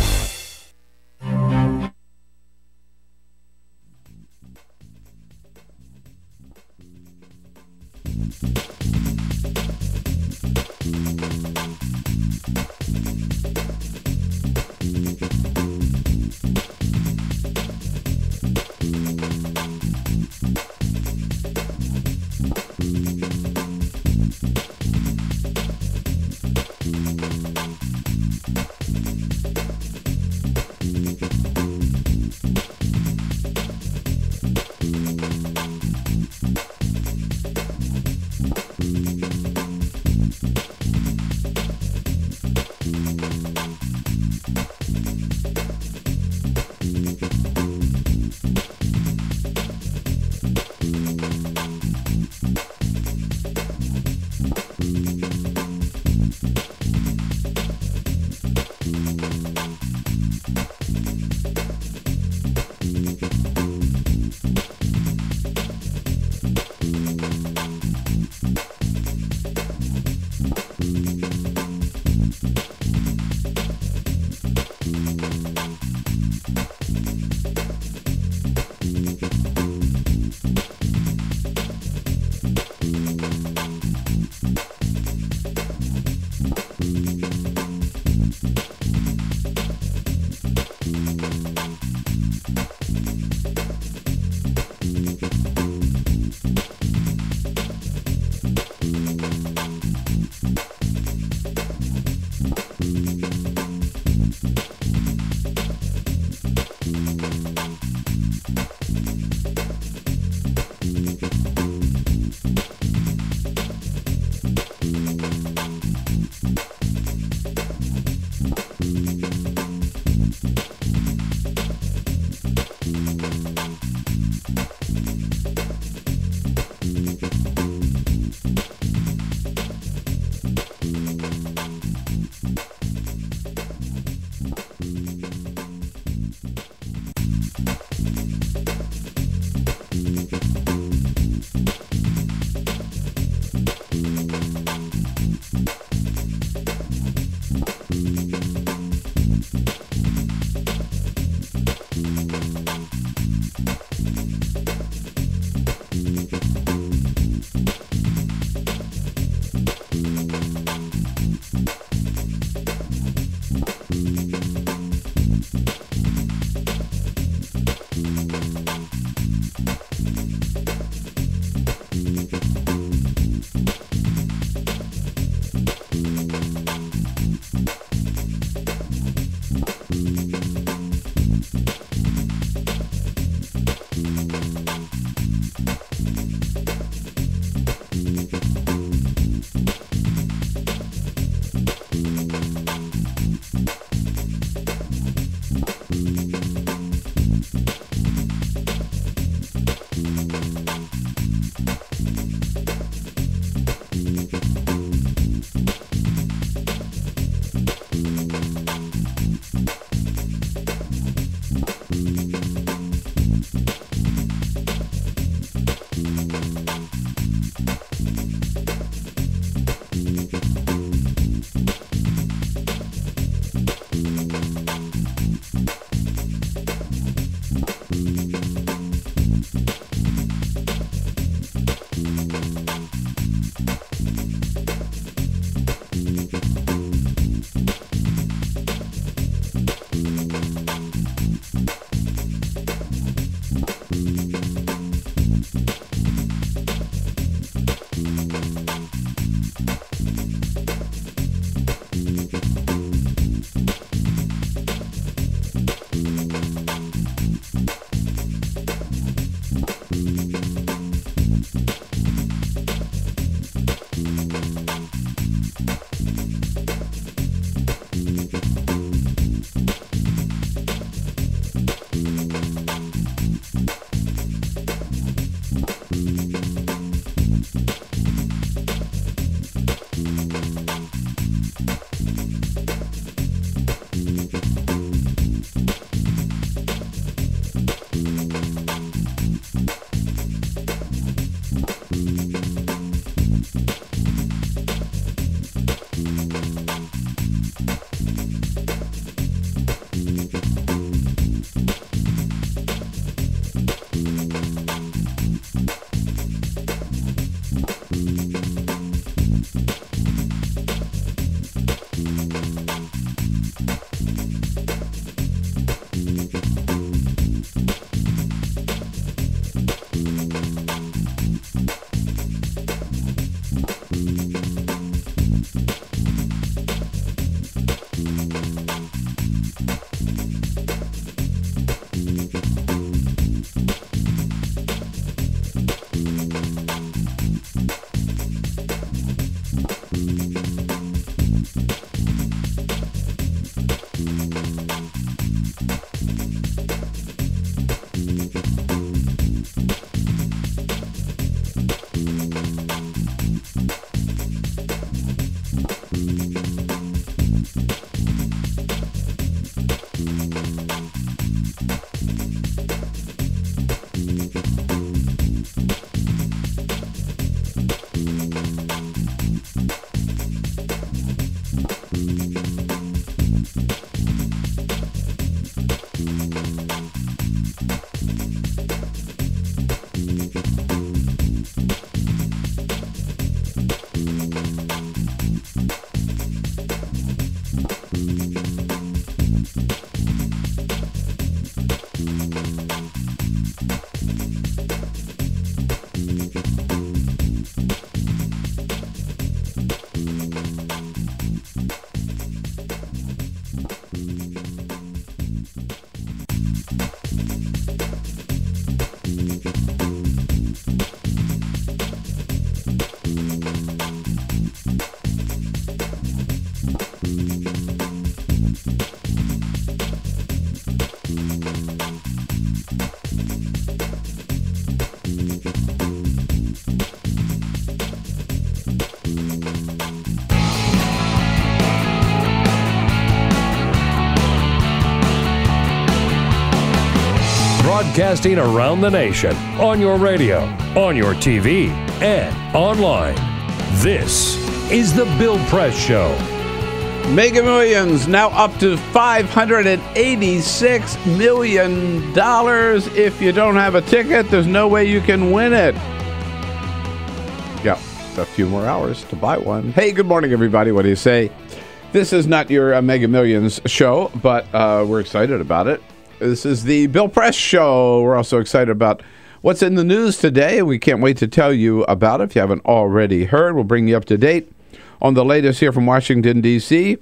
broadcasting around the nation, on your radio, on your TV, and online. This is The Bill Press Show. Mega Millions now up to $586 million. If you don't have a ticket, there's no way you can win it. Yeah, a few more hours to buy one. Hey, good morning, everybody. What do you say? This is not your Mega Millions show, but we're excited about it. This is the Bill Press Show. We're also excited about what's in the news today, and we can't wait to tell you about it. If you haven't already heard, we'll bring you up to date on the latest here from Washington, D.C.,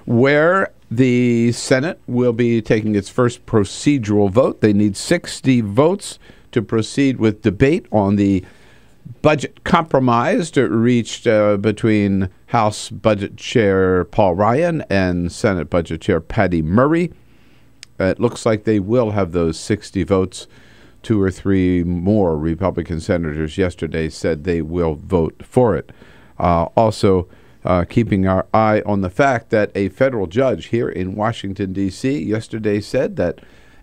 where the Senate will be taking its first procedural vote. They need 60 votes to proceed with debate on the budget compromise reached between House Budget Chair Paul Ryan and Senate Budget Chair Patty Murray. It looks like they will have those 60 votes. 2 or 3 more Republican senators yesterday said they will vote for it. Also, keeping our eye on the fact that a federal judge here in Washington, D.C. yesterday said that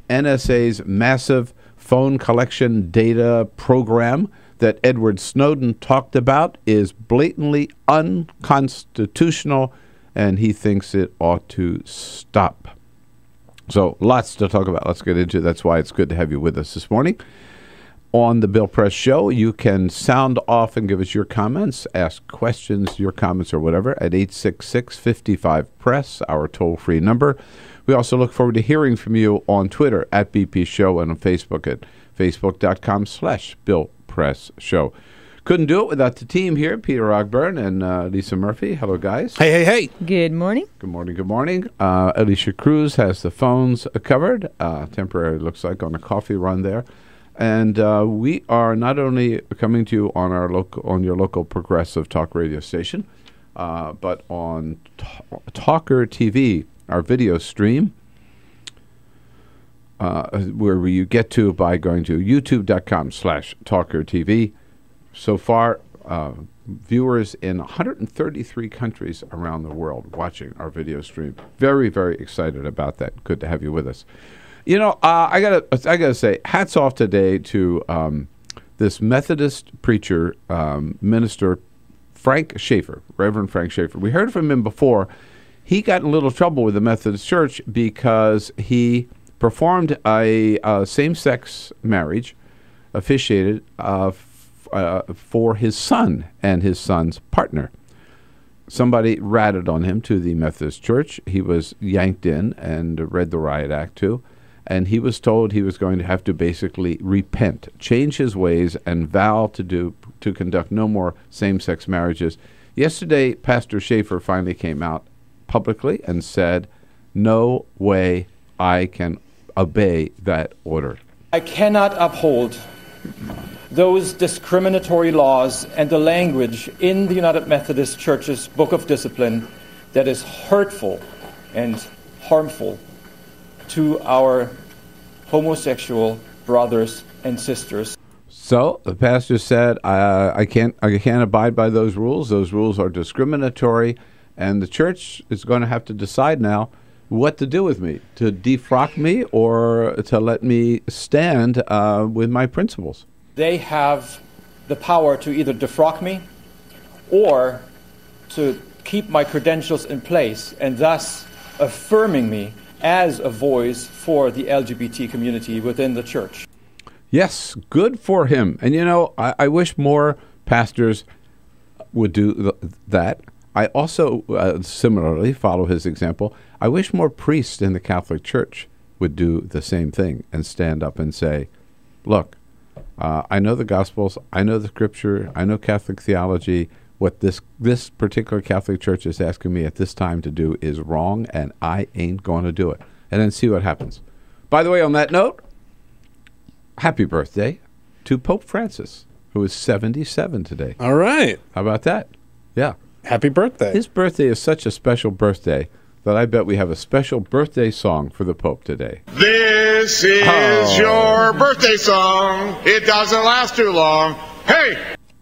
NSA's massive phone collection data program that Edward Snowden talked about is blatantly unconstitutional, and he thinks it ought to stop. So lots to talk about. Let's get into it. That's why it's good to have you with us this morning. On the Bill Press Show, you can sound off and give us your comments, ask questions, your comments or whatever at 866-55-PRESS, our toll-free number. We also look forward to hearing from you on Twitter at BP Show and on Facebook at facebook.com/Bill Press Show. Couldn't do it without the team here, Peter Ogburn and Lisa Murphy. Hello, guys. Hey, hey, hey. Good morning. Good morning, good morning. Alicia Cruz has the phones covered, temporarily looks like on a coffee run there. And we are not only coming to you on your local progressive talk radio station, but on TawkrTV, our video stream, where you get to by going to youtube.com/TawkrTV. So far, viewers in 133 countries around the world watching our video stream. Very, very excited about that. Good to have you with us. You know, I gotta say, hats off today to this Methodist preacher, minister Frank Schaeffer, Reverend Frank Schaeffer. We heard from him before. He got in a little trouble with the Methodist Church because he performed a same-sex marriage, officiated for his son and his son's partner. Somebody ratted on him to the Methodist Church. He was yanked in and read the riot act to. And he was told he was going to have to basically repent, change his ways, and vow to conduct no more same-sex marriages. Yesterday, Pastor Schaeffer finally came out publicly and said, "No way I can obey that order." I cannot uphold those discriminatory laws and the language in the United Methodist Church's Book of Discipline that is hurtful and harmful to our homosexual brothers and sisters. So the pastor said, I can't abide by those rules. Those rules are discriminatory, and the church is going to have to decide now what to do with me, to defrock me or to let me stand with my principles. They have the power to either defrock me or to keep my credentials in place and thus affirming me as a voice for the LGBT community within the church. Yes, good for him. And, you know, I wish more pastors would do that. I also similarly follow his example. I wish more priests in the Catholic Church would do the same thing and stand up and say, look, I know the Gospels, I know the Scripture, I know Catholic theology. What this particular Catholic Church is asking me at this time to do is wrong, and I ain't going to do it. And then see what happens. By the way, on that note, happy birthday to Pope Francis, who is 77 today. All right. How about that? Yeah. Happy birthday. His birthday is such a special birthday that I bet we have a special birthday song for the Pope today. This is your birthday song. It doesn't last too long. Hey!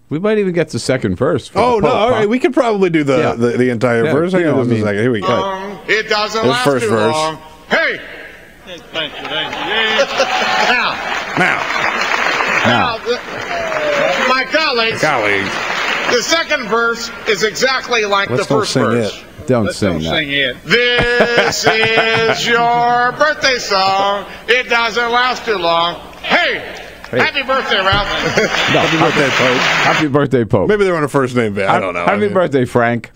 We might even get the second verse. For Oh, the Pope, no. All right. We could probably do the entire verse. Hang on just a second. Here we go. It doesn't last first too verse. long. Hey! Thank you. Now, my colleagues, the second verse is exactly like the first verse. Don't sing that. Sing it. This is your birthday song. It doesn't last too long. Hey. Happy birthday, Ralph. No, happy birthday, Pope. Happy birthday, Pope. Maybe they're on a first name band. I don't know. Happy birthday, Frank.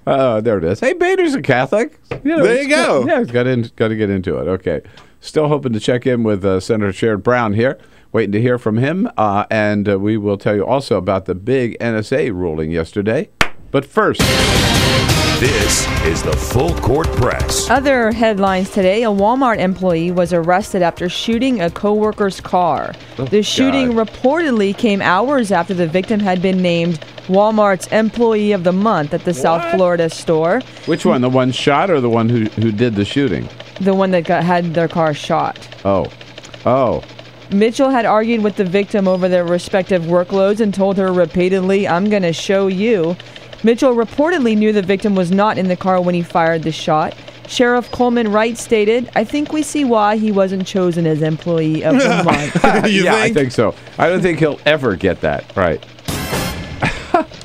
There it is. Hey, Bader's a Catholic. There you go. Yeah, got to get into it. Okay. Still hoping to check in with Senator Sherrod Brown here. Waiting to hear from him. And we will tell you also about the big NSA ruling yesterday. But first, this is the Full Court Press. Other headlines today: a Walmart employee was arrested after shooting a co-worker's car. The shooting reportedly came hours after the victim had been named Walmart's Employee of the Month at the South Florida store. Which one? The one shot or the one who did the shooting? The one that had their car shot. Oh. Mitchell had argued with the victim over their respective workloads and told her repeatedly, "I'm going to show you." Mitchell reportedly knew the victim was not in the car when he fired the shot. Sheriff Coleman Wright stated, "I think we see why he wasn't chosen as Employee of the Month." Yeah, I think so. I don't think he'll ever get that. Right.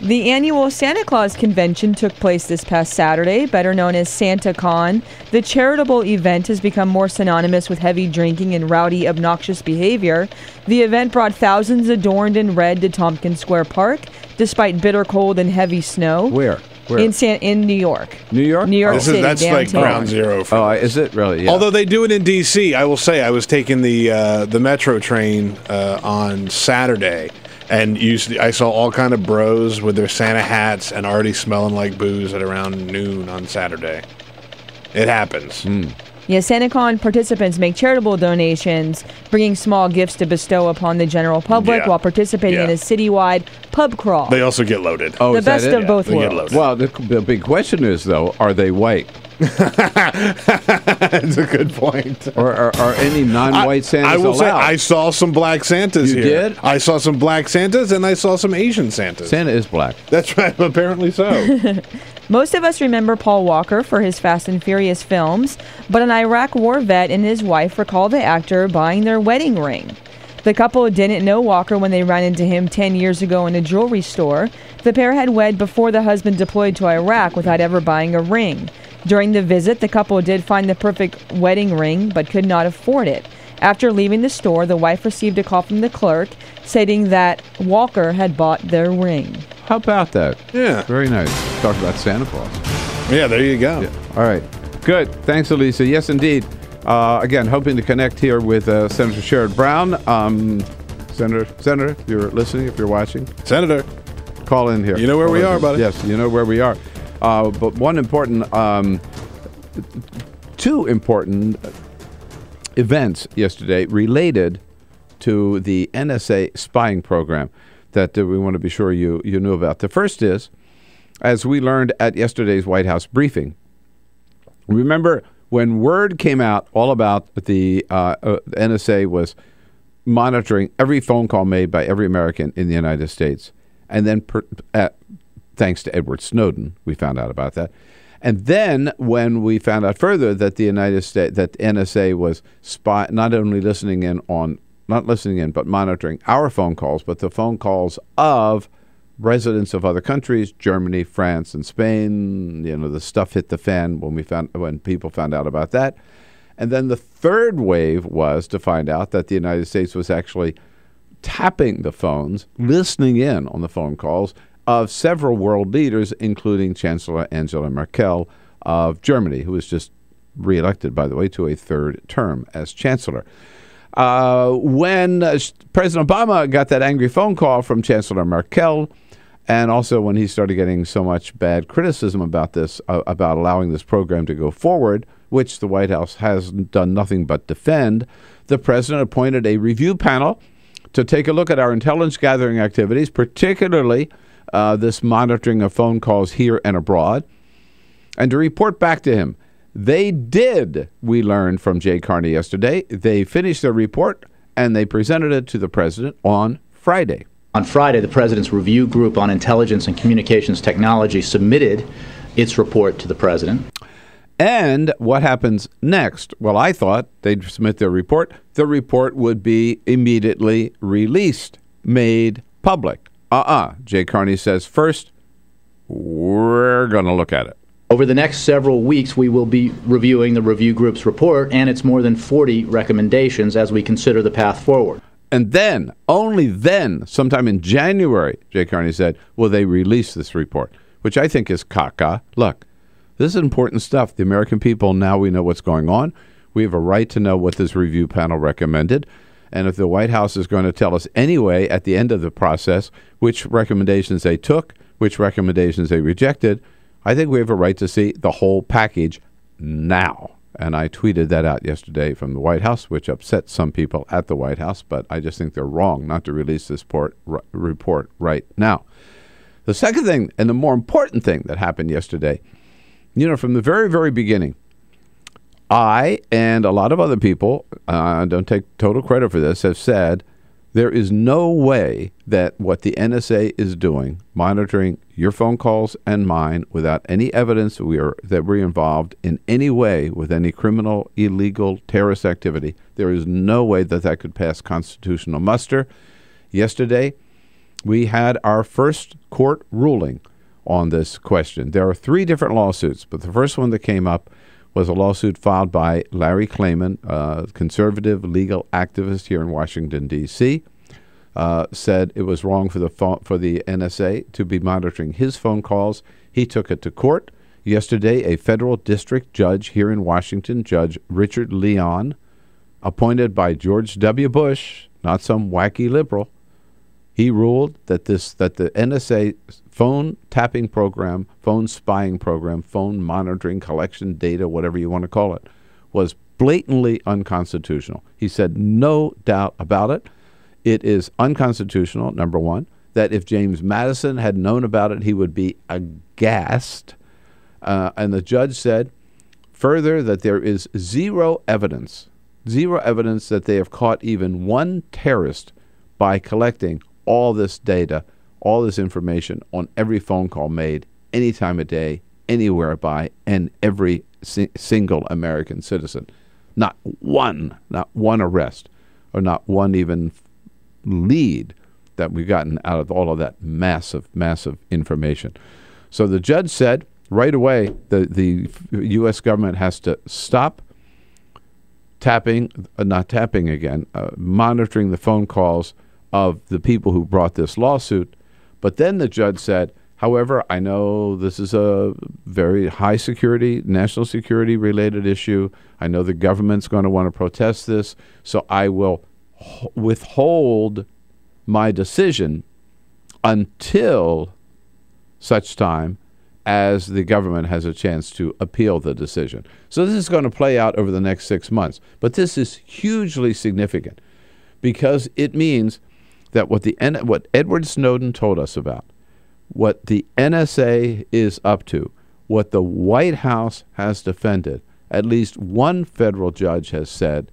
The annual Santa Claus Convention took place this past Saturday, better known as SantaCon. The charitable event has become more synonymous with heavy drinking and rowdy, obnoxious behavior. The event brought thousands adorned in red to Tompkins Square Park, despite bitter cold and heavy snow. Where? In New York. New York? New York City. That's like ground zero. Is it really? Yeah. Although they do it in D.C., I will say I was taking the metro train on Saturday, and I saw all kind of bros with their Santa hats and already smelling like booze at around noon on Saturday. It happens. Yeah, SantaCon participants make charitable donations, bringing small gifts to bestow upon the general public while participating in a citywide pub crawl. They also get loaded. Oh, the is that best it? of both worlds. Well, the big question is, though, are they white? That's a good point. Or are any non-white Santas I will allowed? say I saw some black Santas You here. did? I saw some black Santas and I saw some Asian Santas. Santa is black. That's right, apparently so. Most of us remember Paul Walker for his Fast and Furious films, but an Iraq war vet and his wife recall the actor buying their wedding ring. The couple didn't know Walker when they ran into him 10 years ago in a jewelry store. The pair had wed before the husband deployed to Iraq without ever buying a ring. During the visit, the couple did find the perfect wedding ring, but could not afford it. After leaving the store, the wife received a call from the clerk stating that Walker had bought their ring. How about that? Yeah. Very nice. Talk about Santa Claus. Yeah, there you go. Yeah. All right. Good. Thanks, Elisa. Yes, indeed. Again, hoping to connect here with Senator Sherrod Brown. Senator, if you're listening, if you're watching. Senator. Call in here. You know where we are, buddy. Yes, you know where we are. But one important, two important events yesterday related to the NSA spying program that we want to be sure you knew about. The first is, as we learned at yesterday's White House briefing, remember when word came out all about the NSA was monitoring every phone call made by every American in the United States, and then thanks to Edward Snowden, we found out about that. And then when we found out further that the NSA was not only but monitoring our phone calls, but the phone calls of residents of other countries, Germany, France, and Spain. You know, the stuff hit the fan when people found out about that. And then the third wave was to find out that the United States was actually tapping the phones, listening in on the phone calls of several world leaders, including Chancellor Angela Merkel of Germany, who was just reelected, by the way, to a third term as chancellor. When President Obama got that angry phone call from Chancellor Merkel, and also when he started getting so much bad criticism about this, about allowing this program to go forward, which the White House has done nothing but defend, the president appointed a review panel to take a look at our intelligence gathering activities, particularly this monitoring of phone calls here and abroad, and to report back to him. They did, we learned from Jay Carney yesterday. They finished their report, and they presented it to the president on Friday. On Friday, the President's Review Group on Intelligence and Communications Technology submitted its report to the President. And what happens next? Well, I thought they'd submit their report. The report would be immediately released, made public. Jay Carney says, first, we're going to look at it. Over the next several weeks, we will be reviewing the review group's report and its more than 40 recommendations as we consider the path forward. And then, only then, sometime in January, Jay Carney said, will they release this report, which I think is caca. Look, this is important stuff. The American people, now we know what's going on. We have a right to know what this review panel recommended. And if the White House is going to tell us anyway at the end of the process which recommendations they took, which recommendations they rejected, I think we have a right to see the whole package now. And I tweeted that out yesterday from the White House, which upset some people at the White House, but I just think they're wrong not to release this report right now. The second thing, and the more important thing that happened yesterday, from the very, very beginning, I and a lot of other people, don't take total credit for this, have said there is no way that what the NSA is doing, monitoring your phone calls and mine without any evidence that we're involved in any way with any criminal, illegal, terrorist activity, there is no way that that could pass constitutional muster. Yesterday, we had our first court ruling on this question. There are 3 different lawsuits, but the first one that came up was a lawsuit filed by Larry Klayman, a conservative legal activist here in Washington, D.C., said it was wrong for the NSA to be monitoring his phone calls. He took it to court. Yesterday, a federal district judge here in Washington, Judge Richard Leon, appointed by George W. Bush, not some wacky liberal, he ruled that the NSA phone tapping program, phone spying program, phone monitoring collection data, whatever you want to call it, was blatantly unconstitutional. He said no doubt about it. It is unconstitutional, number one, that if James Madison had known about it, he would be aghast. And the judge said further that there is zero evidence that they have caught even one terrorist by collecting all this data, all this information on every phone call made any time of day, anywhere by, and every single American citizen. Not one arrest, or not one even lead that we've gotten out of all of that massive, massive information. So the judge said right away the U.S. government has to stop monitoring the phone calls of the people who brought this lawsuit. But then the judge said, however, I know this is a very high security, national security related issue. I know the government's going to want to protest this, so I will withhold my decision until such time as the government has a chance to appeal the decision. So this is going to play out over the next 6 months. But this is hugely significant because it means that what Edward Snowden told us about, what the NSA is up to, what the White House has defended, at least one federal judge has said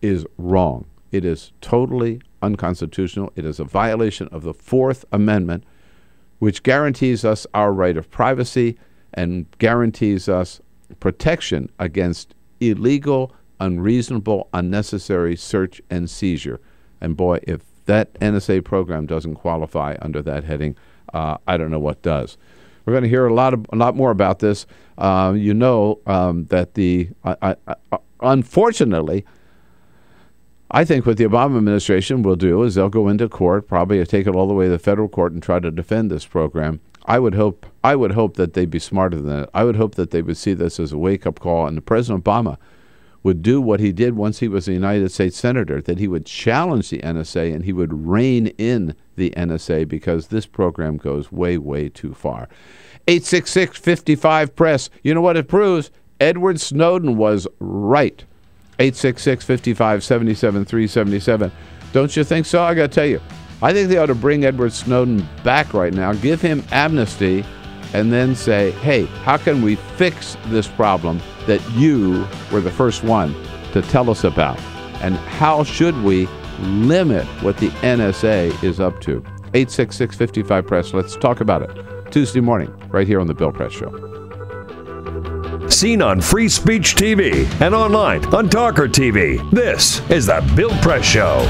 is wrong. It is totally unconstitutional. It is a violation of the Fourth Amendment, which guarantees us our right of privacy and guarantees us protection against illegal, unreasonable, unnecessary search and seizure. And boy, if that NSA program doesn't qualify under that heading, I don't know what does. We're going to hear a lot more about this. That unfortunately, I think what the Obama administration will do is they'll go into court, probably take it all the way to the federal court and try to defend this program. I would hope that they'd be smarter than that. I would hope that they would see this as a wake-up call, and President Obama would do what he did once he was a United States Senator, that he would challenge the NSA and he would rein in the NSA because this program goes way, way too far. 866-55-PRESS. You know what it proves? Edward Snowden was right. 866-55-77-377. Don't you think so? I got to tell you, I think they ought to bring Edward Snowden back right now, give him amnesty, and then say, hey, how can we fix this problem that you were the first one to tell us about? And how should we limit what the NSA is up to? 866-55-PRESS. Let's talk about it. Tuesday morning, right here on The Bill Press Show. Seen on Free Speech TV and online on TawkrTV. This is the Bill Press Show.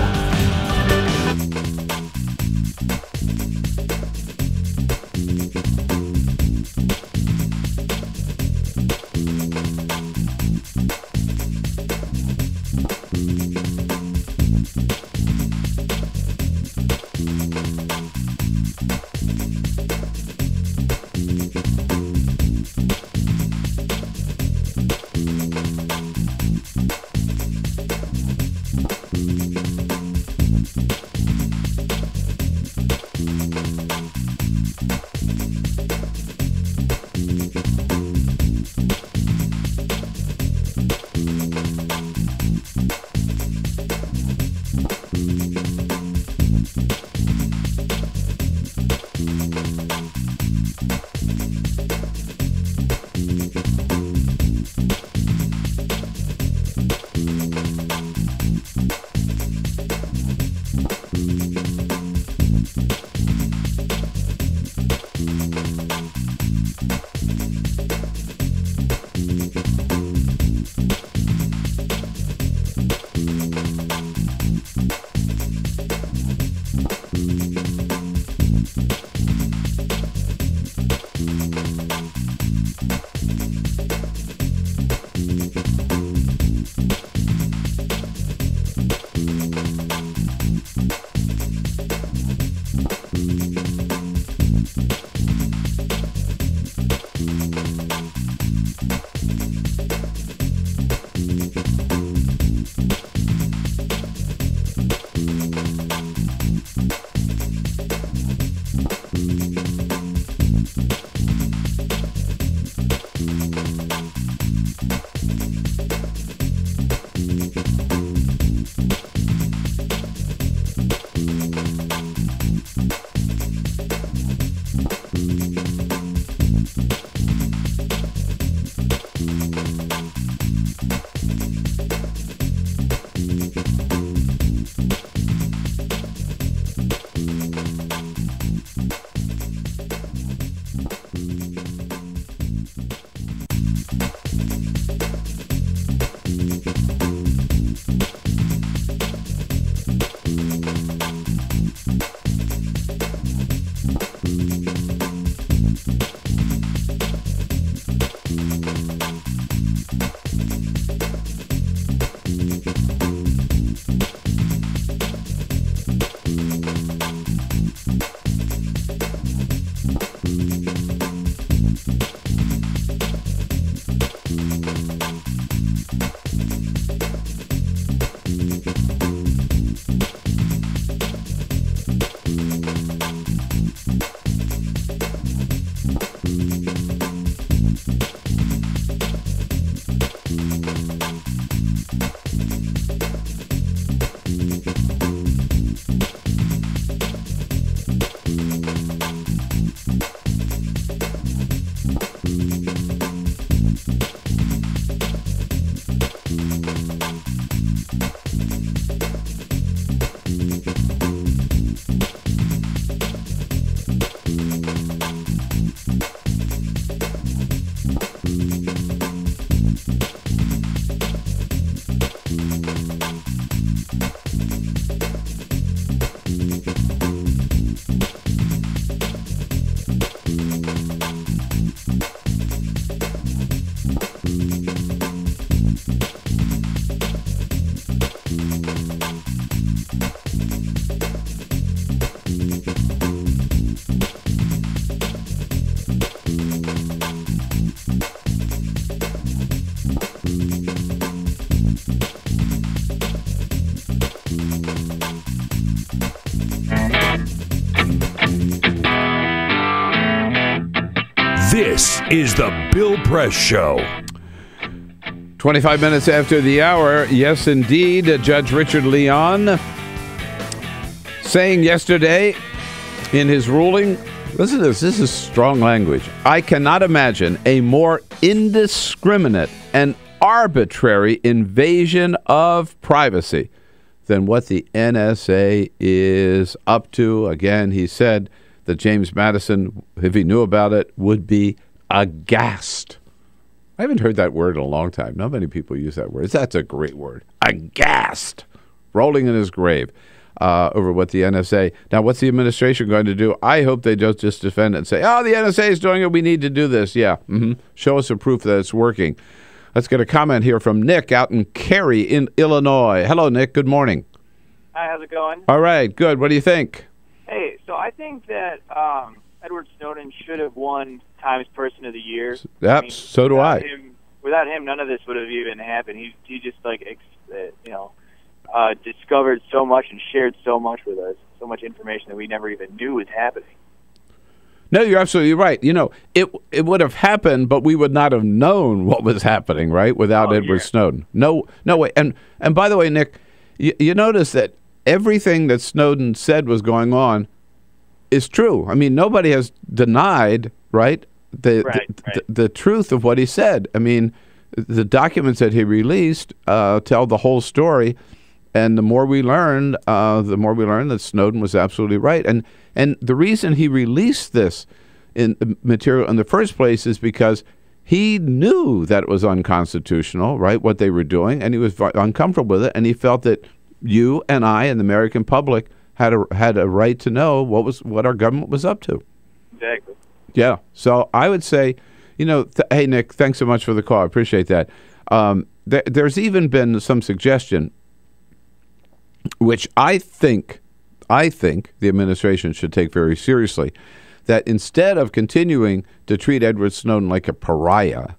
This is the Bill Press Show. 25 minutes after the hour, yes, indeed, Judge Richard Leon saying yesterday in his ruling, listen to this is strong language. I cannot imagine a more indiscriminate and arbitrary invasion of privacy than what the NSA is up to. Again, he said that James Madison, if he knew about it, would be aghast. I haven't heard that word in a long time. Not many people use that word. That's a great word. Aghast. Rolling in his grave over what the NSA. Now, what's the administration going to do? I hope they don't just defend it and say, oh, the NSA is doing it. We need to do this. Yeah. Show us a proof that it's working. Let's get a comment here from Nick out in Cary in Illinois. Hello, Nick. Good morning. Hi, how's it going? All right. Good. What do you think? Hey, so I think that Edward Snowden should have won Times Person of the Year. Yep, I mean, so do I. Without him, none of this would have even happened. He just discovered so much and shared so much with us, so much information that we never even knew was happening. No, you're absolutely right. You know, it would have happened, but we would not have known what was happening, right, without Edward Snowden. No way. And by the way, Nick, you notice that everything that Snowden said was going on is true. I mean, nobody has denied, right, the truth of what he said. I mean, the documents that he released tell the whole story, and the more we learn that Snowden was absolutely right. And the reason he released this material in the first place is because he knew that it was unconstitutional, right, what they were doing, and he was uncomfortable with it, and he felt that you and I and the American public had a right to know what our government was up to. Exactly. Yeah. So I would say, hey, Nick, thanks so much for the call. I appreciate that. There's even been some suggestion, which I think the administration should take very seriously, that instead of continuing to treat Edward Snowden like a pariah,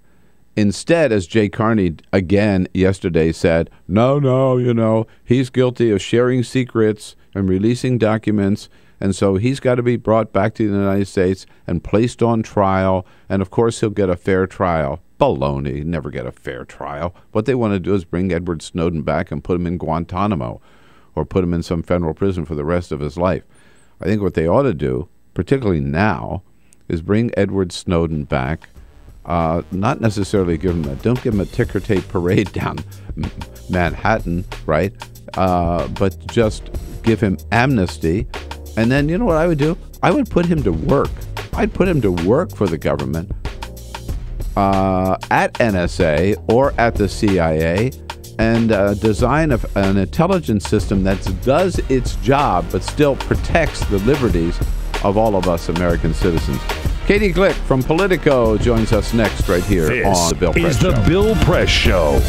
instead, as Jay Carney again yesterday said, no, he's guilty of sharing secrets and releasing documents, and so he's got to be brought back to the United States and placed on trial, and of course he'll get a fair trial. Baloney, never get a fair trial. What they want to do is bring Edward Snowden back and put him in Guantanamo or put him in some federal prison for the rest of his life. I think what they ought to do, particularly now, is bring Edward Snowden back. Not necessarily don't give him a ticker tape parade down Manhattan, right? But just give him amnesty. And then you know what I would do? I would put him to work. I'd put him to work for the government at NSA or at the CIA and design an intelligence system that does its job but still protects the liberties of all of us American citizens. Katie Glick from Politico joins us next right here on The Bill Press Show. This is The Bill Press Show.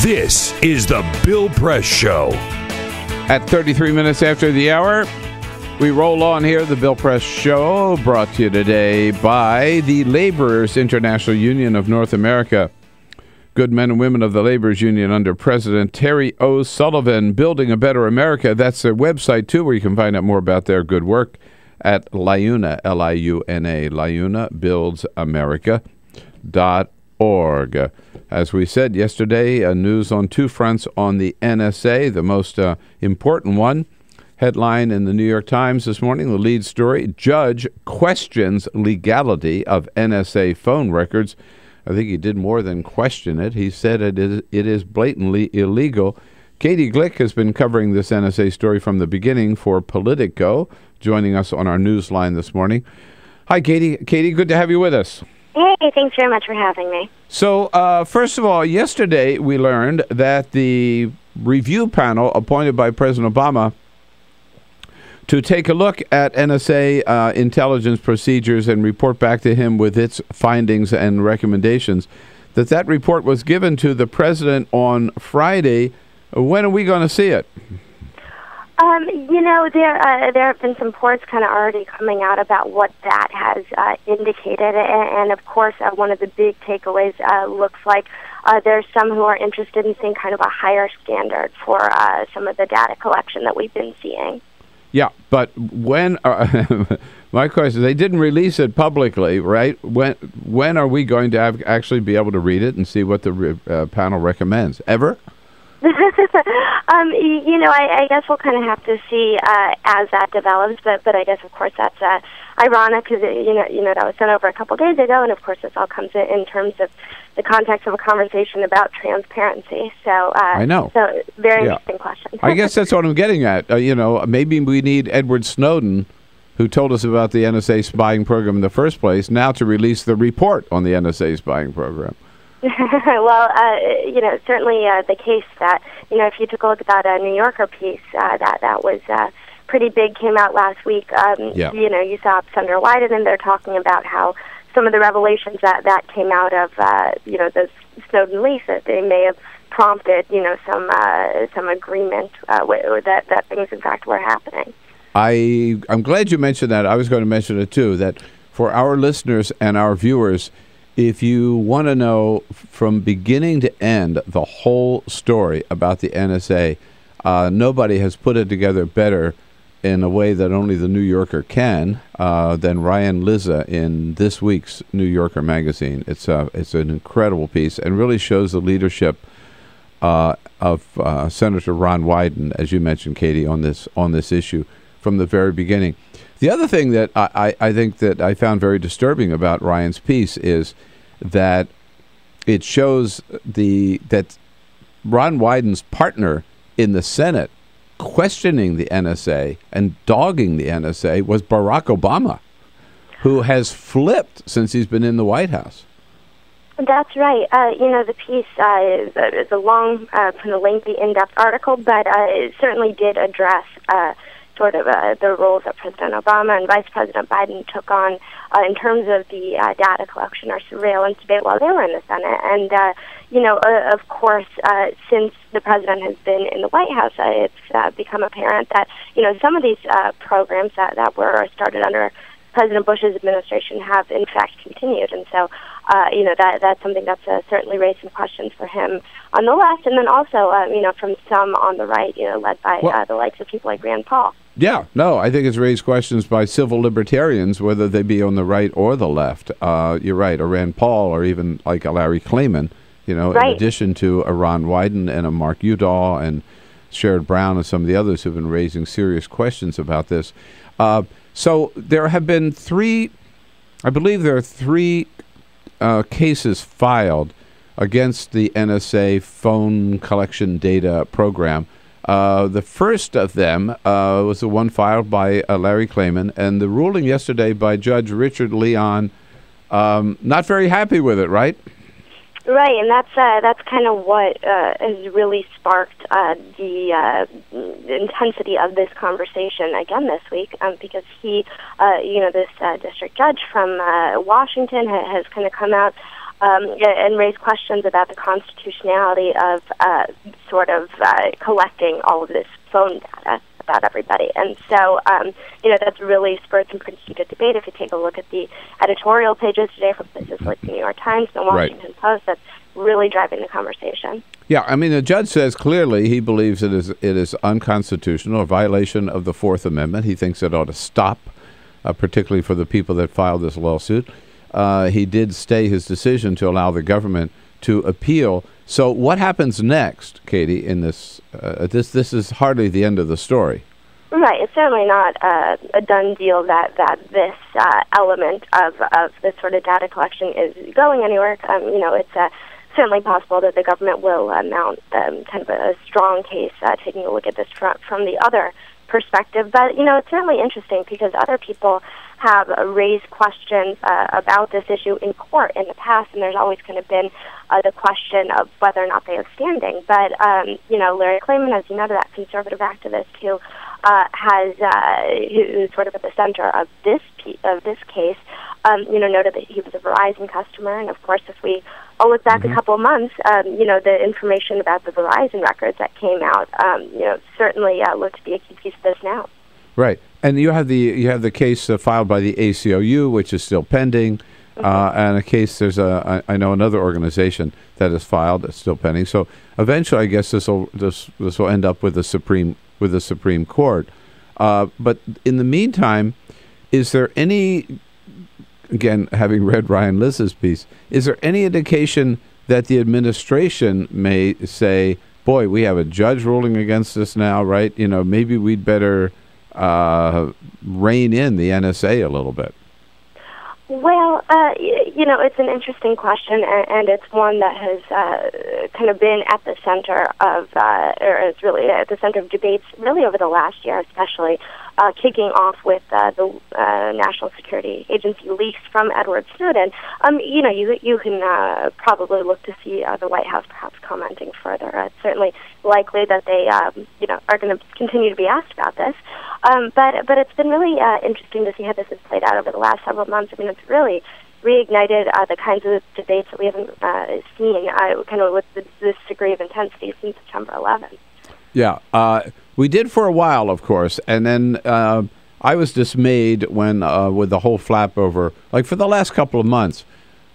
This is the Bill Press Show. At 33 minutes after the hour, we roll on here. The Bill Press Show brought to you today by the Laborers International Union of North America. Good men and women of the Laborers Union under President Terry O'Sullivan, building a better America. That's their website, too, where you can find out more about their good work at LIUNA, L-I-U-N-A, LIUNAbuildsamerica.org. As we said yesterday, news on two fronts on the NSA. The most important one, headline in the New York Times this morning, the lead story, judge questions legality of NSA phone records. I think he did more than question it. He said it is blatantly illegal. Katie Glick has been covering this NSA story from the beginning for Politico, joining us on our news line this morning. Hi, Katie. Katie, good to have you with us. Hey, thanks very much for having me. So, first of all, yesterday we learned that the review panel appointed by President Obama to take a look at NSA intelligence procedures and report back to him with its findings and recommendations, that report was given to the president on Friday. When are we going to see it? There have been some reports kind of already coming out about what that has indicated, and of course, one of the big takeaways looks like there's some who are interested in seeing kind of a higher standard for some of the data collection that we've been seeing. Yeah, but when? My question: they didn't release it publicly, right? When are we going to actually be able to read it and see what the panel recommends? Ever? I guess we'll kind of have to see as that develops. But I guess, of course, that's ironic because that was sent over a couple days ago, and of course, this all comes in terms of the context of a conversation about transparency. So I know. So very interesting question. I guess that's what I'm getting at. Maybe we need Edward Snowden, who told us about the NSA spying program in the first place, now to release the report on the NSA spying program. Well, certainly the case that, if you took a look at that New Yorker piece, that was pretty big, came out last week. You saw Senator Wyden, and they're talking about how some of the revelations that came out of, those Snowden leaks, that they may have prompted, some agreement that things, in fact, were happening. I'm glad you mentioned that. I was going to mention it, too, that for our listeners and our viewers, if you want to know from beginning to end the whole story about the NSA, nobody has put it together better in a way that only the New Yorker can than Ryan Lizza in this week's New Yorker magazine. It's an incredible piece and really shows the leadership of Senator Ron Wyden, as you mentioned, Katie, on this issue from the very beginning. The other thing that I think that I found very disturbing about Ryan's piece is that it shows that Ron Wyden's partner in the Senate questioning the NSA and dogging the NSA was Barack Obama, who has flipped since he's been in the White House. That's right. The piece is a long, kind of lengthy, in-depth article, but it certainly did address sort of the roles that President Obama and Vice President Biden took on in terms of the data collection or surveillance debate while they were in the Senate. And, of course, since the president has been in the White House, it's become apparent that, some of these programs that were started under President Bush's administration have, in fact, continued. And so, that's something that's certainly raised some questions for him on the left, and then also, from some on the right, led by the likes of people like Rand Paul. Yeah, no, I think it's raised questions by civil libertarians, whether they be on the right or the left. You're right, or Rand Paul, or even like a Larry Klayman, in addition to a Ron Wyden and a Mark Udall and Sherrod Brown and some of the others who've been raising serious questions about this. So there have been three cases filed against the NSA phone collection data program. The first of them was the one filed by Larry Klayman, and the ruling yesterday by Judge Richard Leon, not very happy with it, right? Right, and that's kind of what has really sparked the intensity of this conversation again this week, because he, this district judge from Washington has kind of come out and raised questions about the constitutionality of collecting all of this phone data about everybody. And so, that's really spurred some pretty heated debate. If you take a look at the editorial pages today from places like the New York Times and the Washington Post, that's really driving the conversation. Yeah, I mean, the judge says clearly he believes it is unconstitutional, a violation of the Fourth Amendment. He thinks it ought to stop, particularly for the people that filed this lawsuit. He did stay his decision to allow the government to appeal. So what happens next, Katie, in this? This is hardly the end of the story. Right. It's certainly not a done deal that this element of this sort of data collection is going anywhere. It's certainly possible that the government will mount kind of a strong case taking a look at this from the other perspective. But, it's certainly interesting because other people have raised questions about this issue in court in the past, and there's always kind of been the question of whether or not they have standing. But, Larry Klayman, as you know, that conservative activist who who's sort of at the center of this case, noted that he was a Verizon customer, and of course, if we all look back a couple of months, the information about the Verizon records that came out, certainly looked to be a key piece of this now. Right, and you have the case filed by the ACLU, which is still pending, and a case. There's I know another organization that is filed that's still pending. So eventually, I guess this will end up with the Supreme Court. But in the meantime, is there any? Again, having read Ryan Liz's piece, is there any indication that the administration may say, boy, we have a judge ruling against us now, right? Maybe we'd better rein in the NSA a little bit? Well, it's an interesting question, and it's one that has kind of been at the center of, or is really at the center of debates really over the last year, especially kicking off with the National Security Agency leaks from Edward Snowden. You can probably look to see the White House perhaps commenting further. It's certainly likely that they, are going to continue to be asked about this. But it's been really interesting to see how this has played out over the last several months. I mean, it's really reignited the kinds of debates that we haven't seen kind of with this degree of intensity since September 11th. Yeah, we did for a while, of course, and then I was dismayed when, with the whole flap over, like for the last couple of months,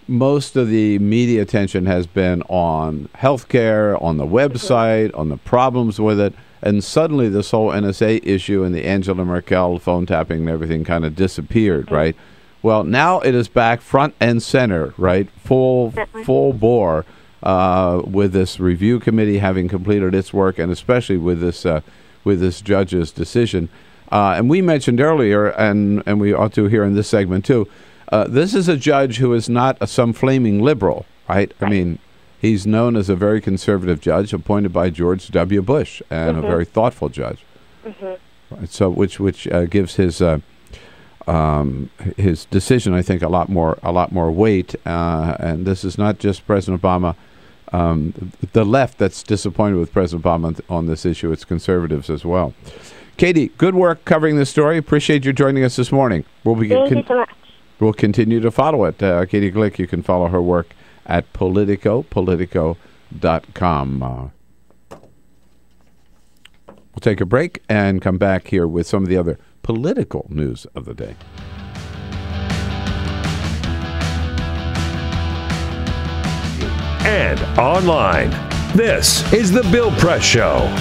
most of the media attention has been on healthcare, on the website, on the problems with it, and suddenly this whole NSA issue and the Angela Merkel phone tapping and everything kind of disappeared, right? Well, now it is back front and center, right? Full bore. With this review committee having completed its work, and especially with this judge's decision. And we mentioned earlier, and we ought to here in this segment too, this is a judge who is not some flaming liberal, right? I mean, he's known as a very conservative judge appointed by George W. Bush, and a very thoughtful judge. Mhm. So, which gives his decision, I think, a lot more weight. And this is not just President Obama, the left that's disappointed with President Obama on this issue. It's conservatives as well. Katie, good work covering this story. Appreciate you joining us this morning. Thank you so much. We'll continue to follow it. Katie Glick, you can follow her work at Politico.com. We'll take a break and come back here with some of the other political news of the day. And online, this is The Bill Press Show.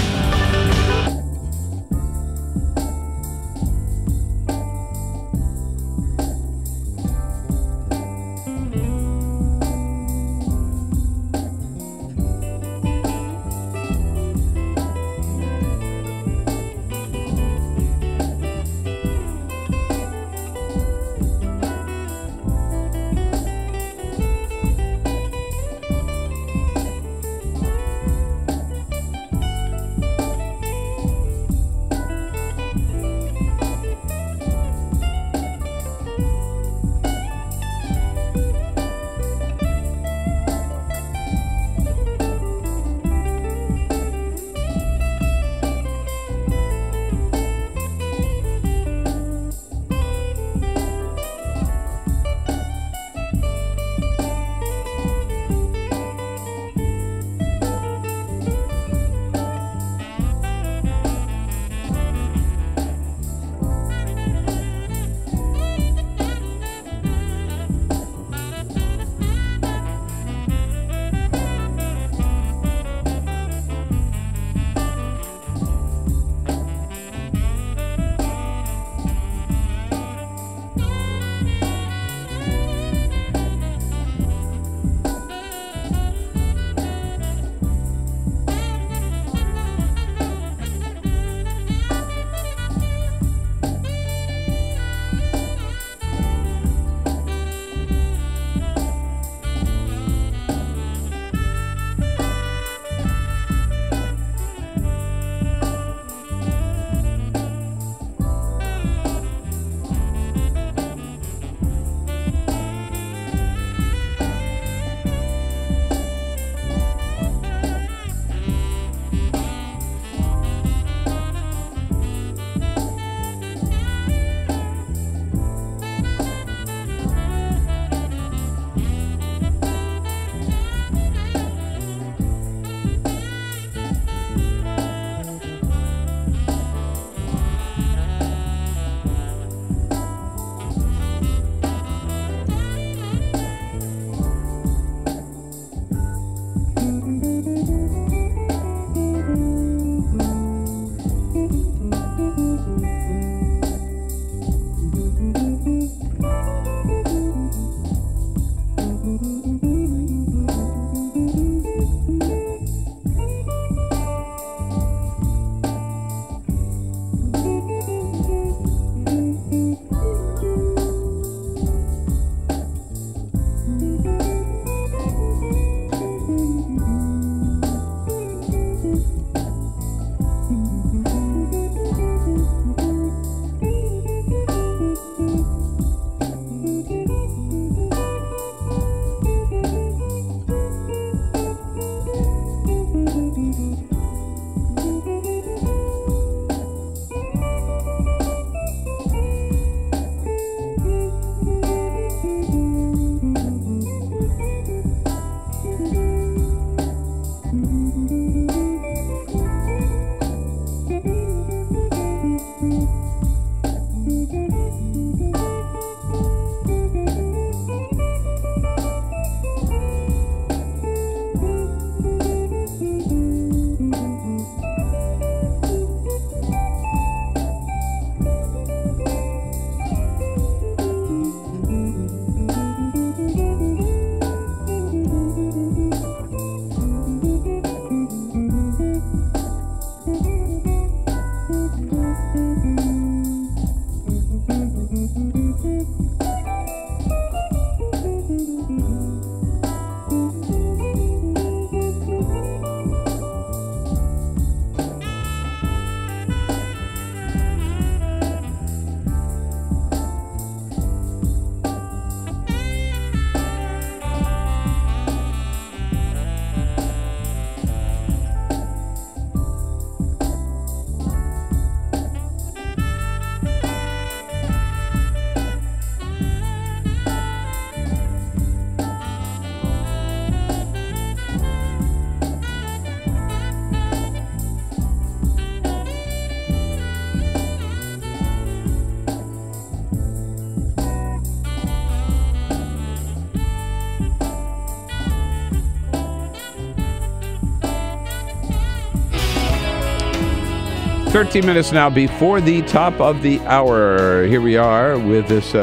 13 minutes now before the top of the hour. Here we are with this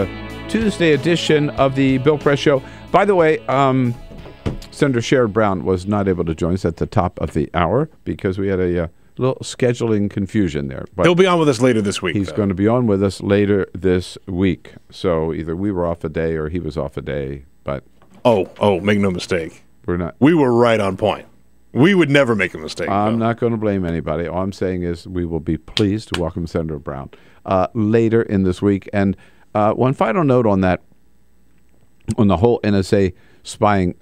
Tuesday edition of the Bill Press Show. By the way, Senator Sherrod Brown was not able to join us at the top of the hour because we had a little scheduling confusion there. But he'll be on with us later this week. He's going to be on with us later this week. So either we were off a day or he was off a day. But make no mistake. We're not. We were right on point. We would never make a mistake. I'm not going to blame anybody. All I'm saying is we will be pleased to welcome Senator Brown later in this week. And one final note on that, on the whole NSA spying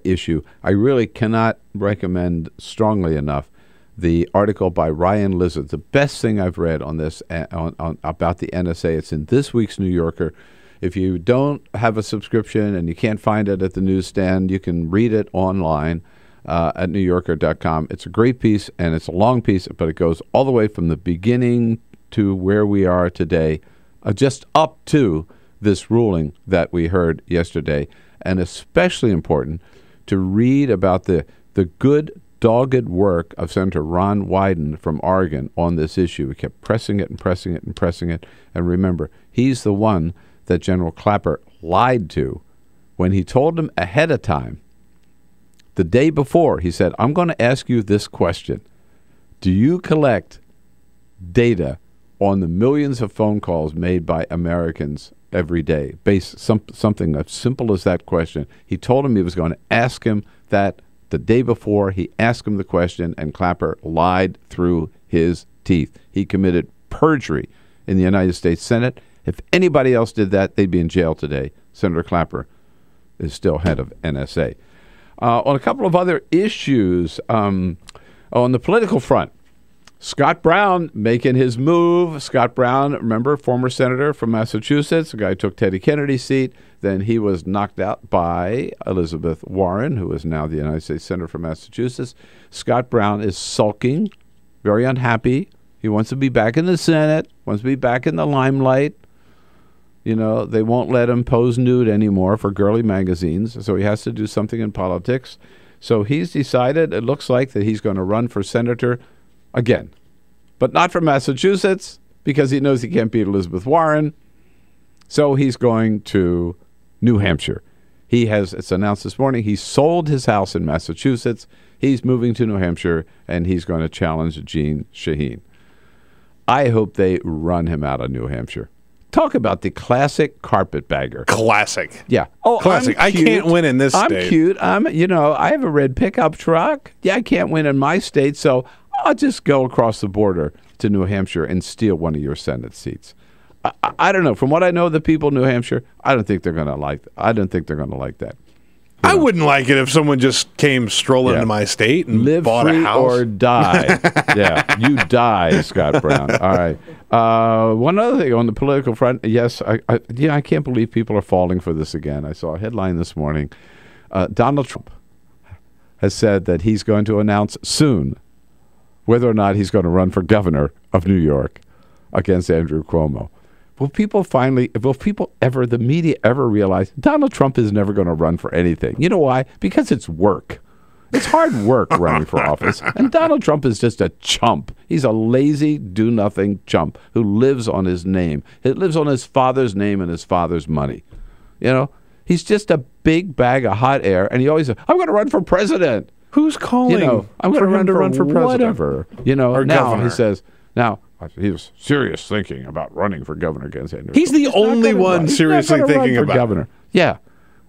issue, I really cannot recommend strongly enough the article by Ryan Lizard, the best thing I've read on this about the NSA. It's in this week's New Yorker. If you don't have a subscription and you can't find it at the newsstand, you can read it online at NewYorker.com. It's a great piece, and it's a long piece, but it goes all the way from the beginning to where we are today, just up to this ruling that we heard yesterday, and especially important to read about the good, dogged work of Senator Ron Wyden from Oregon on this issue. He kept pressing it and pressing it and pressing it. And remember, he's the one that General Clapper lied to when he told him ahead of time, the day before, he said, I'm going to ask you this question. Do you collect data on the millions of phone calls made by Americans every day? Something as simple as that question. He told him he was going to ask him that the day before. He asked him the question, and Clapper lied through his teeth. He committed perjury in the United States Senate. If anybody else did that, they'd be in jail today. Senator Clapper is still head of NSA. On a couple of other issues, on the political front, Scott Brown making his move. Scott Brown, remember, former senator from Massachusetts, the guy who took Teddy Kennedy's seat. Then he was knocked out by Elizabeth Warren, who is now the United States Senator from Massachusetts. Scott Brown is sulking, very unhappy. He wants to be back in the Senate, wants to be back in the limelight. You know, they won't let him pose nude anymore for girly magazines, so he has to do something in politics. So he's decided, it looks like, that he's going to run for senator again, but not from Massachusetts because he knows he can't beat Elizabeth Warren. So he's going to New Hampshire. It's announced this morning, he sold his house in Massachusetts. He's moving to New Hampshire, and he's going to challenge Jeanne Shaheen. I hope they run him out of New Hampshire. Talk about the classic carpetbagger. Classic. Yeah. Classic. I can't win in this state. I'm cute. I have a red pickup truck. Yeah, I can't win in my state, so I'll just go across the border to New Hampshire and steal one of your Senate seats. I don't know. From what I know of the people in New Hampshire, I don't think they're going to like that. I wouldn't like it if someone just came strolling into my state and bought a house. Live free or die. Yeah, you die, Scott Brown. All right. One other thing on the political front. Yes, I can't believe people are falling for this again. I saw a headline this morning. Donald Trump has said that he's going to announce soon whether or not he's going to run for governor of New York against Andrew Cuomo. Will the media ever realize Donald Trump is never going to run for anything? You know why? Because it's work. It's hard work running for office. And Donald Trump is just a chump. He's a lazy, do-nothing chump who lives on his name. He lives on his father's name and his father's money. You know, he's just a big bag of hot air. And he always says, I'm going to run for president. Who's calling I'm going to run for president? Whatever. Or now governor. He says, he was serious thinking about running for governor against Andrew. He's the only one seriously thinking about governor. Yeah,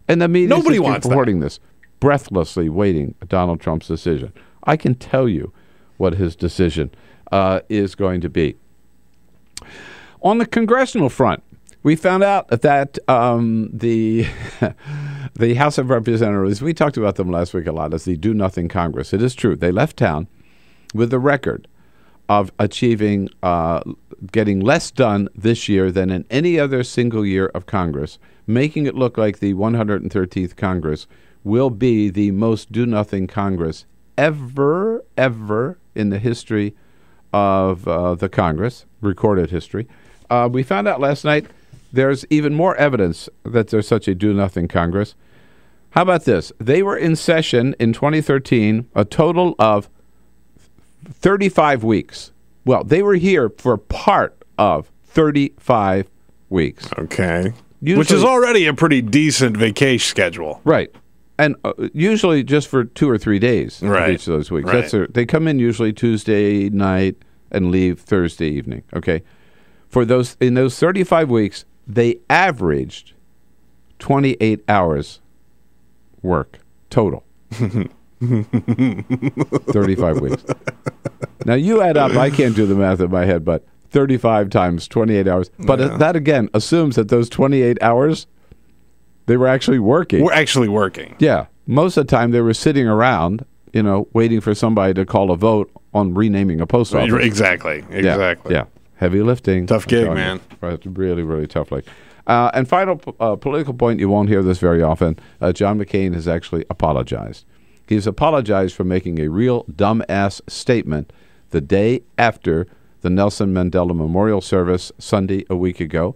and the media is reporting this, breathlessly waiting Donald Trump's decision. I can tell you what his decision is going to be. On the congressional front, we found out that the House of Representatives, we talked about them last week a lot, as the do-nothing Congress. It is true. They left town with the record of achieving, getting less done this year than in any other single year of Congress, making it look like the 113th Congress will be the most do-nothing Congress ever in the history of the Congress, recorded history. We found out last night there's even more evidence that there's such a do-nothing Congress. How about this? They were in session in 2013 a total of 35 weeks. Well, they were here for part of 35 weeks. Okay. Usually, which is already a pretty decent vacation schedule. Right. And usually just for 2 or 3 days of each of those weeks. Right. They come in usually Tuesday night and leave Thursday evening. Okay. In those 35 weeks, they averaged 28 hours work total. 35 weeks. Now you add up, I can't do the math in my head, but 35 times 28 hours. But that again assumes that those 28 hours, they were actually working. We're actually working. Yeah. Most of the time they were sitting around, waiting for somebody to call a vote on renaming a post office. Exactly. Yeah. Heavy lifting. Tough gig, man. Right. Really, really tough. And final political point, you won't hear this very often. John McCain has actually apologized. He's apologized for making a real dumbass statement the day after the Nelson Mandela Memorial Service Sunday a week ago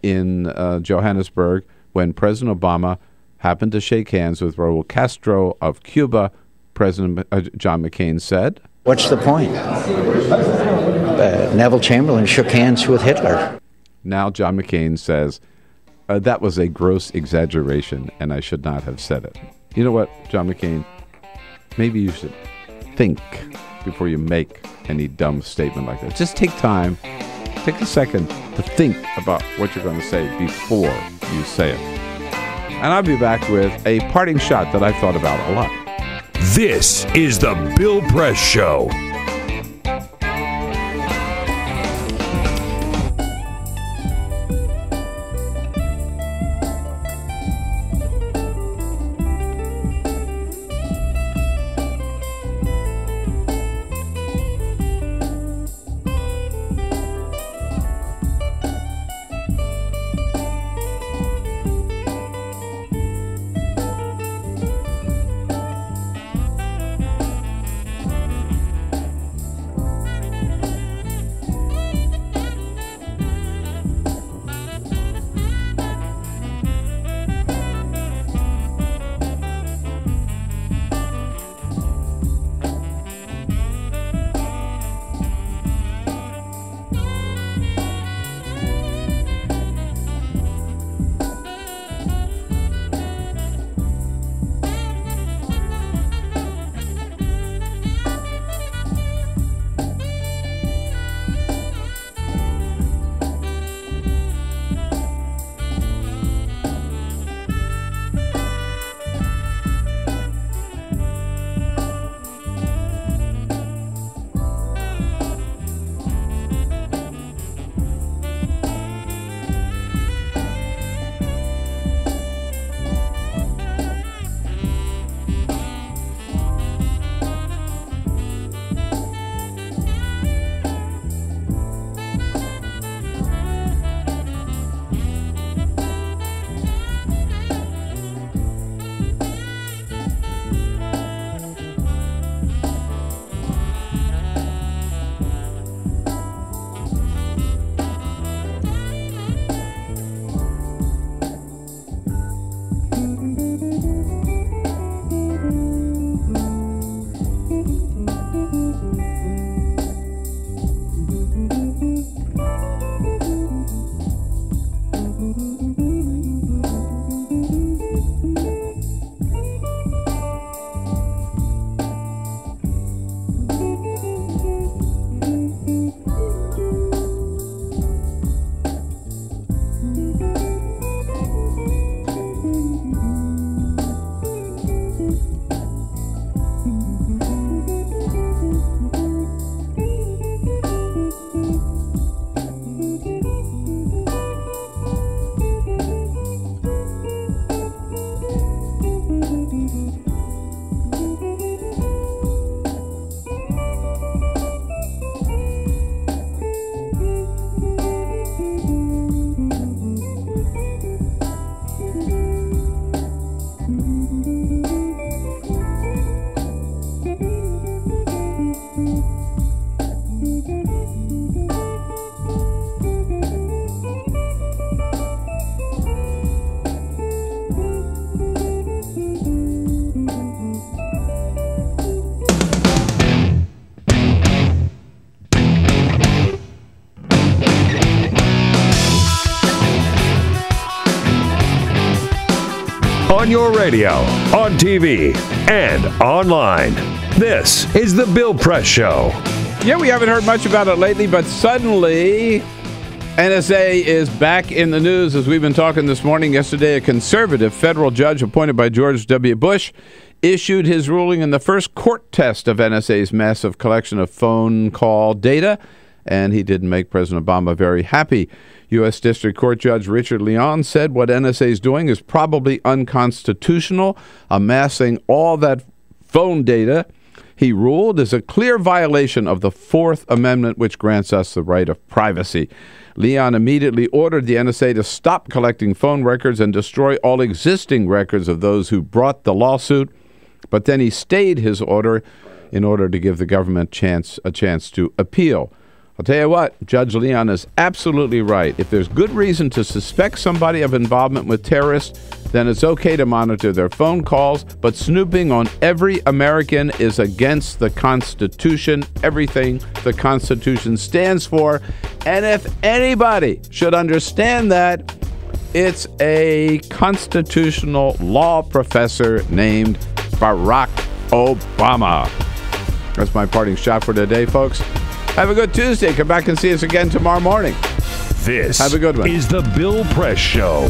in Johannesburg, when President Obama happened to shake hands with Raul Castro of Cuba. President John McCain said, "What's the point? Neville Chamberlain shook hands with Hitler." Now John McCain says, that was a gross exaggeration and I should not have said it. You know what, John McCain? Maybe you should think before you make any dumb statement like that. Just take time, take a second to think about what you're going to say before you say it. And I'll be back with a parting shot that I've thought about a lot. This is the Bill Press Show. on your radio, on TV, and online. This is The Bill Press Show. Yeah, we haven't heard much about it lately, but suddenly NSA is back in the news. As we've been talking this morning, yesterday, a conservative federal judge appointed by George W. Bush issued his ruling in the first court test of NSA's massive collection of phone call data, and he didn't make President Obama very happy. U.S. District Court Judge Richard Leon said what NSA is doing is probably unconstitutional. Amassing all that phone data, he ruled, is a clear violation of the Fourth Amendment, which grants us the right of privacy. Leon immediately ordered the NSA to stop collecting phone records and destroy all existing records of those who brought the lawsuit. But then he stayed his order in order to give the government a chance to appeal. I'll tell you what, Judge Leon is absolutely right. If there's good reason to suspect somebody of involvement with terrorists, then it's okay to monitor their phone calls, but snooping on every American is against the Constitution, everything the Constitution stands for. And if anybody should understand that, it's a constitutional law professor named Barack Obama. That's my parting shot for today, folks. Have a good Tuesday. Come back and see us again tomorrow morning. This Have a good one. is The Bill Press Show.